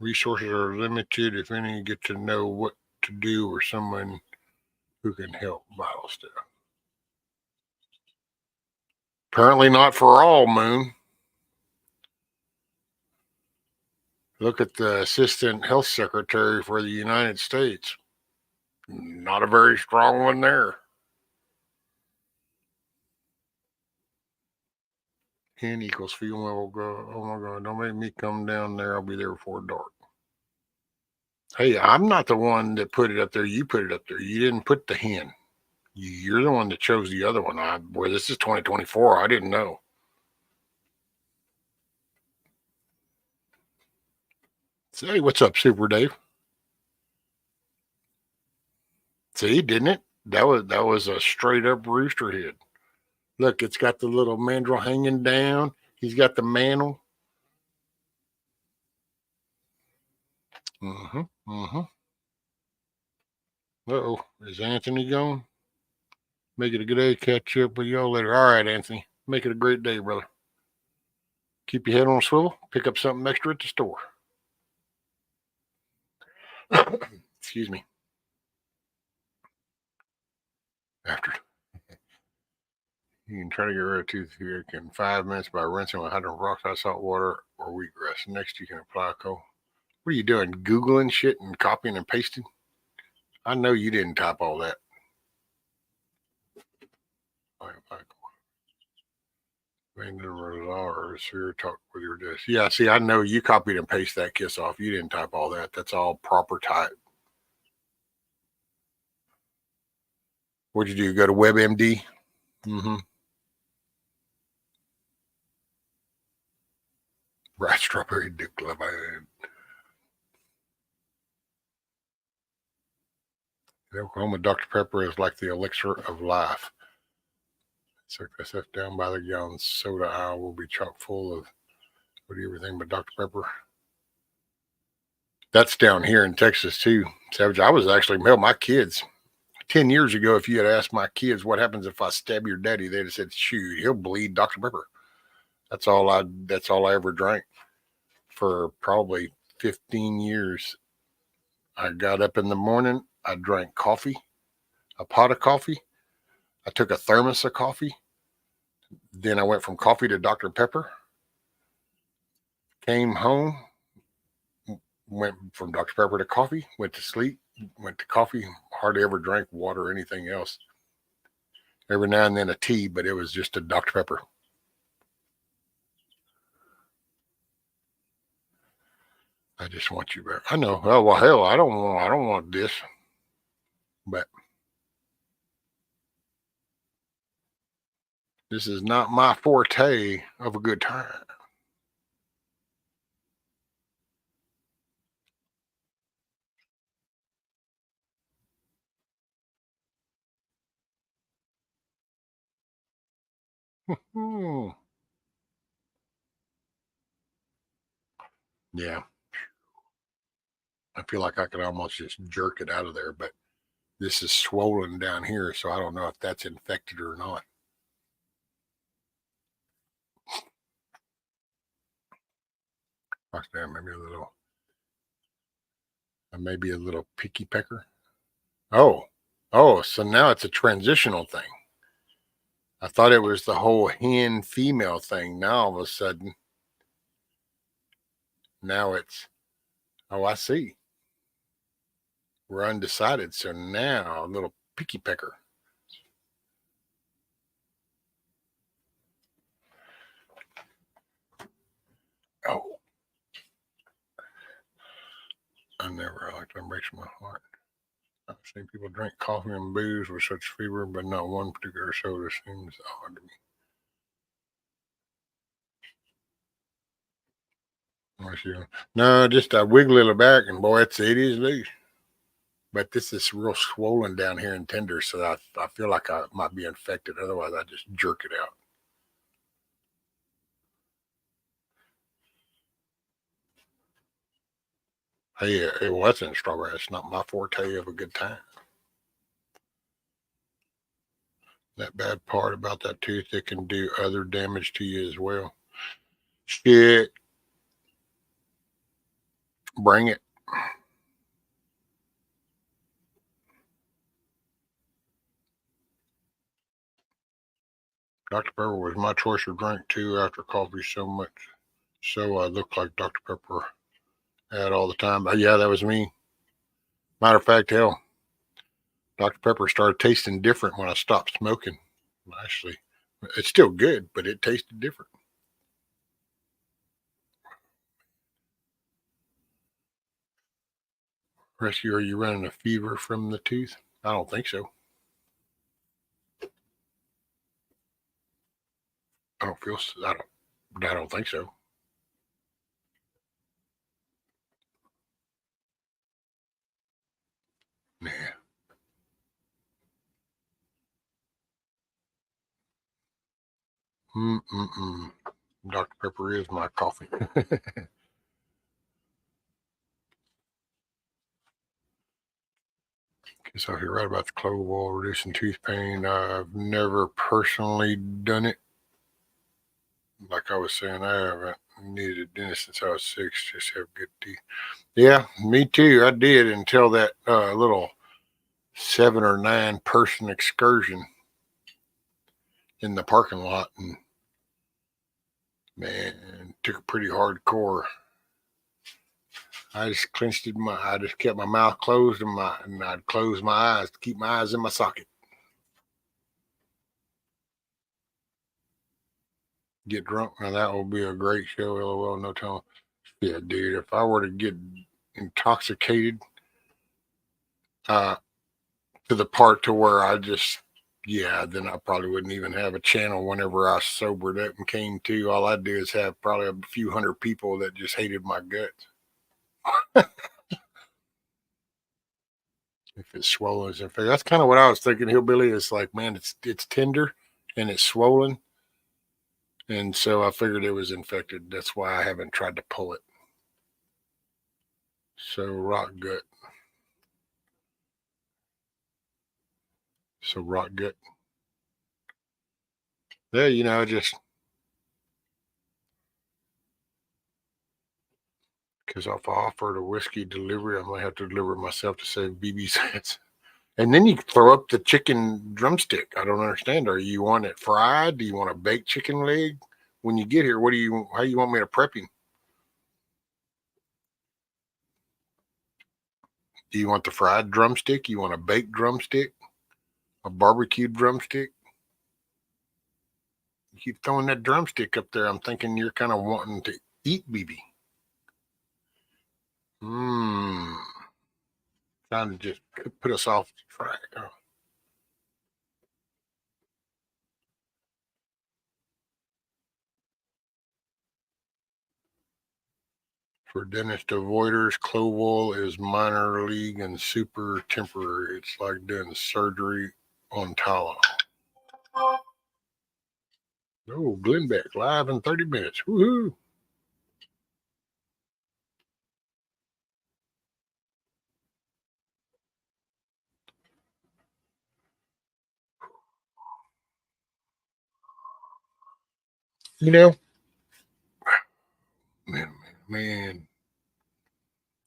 resources are limited, if any, get to know what to do or someone who can help vital stuff. Apparently not for all, Moon. Look at the Assistant Health Secretary for the United States. Not a very strong one there. Hen equals female go. Oh my God, don't make me come down there. I'll be there before dark. Hey, I'm not the one that put it up there. You put it up there. You didn't put the hen. You're the one that chose the other one. Boy, this is 2024. I didn't know. Say, what's up, Super Dave? See, didn't it? That was a straight up rooster head. Look, it's got the little mandrel hanging down. He's got the mantle. Mm-hmm. Mm-hmm. Uh-oh. Is Anthony gone? Make it a good day. Catch up with y'all later. All right, Anthony. Make it a great day, brother. Keep your head on a swivel. Pick up something extra at the store. Excuse me. After you can try to get rid of toothache in 5 minutes by rinsing with hydrogen peroxide, salt water, or wheatgrass. Next, you can apply cold. What are you doing? Googling shit and copying and pasting? I know you didn't type all that. Here, talk with your desk. Yeah, see, I know you copied and pasted that kiss off. You didn't type all that. That's all proper type. What'd you do? Go to WebMD? Mm-hmm. Right, strawberry dick club. In Oklahoma, Dr. Pepper is like the elixir of life. Suck that stuff down by the gallon. Soda aisle will be chock full of everything but Dr. Pepper. That's down here in Texas too, Savage. I was actually my kids 10 years ago. If you had asked my kids what happens if I stab your daddy, they'd have said, "Shoot, he'll bleed Dr. Pepper." That's all I ever drank for probably 15 years. I got up in the morning, I drank coffee, a pot of coffee. I took a thermos of coffee. Then I went from coffee to Dr. Pepper. Came home, went from Dr. Pepper to coffee, went to sleep, went to coffee, hardly ever drank water or anything else. Every now and then a tea, but it was just a Dr. Pepper. I just want you back. I know. Oh well, hell, I don't want this. But this is not my forte of a good time. Yeah. I feel like I could almost just jerk it out of there, but this is swollen down here, so I don't know if that's infected or not. Maybe a little picky pecker. Oh, so now it's a transitional thing. I thought it was the whole hen female thing. Now all of a sudden, now it's, oh, I see. We're undecided. So now a little picky pecker. Oh, I never liked that. Breaks my heart. I've seen people drink coffee and booze with such fever, but not one particular soda seems odd to me. No, just I wiggle it back, and boy, it is loose. But this is real swollen down here and tender, so I feel like I might be infected. Otherwise, I just jerk it out. Hey, it wasn't strawberry. It's not my forte of a good time. That bad part about that tooth, it can do other damage to you as well. Shit. Bring it. Dr. Pepper was my choice of drink too after coffee so much. So I looked like Dr. Pepper had all the time. But yeah, that was me. Matter of fact, hell, Dr. Pepper started tasting different when I stopped smoking. Actually, it's still good, but it tasted different. Rescue, are you running a fever from the tooth? I don't think so. I don't think so. Nah. Dr. Pepper is my coffee. So you're right about the clove oil reducing tooth pain. I've never personally done it. Like I was saying, I haven't needed a dentist since I was 6. Just have good teeth. Yeah, me too. I did until that little 7 or 9 person excursion in the parking lot, and man, took a pretty hardcore. I just I just kept my mouth closed and I'd close my eyes to keep my eyes in my socket. Get drunk. Now that will be a great show. LOL, no telling. Yeah, dude, if I were to get intoxicated, to the part to where then I probably wouldn't even have a channel whenever I sobered up and came to. All I'd do is have probably a few hundred people that just hated my guts. If it's swollen, that's kind of what I was thinking. Hillbilly is like, man, it's tender and it's swollen, and so I figured it was infected. That's why I haven't tried to pull it. So rock gut. Yeah, just because if I offered a whiskey delivery, I might have to deliver it myself to save BB's ass. And then you throw up the chicken drumstick. I don't understand. Are you want it fried? Do you want a baked chicken leg? When you get here, how you want me to prep him? Do you want the fried drumstick? You want a baked drumstick? A barbecued drumstick? You keep throwing that drumstick up there. I'm thinking you're kind of wanting to eat BB. Trying to just put us off track. For dentist avoiders, clove oil is minor league and super temporary. It's like doing surgery on Tylenol. Oh, Glenbeck live in 30 minutes. Woohoo! You know, man.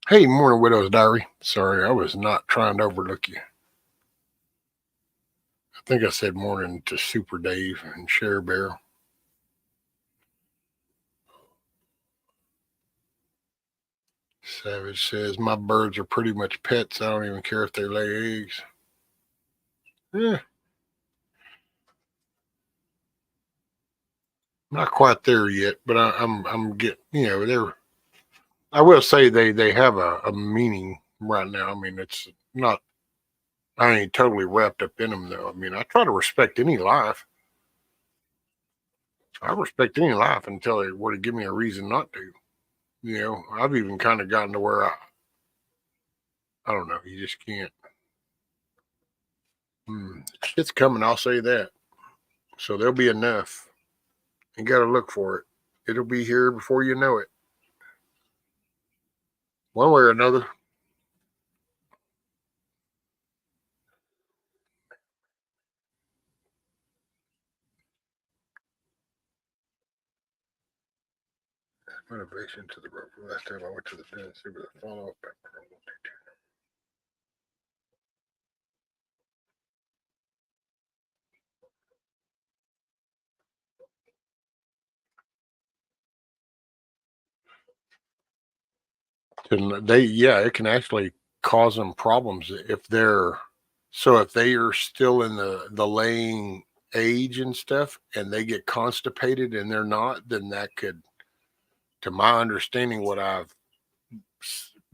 Hey, morning, Widow's Diary. Sorry, I was not trying to overlook you. I think I said morning to Super Dave and Share Bear. Savage says, my birds are pretty much pets. I don't even care if they lay eggs. Yeah. Not quite there yet, but I'm getting, I will say they have a meaning right now. I mean, it's not, I ain't totally wrapped up in them though. I mean, I try to respect any life. I respect any life until they were to give me a reason not to. I've even kind of gotten to where I don't know, you just can't. Shit's coming, I'll say that. So there'll be enough. You got to look for it. It'll be here before you know it. One way or another. Motivation to the rope. Last time I went to the dentist, it was a follow-up. It can actually cause them problems if they are still in the laying age and stuff, and they get constipated and they're not, then that could, to my understanding, what I've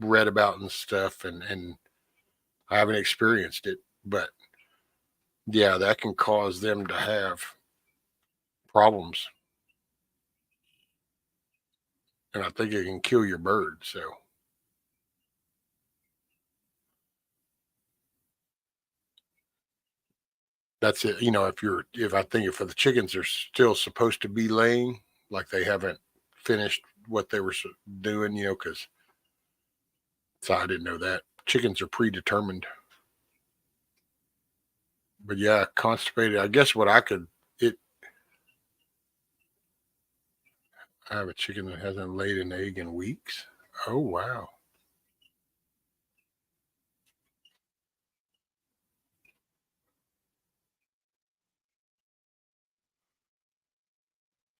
read about and stuff, and I haven't experienced it, but yeah, that can cause them to have problems, and I think it can kill your bird. So that's it. If I think if the chickens are still supposed to be laying, like they haven't finished what they were doing, because so I didn't know that chickens are predetermined. But yeah, constipated. I guess what I could it. I have a chicken that hasn't laid an egg in weeks. Oh wow.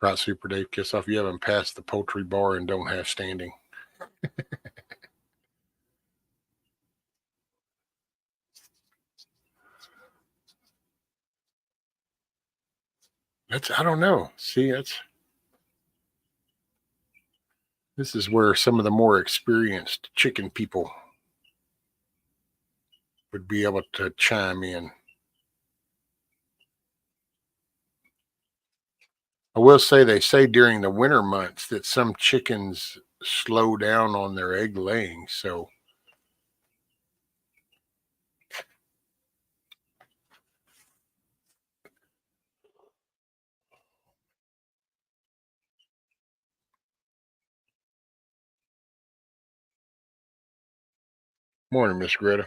Right, Super Dave, kiss off. You haven't passed the poultry bar and don't have standing. I don't know. See, this is where some of the more experienced chicken people would be able to chime in. I will say they say during the winter months that some chickens slow down on their egg laying. So morning, Miss Greta.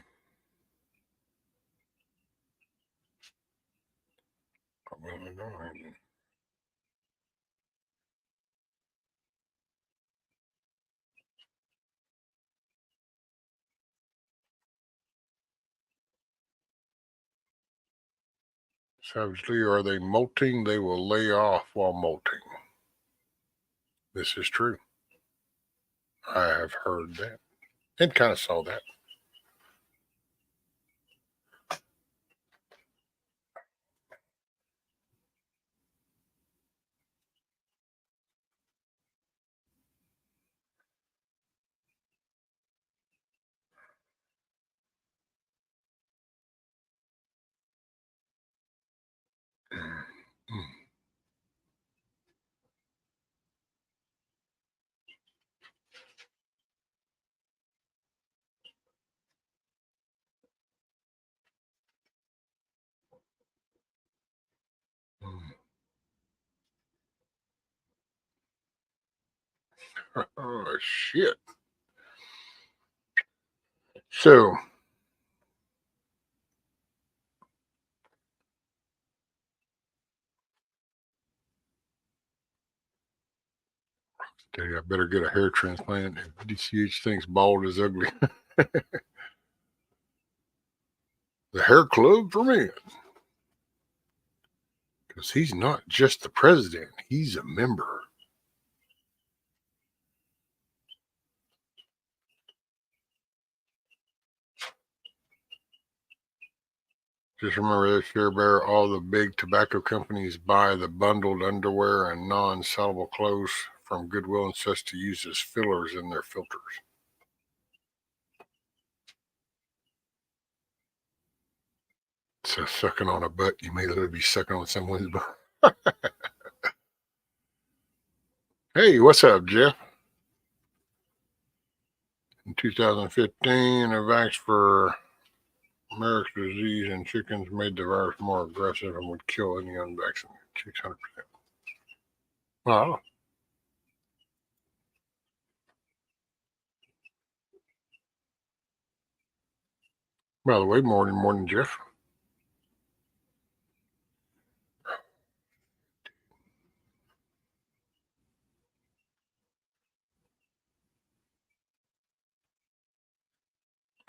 Savagely, are they molting? They will lay off while molting. This is true. I have heard that and kind of saw that. Oh shit! So okay, I better get a hair transplant. DCH thinks bald is ugly. The hair club for me. Because he's not just the president, he's a member. Just remember this year, Bear, all the big tobacco companies buy the bundled underwear and non-sellable clothes from Goodwill and such to use as fillers in their filters. So sucking on a butt, you may literally be sucking on someone's butt. Hey, what's up, Jeff? In 2015, a vax for Merrick's disease in chickens made the virus more aggressive and would kill any unvaccinated chicks 100%. Wow. By the way, morning, Jeff.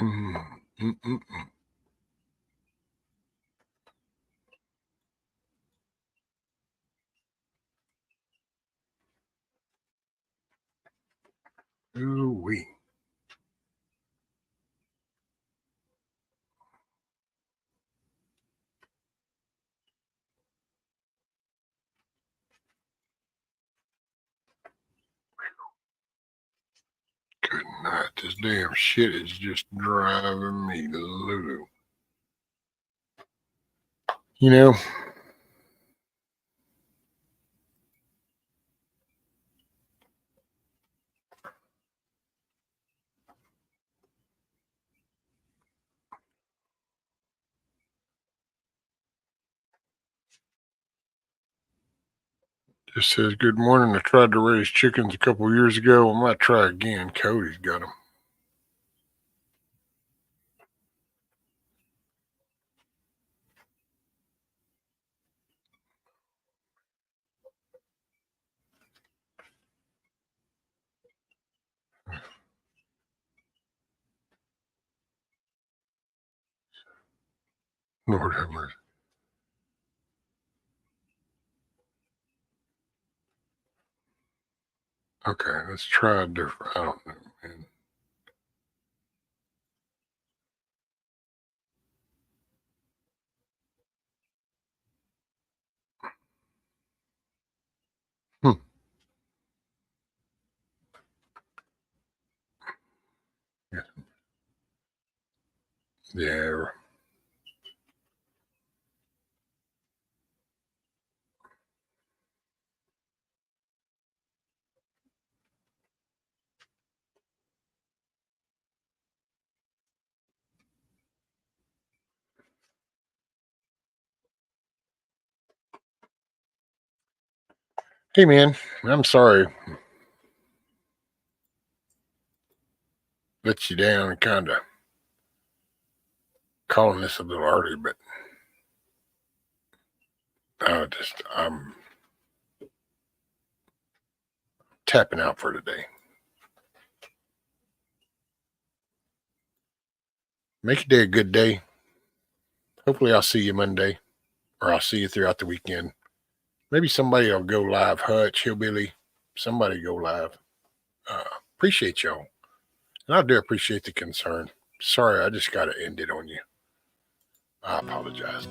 Mm-mm-mm. Ooh-wee. Good This damn shit is just driving me loony. You know, just says, good morning. I tried to raise chickens a couple years ago. I might try again. Cody's got them. Lord have mercy. Okay, let's try a different. I don't know, man. Yeah. Hey, man, I'm sorry. Let you down and kind of calling this a little early, but I'm tapping out for today. Make your day a good day. Hopefully I'll see you Monday, or I'll see you throughout the weekend. Maybe somebody will go live. Hutch, Hillbilly, somebody go live. Appreciate y'all. And I do appreciate the concern. Sorry, I just got to end it on you. I apologize.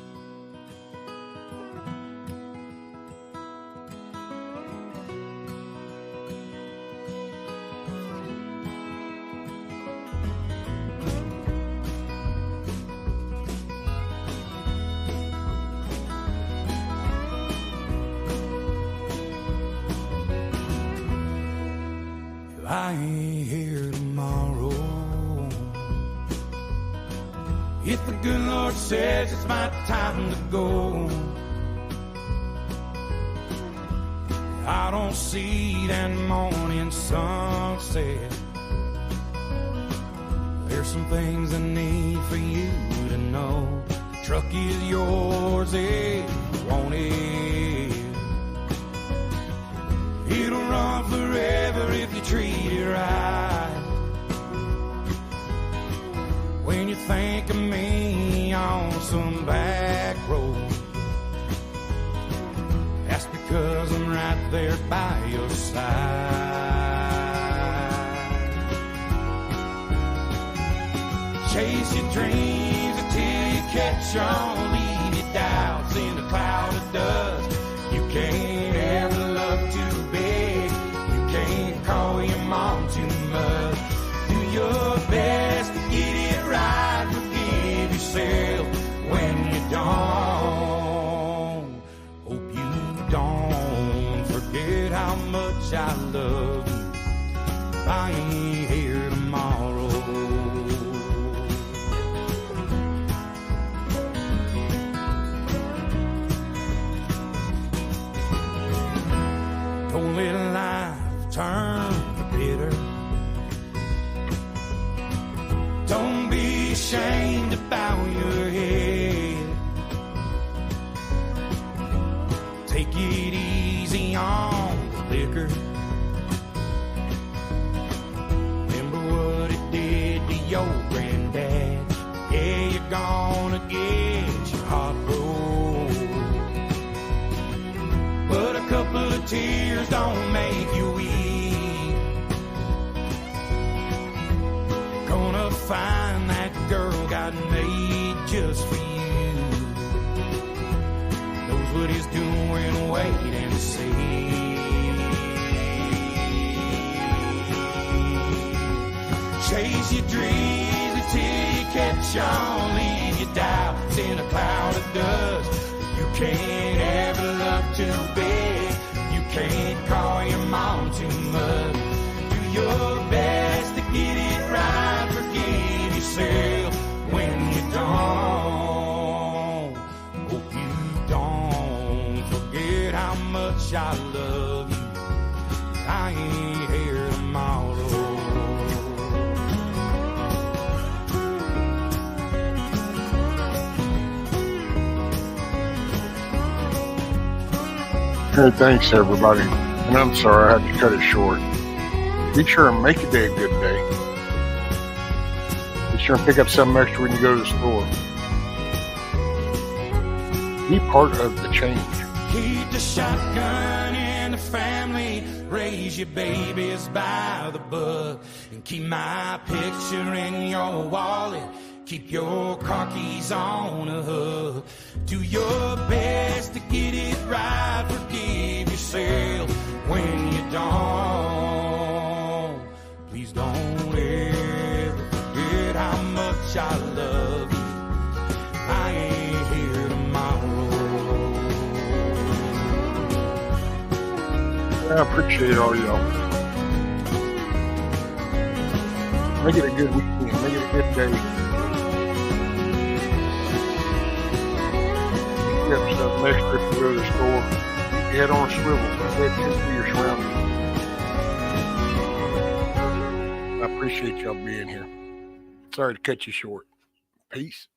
I ain't here tomorrow. If the good Lord says it's my time to go, I don't see that morning sunset. There's some things I need for you to know. The truck is yours if you want it. It'll run forever if you treat it right. When you think of me on some back road, that's because I'm right there by your side. Chase your dreams until you catch on. Leave your doubts in a cloud of dust. You can't ever love too big. You can't call your mom too much. Do your best to get it right. Forgive yourself when you don't. Hope you don't forget how much I love you. I ain't here tomorrow. Don't let life turn bitter. Don't be ashamed to bow your head. Take it easy on the liquor. Remember what it did to your granddad. Yeah, you're gonna get your heart broke, but a couple of tears don't make you weak. Gonna find that girl God made just for you. Knows what he's doing, wait and see. Chase your dreams until you catch on. Leave your doubts in a cloud of dust. You can't ever love too big. You can't call your mom too much. Do your best to get it right. Forgive yourself when you don't. Hope you don't forget how much I love you. I ain't here tomorrow. Hey, thanks everybody. And I'm sorry I had to cut it short. Be sure and make your day a good day. Be sure and pick up something extra when you go to the store. Be part of the change. Keep the shotgun in the family. Raise your babies by the book. And keep my picture in your wallet. Keep your car keys on a hook. Do your best to get it right. Forgive yourself when you don't. Please don't ever forget how much I love you. I ain't here tomorrow. I appreciate all y'all. Make it a good weekend. Make it a good day. Pick up something extra if you go to the store. Keep your head on a swivel. Pay attention to your surroundings. I appreciate y'all being here. Sorry to cut you short. Peace.